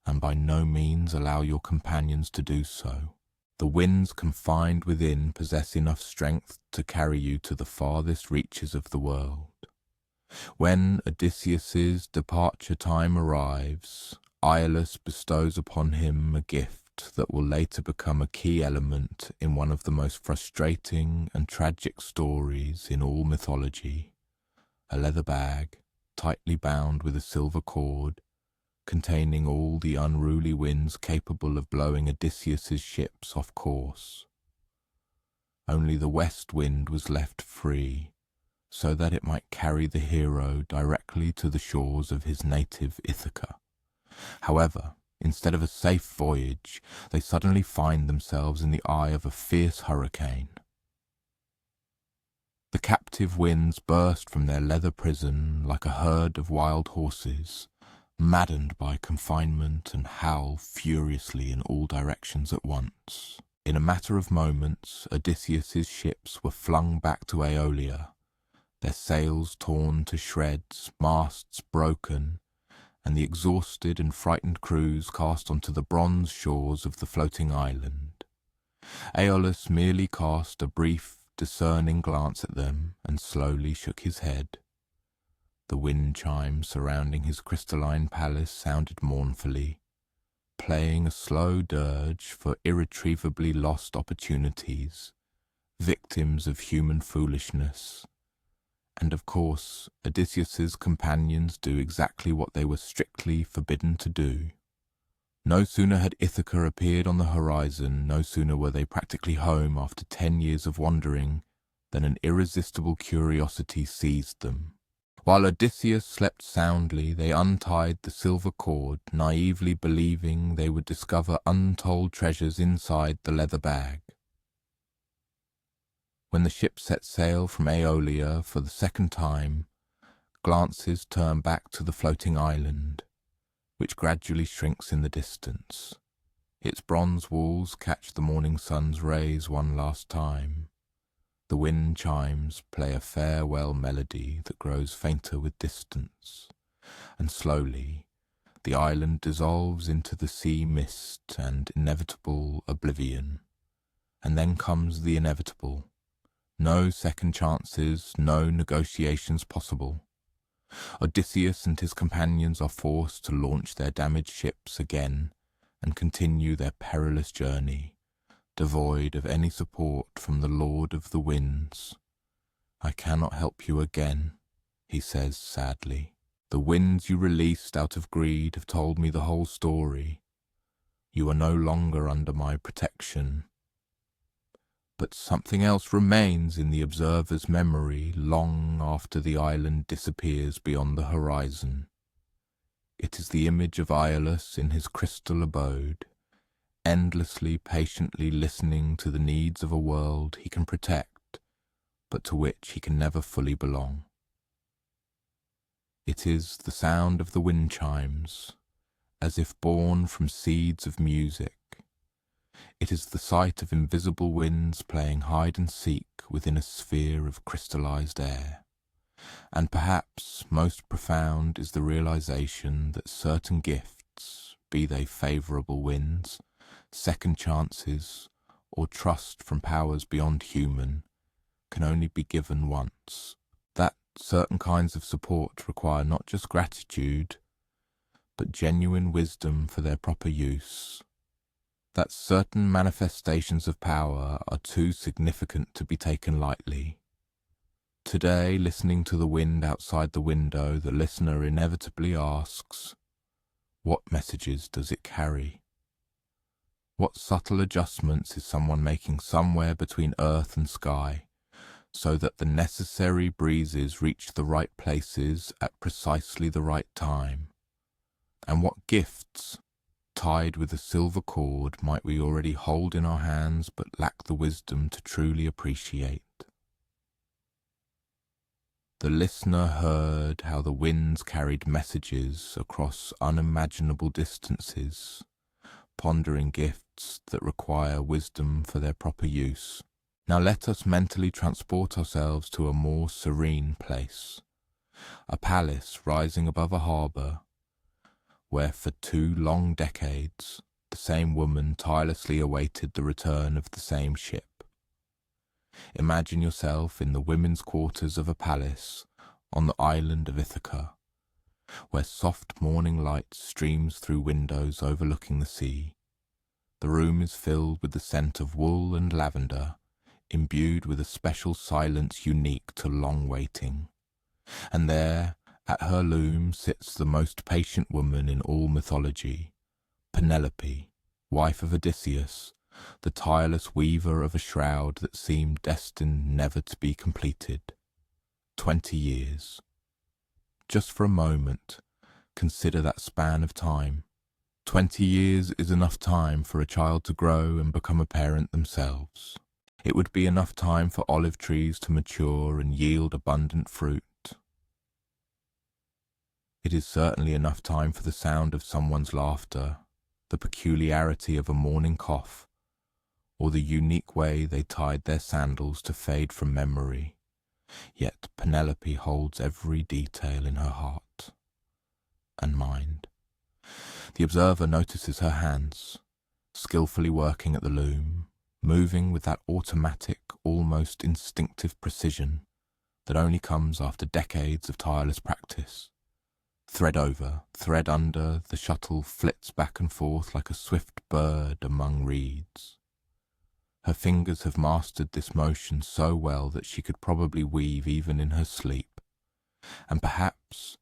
And by no means allow your companions to do so. The winds confined within possess enough strength to carry you to the farthest reaches of the world. When Odysseus's departure time arrives, Iolaus bestows upon him a gift that will later become a key element in one of the most frustrating and tragic stories in all mythology, a leather bag, tightly bound with a silver cord, containing all the unruly winds capable of blowing Odysseus's ships off course. Only the west wind was left free, so that it might carry the hero directly to the shores of his native Ithaca. However, instead of a safe voyage, they suddenly find themselves in the eye of a fierce hurricane. The captive winds burst from their leather prison like a herd of wild horses, maddened by confinement, and howl furiously in all directions at once. In a matter of moments, Odysseus's ships were flung back to Aeolia, their sails torn to shreds, masts broken, and the exhausted and frightened crews cast onto the bronze shores of the floating island. Aeolus merely cast a brief, discerning glance at them and slowly shook his head. The wind chimes surrounding his crystalline palace sounded mournfully, playing a slow dirge for irretrievably lost opportunities, victims of human foolishness. And of course, Odysseus's companions do exactly what they were strictly forbidden to do. No sooner had Ithaca appeared on the horizon, no sooner were they practically home after 10 years of wandering, than an irresistible curiosity seized them. While Odysseus slept soundly, they untied the silver cord, naively believing they would discover untold treasures inside the leather bag. When the ship set sail from Aeolia for the second time, glances turn back to the floating island, which gradually shrinks in the distance. Its bronze walls catch the morning sun's rays one last time. The wind chimes play a farewell melody that grows fainter with distance, and slowly the island dissolves into the sea mist and inevitable oblivion. And then comes the inevitable. No second chances, no negotiations possible. Odysseus and his companions are forced to launch their damaged ships again and continue their perilous journey, devoid of any support from the Lord of the Winds. "I cannot help you again," he says sadly. "The winds you released out of greed have told me the whole story. You are no longer under my protection. But something else remains in the observer's memory long after the island disappears beyond the horizon. It is the image of Iolaus in his crystal abode, endlessly patiently listening to the needs of a world he can protect, but to which he can never fully belong. It is the sound of the wind chimes, as if born from seeds of music. It is the sight of invisible winds playing hide and seek within a sphere of crystallized air. And perhaps most profound is the realization that certain gifts, be they favorable winds, second chances, or trust from powers beyond human, can only be given once. That certain kinds of support require not just gratitude, but genuine wisdom for their proper use. That certain manifestations of power are too significant to be taken lightly. Today, listening to the wind outside the window, the listener inevitably asks, what messages does it carry? What subtle adjustments is someone making somewhere between earth and sky, so that the necessary breezes reach the right places at precisely the right time? And what gifts tied with a silver cord, might we already hold in our hands but lack the wisdom to truly appreciate. The listener heard how the winds carried messages across unimaginable distances, pondering gifts that require wisdom for their proper use. Now let us mentally transport ourselves to a more serene place, a palace rising above a harbour, where for 2 long decades the same woman tirelessly awaited the return of the same ship. Imagine yourself in the women's quarters of a palace on the island of Ithaca, where soft morning light streams through windows overlooking the sea. The room is filled with the scent of wool and lavender, imbued with a special silence unique to long waiting. And there, at her loom, sits the most patient woman in all mythology, Penelope, wife of Odysseus, the tireless weaver of a shroud that seemed destined never to be completed. 20 years. Just for a moment, consider that span of time. 20 years is enough time for a child to grow and become a parent themselves. It would be enough time for olive trees to mature and yield abundant fruit. It is certainly enough time for the sound of someone's laughter, the peculiarity of a morning cough, or the unique way they tied their sandals to fade from memory. Yet Penelope holds every detail in her heart and mind. The observer notices her hands, skillfully working at the loom, moving with that automatic, almost instinctive precision that only comes after decades of tireless practice. Thread over, thread under, the shuttle flits back and forth like a swift bird among reeds. Her fingers have mastered this motion so well that she could probably weave even in her sleep. And perhaps,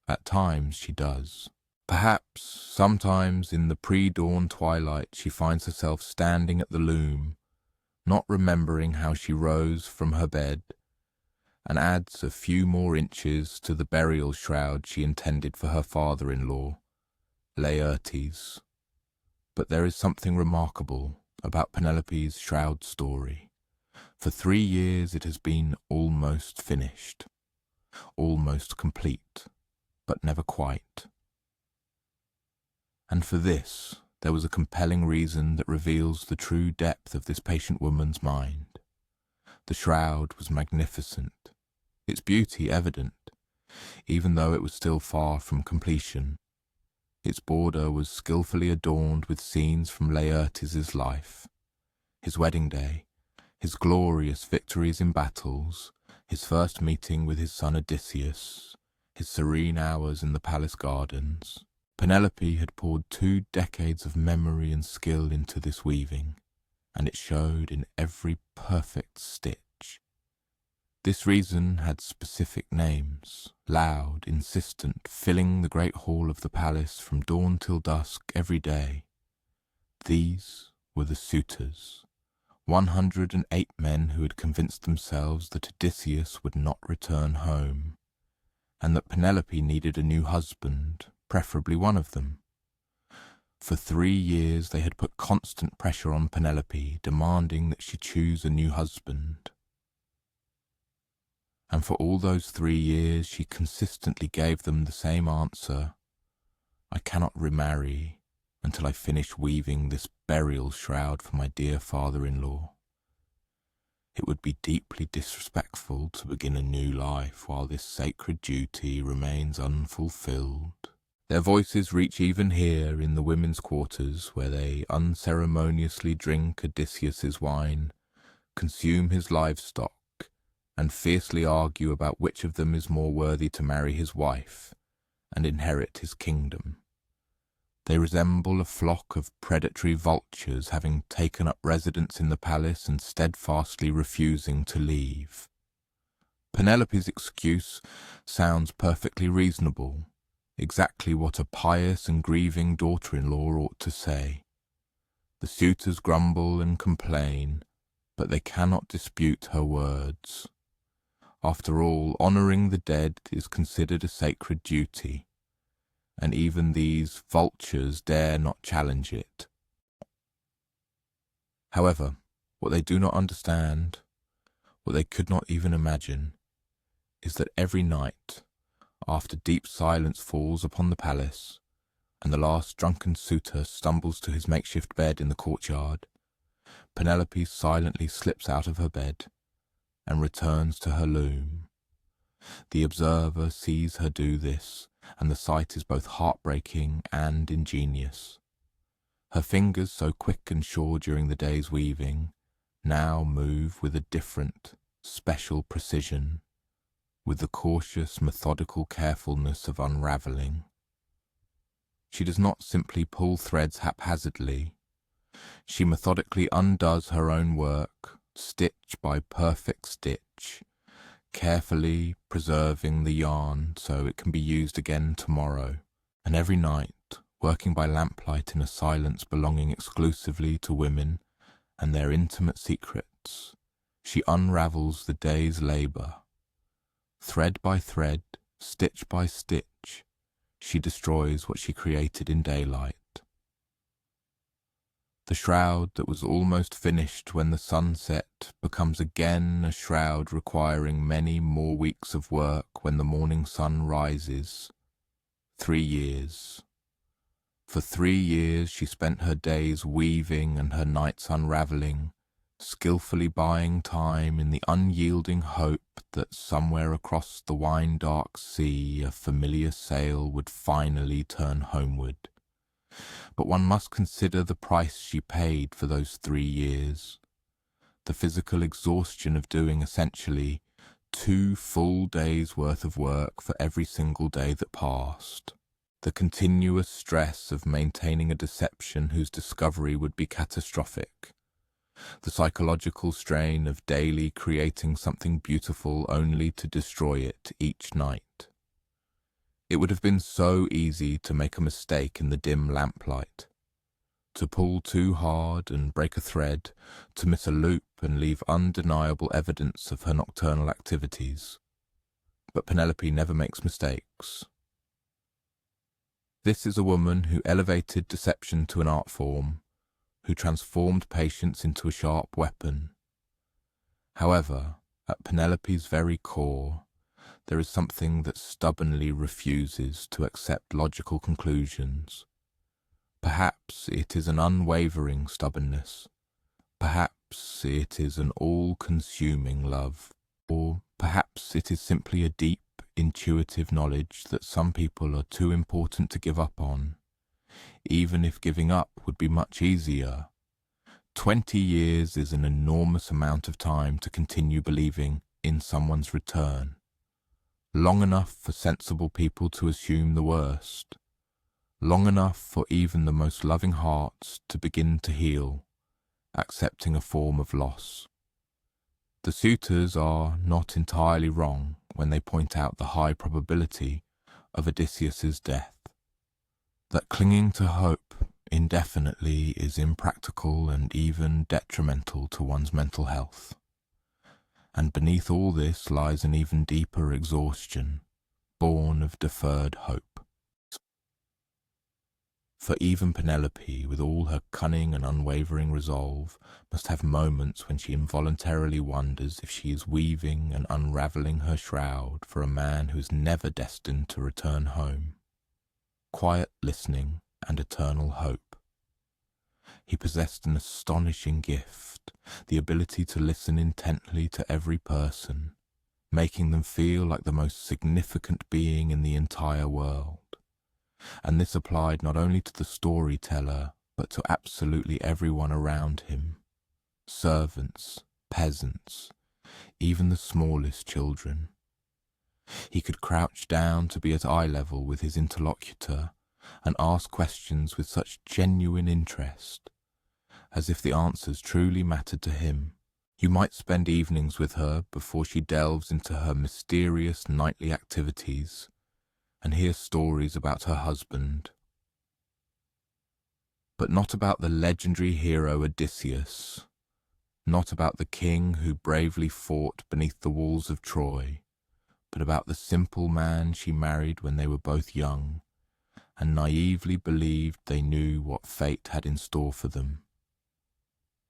at times, she does. Perhaps, sometimes in the pre-dawn twilight, she finds herself standing at the loom, not remembering how she rose from her bed, and adds a few more inches to the burial shroud she intended for her father-in-law, Laertes. But there is something remarkable about Penelope's shroud story. For 3 years it has been almost finished, almost complete, but never quite. And for this, there was a compelling reason that reveals the true depth of this patient woman's mind. The shroud was magnificent, its beauty evident, even though it was still far from completion. Its border was skillfully adorned with scenes from Laertes' life, his wedding day, his glorious victories in battles, his first meeting with his son Odysseus, his serene hours in the palace gardens. Penelope had poured 2 decades of memory and skill into this weaving, and it showed in every perfect stitch. This reason had specific names, loud, insistent, filling the great hall of the palace from dawn till dusk every day. These were the suitors, 108 men who had convinced themselves that Odysseus would not return home, and that Penelope needed a new husband, preferably one of them. For 3 years they had put constant pressure on Penelope, demanding that she choose a new husband. And for all those 3 years she consistently gave them the same answer: I cannot remarry until I finish weaving this burial shroud for my dear father-in-law. It would be deeply disrespectful to begin a new life while this sacred duty remains unfulfilled. Their voices reach even here in the women's quarters, where they unceremoniously drink Odysseus's wine, consume his livestock, and fiercely argue about which of them is more worthy to marry his wife and inherit his kingdom. They resemble a flock of predatory vultures having taken up residence in the palace and steadfastly refusing to leave. Penelope's excuse sounds perfectly reasonable, exactly what a pious and grieving daughter-in-law ought to say. The suitors grumble and complain, but they cannot dispute her words. After all, honouring the dead is considered a sacred duty, and even these vultures dare not challenge it. However, what they do not understand, what they could not even imagine, is that every night, after deep silence falls upon the palace, and the last drunken suitor stumbles to his makeshift bed in the courtyard, Penelope silently slips out of her bed and returns to her loom. The observer sees her do this, and the sight is both heartbreaking and ingenious. Her fingers, so quick and sure during the day's weaving, now move with a different, special precision, with the cautious, methodical carefulness of unravelling. She does not simply pull threads haphazardly. She methodically undoes her own work, stitch by perfect stitch, carefully preserving the yarn so it can be used again tomorrow. And every night, working by lamplight in a silence belonging exclusively to women and their intimate secrets, she unravels the day's labour. Thread by thread, stitch by stitch, she destroys what she created in daylight. The shroud that was almost finished when the sun set becomes again a shroud requiring many more weeks of work when the morning sun rises. 3 years. For 3 years she spent her days weaving and her nights unravelling, skillfully buying time in the unyielding hope that somewhere across the wine-dark sea a familiar sail would finally turn homeward. But one must consider the price she paid for those 3 years. The physical exhaustion of doing essentially 2 full days' worth of work for every single day that passed. The continuous stress of maintaining a deception whose discovery would be catastrophic. The psychological strain of daily creating something beautiful only to destroy it each night. It would have been so easy to make a mistake in the dim lamplight, to pull too hard and break a thread, to miss a loop and leave undeniable evidence of her nocturnal activities. But Penelope never makes mistakes. This is a woman who elevated deception to an art form, who transformed patience into a sharp weapon. However, at Penelope's very core, there is something that stubbornly refuses to accept logical conclusions. Perhaps it is an unwavering stubbornness. Perhaps it is an all-consuming love. Or perhaps it is simply a deep, intuitive knowledge that some people are too important to give up on, even if giving up would be much easier. 20 years is an enormous amount of time to continue believing in someone's return. Long enough for sensible people to assume the worst. Long enough for even the most loving hearts to begin to heal, accepting a form of loss. The suitors are not entirely wrong when they point out the high probability of Odysseus's death. That clinging to hope indefinitely is impractical and even detrimental to one's mental health. And beneath all this lies an even deeper exhaustion, born of deferred hope. For even Penelope, with all her cunning and unwavering resolve, must have moments when she involuntarily wonders if she is weaving and unravelling her shroud for a man who is never destined to return home. Quiet listening and eternal hope. He possessed an astonishing gift, the ability to listen intently to every person, making them feel like the most significant being in the entire world. And this applied not only to the storyteller, but to absolutely everyone around him. Servants, peasants, even the smallest children. He could crouch down to be at eye level with his interlocutor and ask questions with such genuine interest, as if the answers truly mattered to him. You might spend evenings with her before she delves into her mysterious nightly activities and hear stories about her husband. But not about the legendary hero Odysseus, not about the king who bravely fought beneath the walls of Troy, but about the simple man she married when they were both young, and naively believed they knew what fate had in store for them.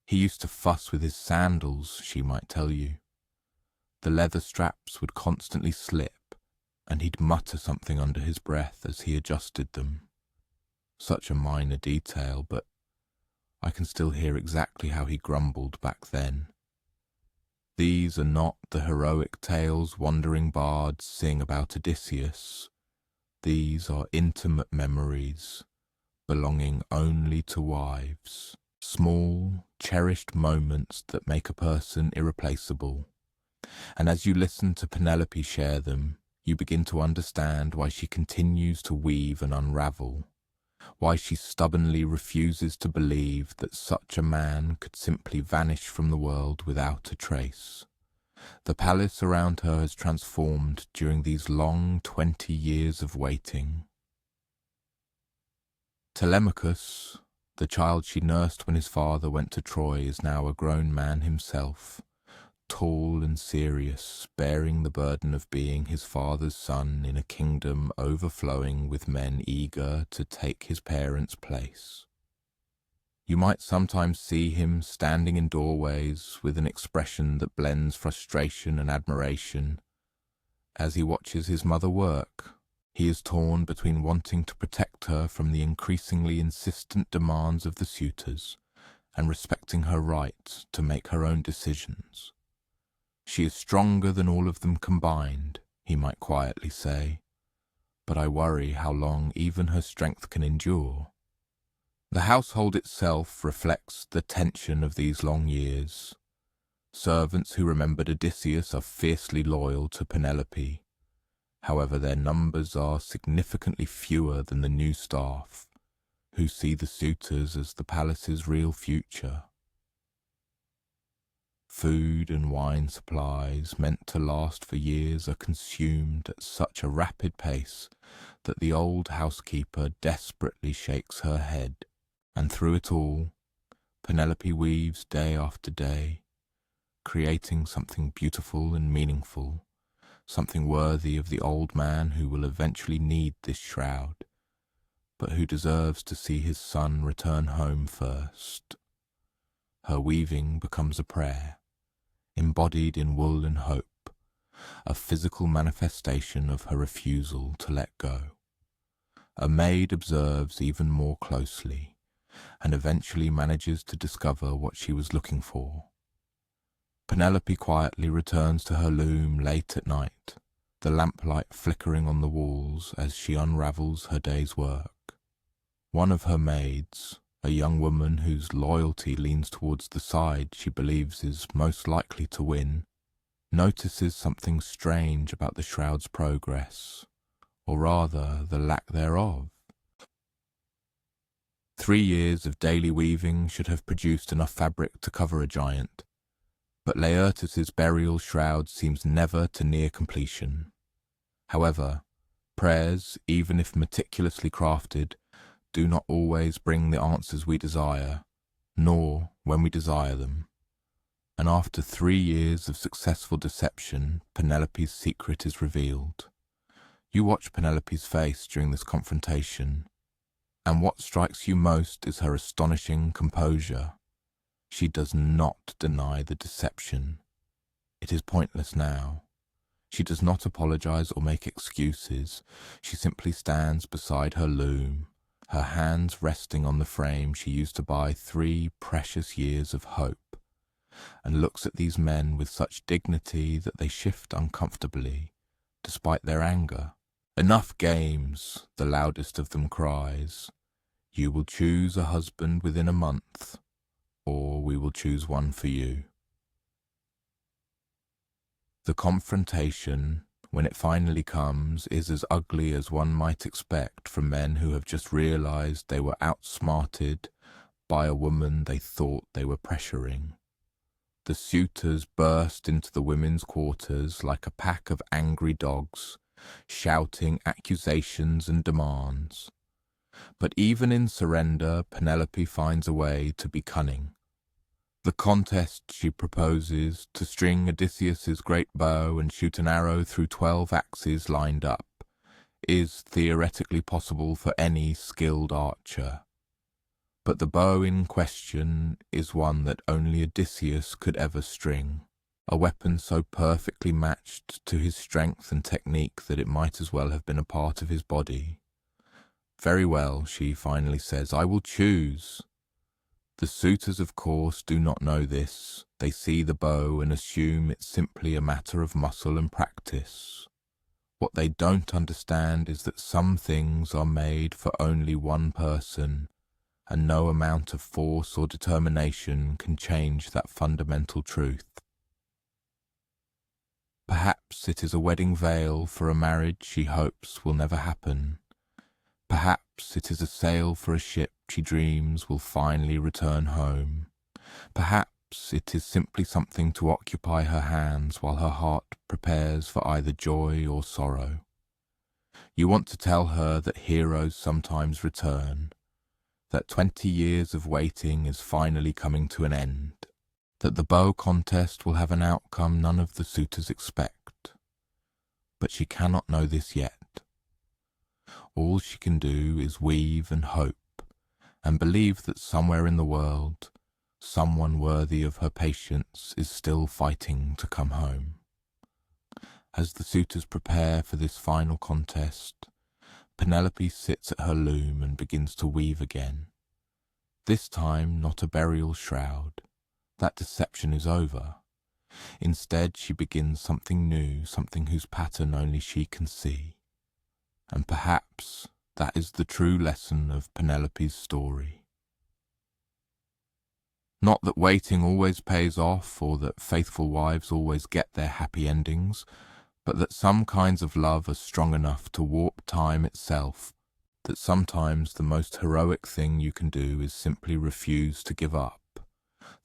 He used to fuss with his sandals, she might tell you. The leather straps would constantly slip, and he'd mutter something under his breath as he adjusted them. Such a minor detail, but I can still hear exactly how he grumbled back then. These are not the heroic tales wandering bards sing about Odysseus. These are intimate memories, belonging only to wives. Small, cherished moments that make a person irreplaceable. And as you listen to Penelope share them, you begin to understand why she continues to weave and unravel, why she stubbornly refuses to believe that such a man could simply vanish from the world without a trace. The palace around her has transformed during these long 20 years of waiting. Telemachus, the child she nursed when his father went to Troy, is now a grown man himself, tall and serious, bearing the burden of being his father's son in a kingdom overflowing with men eager to take his parents' place. You might sometimes see him standing in doorways with an expression that blends frustration and admiration. As he watches his mother work, he is torn between wanting to protect her from the increasingly insistent demands of the suitors and respecting her right to make her own decisions. She is stronger than all of them combined, he might quietly say, but I worry how long even her strength can endure. The household itself reflects the tension of these long years. Servants who remembered Odysseus are fiercely loyal to Penelope. However, their numbers are significantly fewer than the new staff, who see the suitors as the palace's real future. Food and wine supplies meant to last for years are consumed at such a rapid pace that the old housekeeper desperately shakes her head, and through it all, Penelope weaves day after day, creating something beautiful and meaningful, something worthy of the old man who will eventually need this shroud, but who deserves to see his son return home first. Her weaving becomes a prayer, embodied in wool and hope, a physical manifestation of her refusal to let go. A maid observes even more closely, and eventually manages to discover what she was looking for. Penelope quietly returns to her loom late at night, the lamplight flickering on the walls as she unravels her day's work. One of her maids, a young woman whose loyalty leans towards the side she believes is most likely to win, notices something strange about the shroud's progress, or rather the lack thereof. 3 years of daily weaving should have produced enough fabric to cover a giant, but Laertes' burial shroud seems never to near completion. However, prayers, even if meticulously crafted, do not always bring the answers we desire, nor when we desire them. And after 3 years of successful deception, Penelope's secret is revealed. You watch Penelope's face during this confrontation, and what strikes you most is her astonishing composure. She does not deny the deception. It is pointless now. She does not apologize or make excuses. She simply stands beside her loom, her hands resting on the frame she used to buy 3 precious years of hope, and looks at these men with such dignity that they shift uncomfortably, despite their anger. "Enough games," the loudest of them cries. "You will choose a husband within a month, or we will choose one for you." The confrontation, when it finally comes, is as ugly as one might expect from men who have just realized they were outsmarted by a woman they thought they were pressuring. The suitors burst into the women's quarters like a pack of angry dogs, shouting accusations and demands. But even in surrender, Penelope finds a way to be cunning. The contest she proposes, to string Odysseus's great bow and shoot an arrow through 12 axes lined up, is theoretically possible for any skilled archer. But the bow in question is one that only Odysseus could ever string, a weapon so perfectly matched to his strength and technique that it might as well have been a part of his body. "Very well," she finally says, "I will choose." The suitors, of course, do not know this. They see the bow and assume it's simply a matter of muscle and practice. What they don't understand is that some things are made for only one person, and no amount of force or determination can change that fundamental truth. Perhaps it is a wedding veil for a marriage she hopes will never happen. Perhaps it is a sail for a ship she dreams will finally return home. Perhaps it is simply something to occupy her hands while her heart prepares for either joy or sorrow. You want to tell her that heroes sometimes return, that 20 years of waiting is finally coming to an end, that the bow contest will have an outcome none of the suitors expect. But she cannot know this yet. All she can do is weave and hope, and believe that somewhere in the world, someone worthy of her patience is still fighting to come home. As the suitors prepare for this final contest, Penelope sits at her loom and begins to weave again. This time not a burial shroud. That deception is over. Instead she begins something new, something whose pattern only she can see. And perhaps that is the true lesson of Penelope's story. Not that waiting always pays off, or that faithful wives always get their happy endings, but that some kinds of love are strong enough to warp time itself, that sometimes the most heroic thing you can do is simply refuse to give up,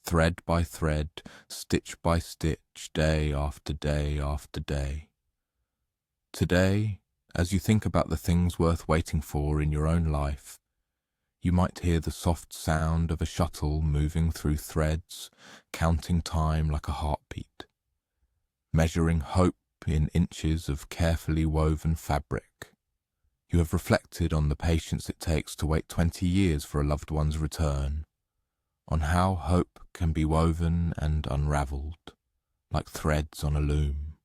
thread by thread, stitch by stitch, day after day after day. Today, as you think about the things worth waiting for in your own life, you might hear the soft sound of a shuttle moving through threads, counting time like a heartbeat, measuring hope in inches of carefully woven fabric. You have reflected on the patience it takes to wait 20 years for a loved one's return, on how hope can be woven and unravelled, like threads on a loom.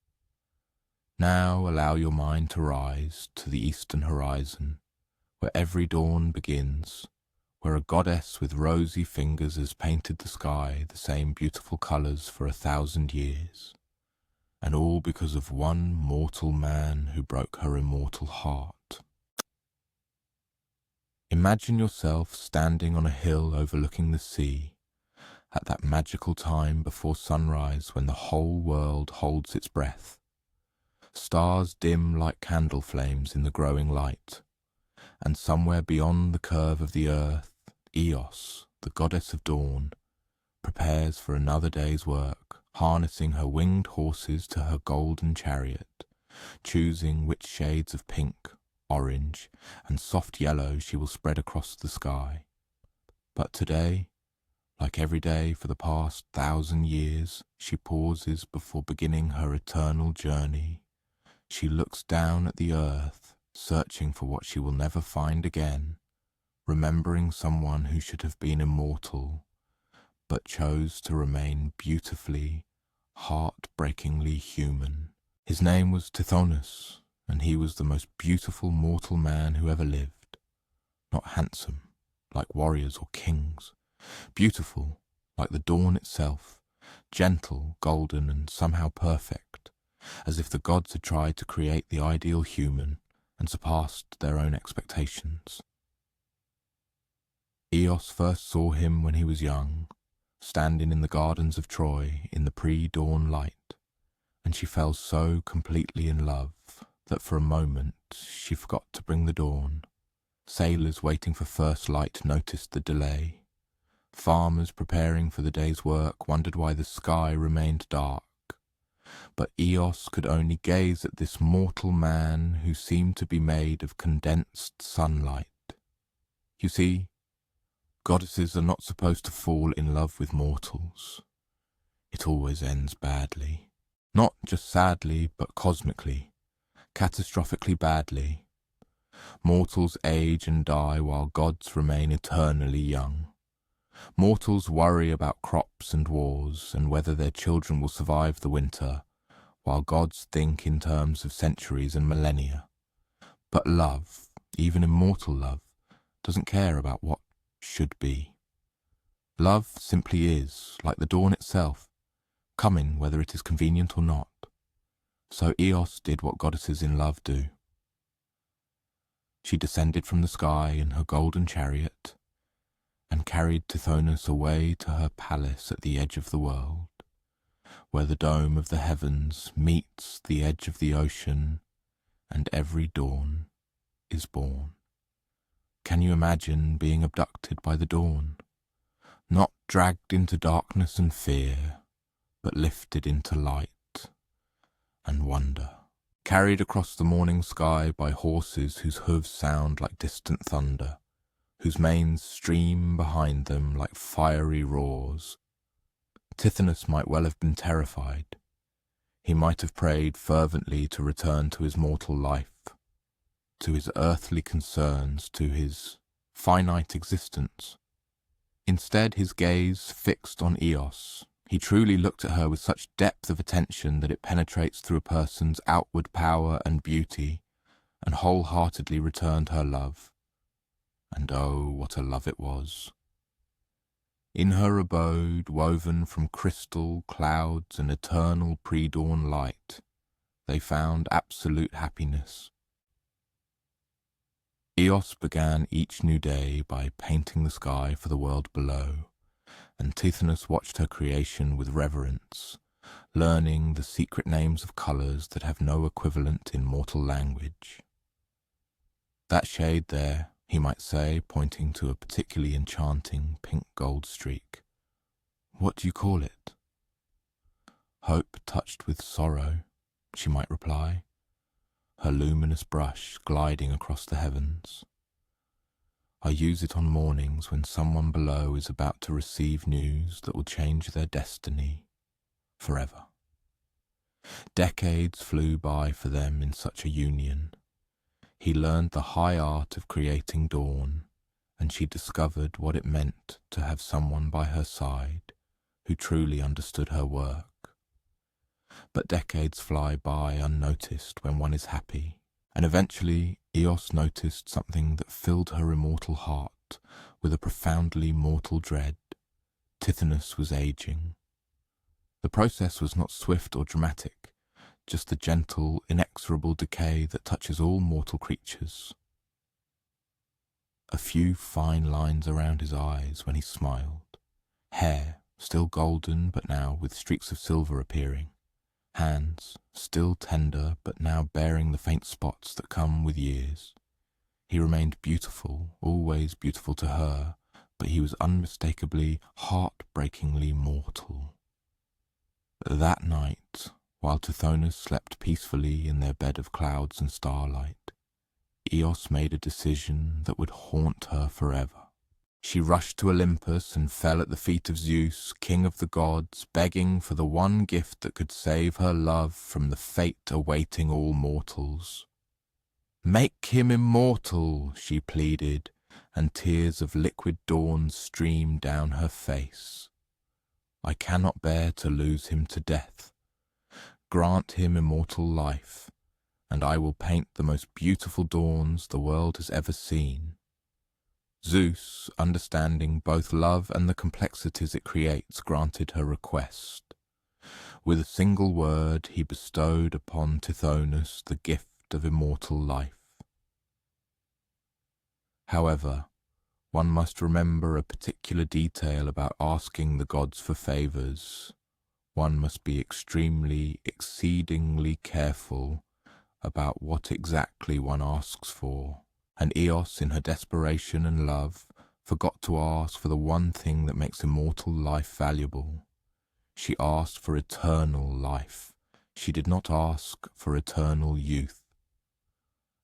Now allow your mind to rise to the eastern horizon, where every dawn begins, where a goddess with rosy fingers has painted the sky the same beautiful colours for 1,000 years, and all because of one mortal man who broke her immortal heart. Imagine yourself standing on a hill overlooking the sea, at that magical time before sunrise when the whole world holds its breath. Stars dim like candle flames in the growing light, and somewhere beyond the curve of the earth, Eos, the goddess of dawn, prepares for another day's work, harnessing her winged horses to her golden chariot, choosing which shades of pink, orange, and soft yellow she will spread across the sky. But today, like every day for the past 1,000 years, she pauses before beginning her eternal journey. She looks down at the earth, searching for what she will never find again, remembering someone who should have been immortal, but chose to remain beautifully, heart-breakingly human. His name was Tithonus, and he was the most beautiful mortal man who ever lived. Not handsome, like warriors or kings. Beautiful, like the dawn itself, gentle, golden, and somehow perfect, as if the gods had tried to create the ideal human and surpassed their own expectations. Eos first saw him when he was young, standing in the gardens of Troy in the pre-dawn light, and she fell so completely in love that for a moment she forgot to bring the dawn. Sailors waiting for first light noticed the delay. Farmers preparing for the day's work wondered why the sky remained dark. But Eos could only gaze at this mortal man who seemed to be made of condensed sunlight. You see, goddesses are not supposed to fall in love with mortals. It always ends badly. Not just sadly, but cosmically, catastrophically badly. Mortals age and die while gods remain eternally young. Mortals worry about crops and wars and whether their children will survive the winter, while gods think in terms of centuries and millennia. But love, even immortal love, doesn't care about what should be. Love simply is, like the dawn itself, coming whether it is convenient or not. So Eos did what goddesses in love do. She descended from the sky in her golden chariot and carried Tithonus away to her palace at the edge of the world, where the dome of the heavens meets the edge of the ocean and every dawn is born. Can you imagine being abducted by the dawn? Not dragged into darkness and fear, but lifted into light and wonder. Carried across the morning sky by horses whose hooves sound like distant thunder, whose manes stream behind them like fiery roars. Tithonus might well have been terrified. He might have prayed fervently to return to his mortal life, to his earthly concerns, to his finite existence. Instead, his gaze fixed on Eos. He truly looked at her with such depth of attention that it penetrates through a person's outward power and beauty, and wholeheartedly returned her love. And oh, what a love it was! In her abode, woven from crystal, clouds, and eternal pre-dawn light, they found absolute happiness. Eos began each new day by painting the sky for the world below, and Tithonus watched her creation with reverence, learning the secret names of colours that have no equivalent in mortal language. That shade there, he might say, pointing to a particularly enchanting pink-gold streak. What do you call it? Hope touched with sorrow, she might reply, her luminous brush gliding across the heavens. I use it on mornings when someone below is about to receive news that will change their destiny forever. Decades flew by for them in such a union. He learned the high art of creating dawn, and she discovered what it meant to have someone by her side who truly understood her work. But decades fly by unnoticed when one is happy, and eventually Eos noticed something that filled her immortal heart with a profoundly mortal dread. Tithonus was aging. The process was not swift or dramatic, just the gentle, inexorable decay that touches all mortal creatures. A few fine lines around his eyes when he smiled, hair still golden but now with streaks of silver appearing, hands still tender but now bearing the faint spots that come with years. He remained beautiful, always beautiful to her, but he was unmistakably, heart-breakingly mortal. That night, while Tithonus slept peacefully in their bed of clouds and starlight, Eos made a decision that would haunt her forever. She rushed to Olympus and fell at the feet of Zeus, king of the gods, begging for the one gift that could save her love from the fate awaiting all mortals. "Make him immortal," she pleaded, and tears of liquid dawn streamed down her face. "I cannot bear to lose him to death. Grant him immortal life, and I will paint the most beautiful dawns the world has ever seen." Zeus, understanding both love and the complexities it creates, granted her request. With a single word, he bestowed upon Tithonus the gift of immortal life. However, one must remember a particular detail about asking the gods for favours. One must be exceedingly careful about what exactly one asks for. And Eos, in her desperation and love, forgot to ask for the one thing that makes immortal life valuable. She asked for eternal life. She did not ask for eternal youth.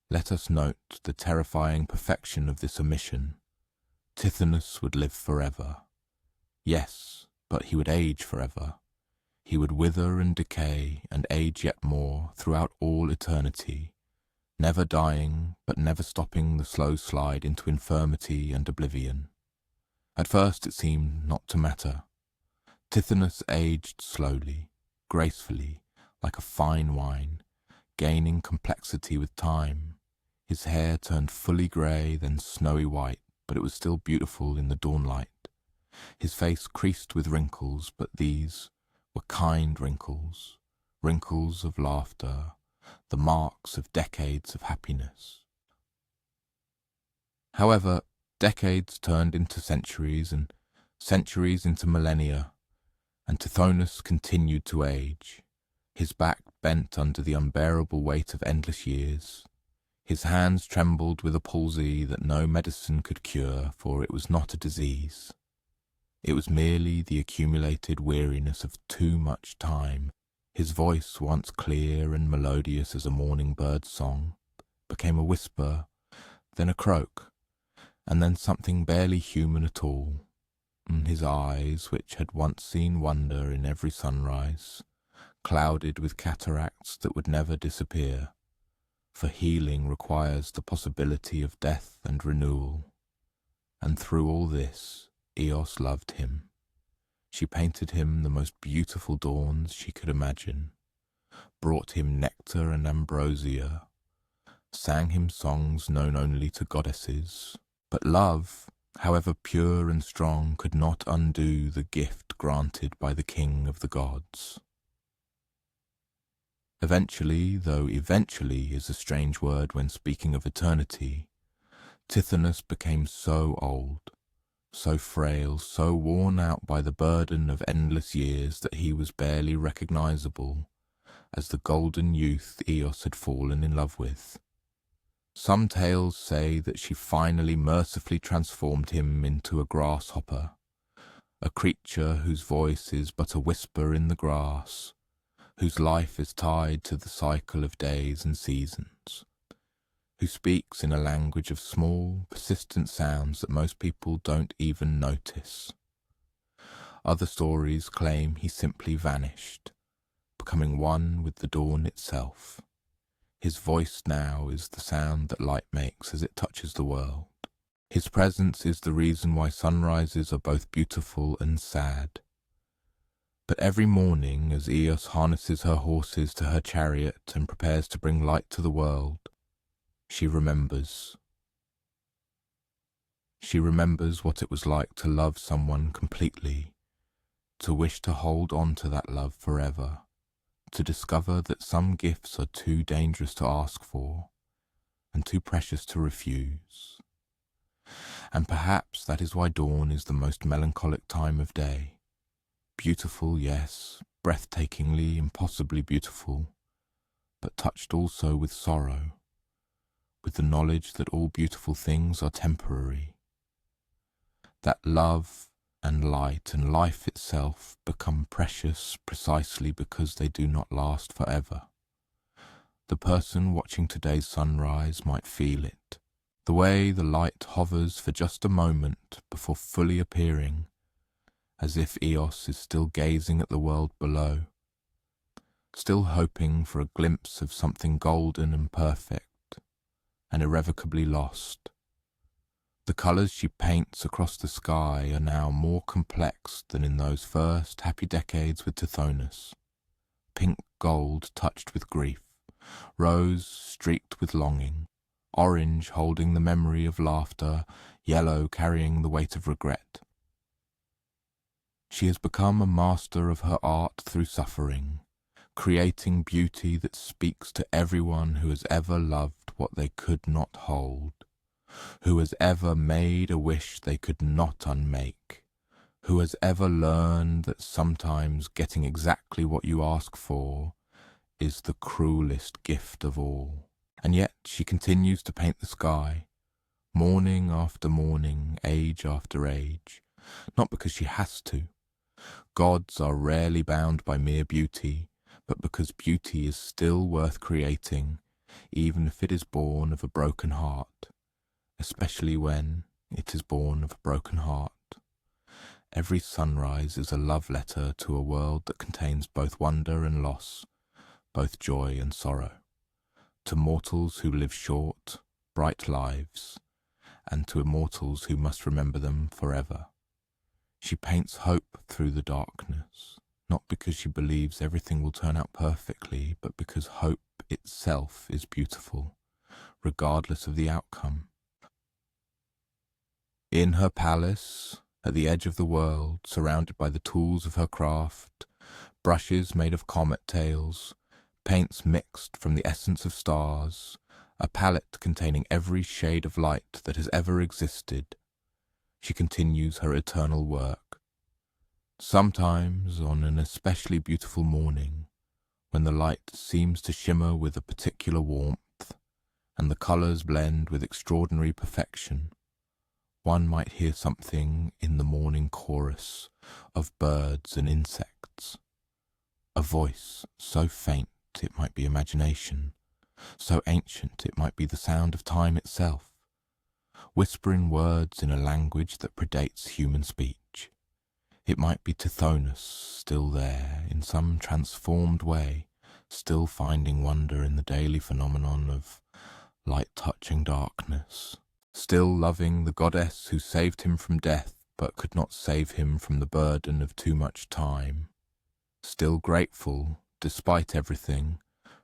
Let us note the terrifying perfection of this omission. Tithonus would live forever. Yes, but he would age forever. He would wither and decay and age yet more throughout all eternity, never dying, but never stopping the slow slide into infirmity and oblivion. At first it seemed not to matter. Tithonus aged slowly, gracefully, like a fine wine, gaining complexity with time. His hair turned fully grey, then snowy white, but it was still beautiful in the dawnlight. His face creased with wrinkles, but these were kind wrinkles, wrinkles of laughter, the marks of decades of happiness. However, decades turned into centuries, and centuries into millennia, and Tithonus continued to age, his back bent under the unbearable weight of endless years. His hands trembled with a palsy that no medicine could cure, for it was not a disease. It was merely the accumulated weariness of too much time. His voice, once clear and melodious as a morning bird's song, became a whisper, then a croak, and then something barely human at all. And his eyes, which had once seen wonder in every sunrise, clouded with cataracts that would never disappear, for healing requires the possibility of death and renewal. And through all this, Eos loved him. She painted him the most beautiful dawns she could imagine, brought him nectar and ambrosia, sang him songs known only to goddesses. But love, however pure and strong, could not undo the gift granted by the king of the gods. Eventually, though eventually is a strange word when speaking of eternity, Tithonus became so old, so frail, so worn out by the burden of endless years that he was barely recognizable as the golden youth Eos had fallen in love with. Some tales say that she finally mercifully transformed him into a grasshopper, a creature whose voice is but a whisper in the grass, whose life is tied to the cycle of days and seasons, who speaks in a language of small, persistent sounds that most people don't even notice. Other stories claim he simply vanished, becoming one with the dawn itself. His voice now is the sound that light makes as it touches the world. His presence is the reason why sunrises are both beautiful and sad. But every morning, as Eos harnesses her horses to her chariot and prepares to bring light to the world, she remembers. She remembers what it was like to love someone completely, to wish to hold on to that love forever, to discover that some gifts are too dangerous to ask for and too precious to refuse. And perhaps that is why dawn is the most melancholic time of day. Beautiful, yes, breathtakingly, impossibly beautiful, but touched also with sorrow, with the knowledge that all beautiful things are temporary, that love and light and life itself become precious precisely because they do not last forever. The person watching today's sunrise might feel it, the way the light hovers for just a moment before fully appearing, as if Eos is still gazing at the world below, still hoping for a glimpse of something golden and perfect, and irrevocably lost. The colours she paints across the sky are now more complex than in those first happy decades with Tithonus. Pink gold touched with grief, rose streaked with longing, orange holding the memory of laughter, yellow carrying the weight of regret. She has become a master of her art through suffering, creating beauty that speaks to everyone who has ever loved what they could not hold, who has ever made a wish they could not unmake, who has ever learned that sometimes getting exactly what you ask for is the cruelest gift of all. And yet she continues to paint the sky, morning after morning, age after age, not because she has to. Gods are rarely bound by mere beauty, but because beauty is still worth creating, even if it is born of a broken heart, especially when it is born of a broken heart. Every sunrise is a love letter to a world that contains both wonder and loss, both joy and sorrow. to mortals who live short, bright lives, and to immortals who must remember them forever. She paints hope through the darkness, not because she believes everything will turn out perfectly, but because hope itself is beautiful, regardless of the outcome. In her palace, at the edge of the world, surrounded by the tools of her craft, brushes made of comet tails, paints mixed from the essence of stars, a palette containing every shade of light that has ever existed, she continues her eternal work. Sometimes, on an especially beautiful morning, when the light seems to shimmer with a particular warmth, and the colours blend with extraordinary perfection, one might hear something in the morning chorus of birds and insects, a voice so faint it might be imagination, so ancient it might be the sound of time itself, whispering words in a language that predates human speech. It might be Tithonus still there, in some transformed way, still finding wonder in the daily phenomenon of light touching darkness, still loving the goddess who saved him from death but could not save him from the burden of too much time, still grateful, despite everything,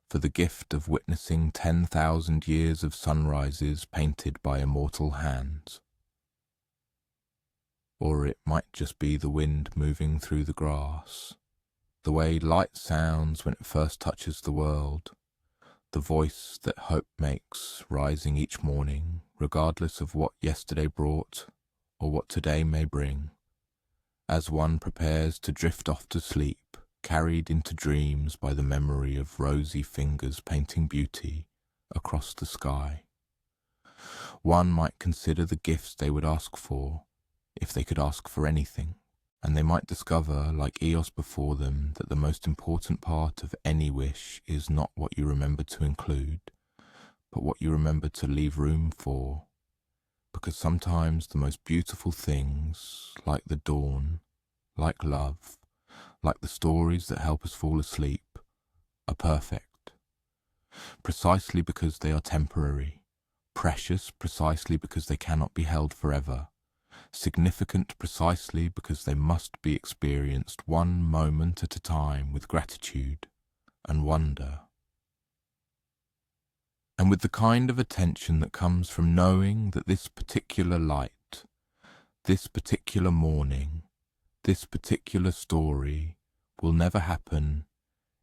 for the gift of witnessing 10,000 years of sunrises painted by immortal hands. Or it might just be the wind moving through the grass, the way light sounds when it first touches the world, the voice that hope makes rising each morning, regardless of what yesterday brought or what today may bring, as one prepares to drift off to sleep, carried into dreams by the memory of rosy fingers painting beauty across the sky. One might consider the gifts they would ask for, if they could ask for anything, and they might discover, like Eos before them, that the most important part of any wish is not what you remember to include, but what you remember to leave room for, because sometimes the most beautiful things, like the dawn, like love, like the stories that help us fall asleep, are perfect, precisely because they are temporary, precious precisely because they cannot be held forever, significant precisely because they must be experienced one moment at a time with gratitude and wonder. And with the kind of attention that comes from knowing that this particular light, this particular morning, this particular story will never happen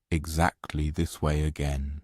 exactly this way again.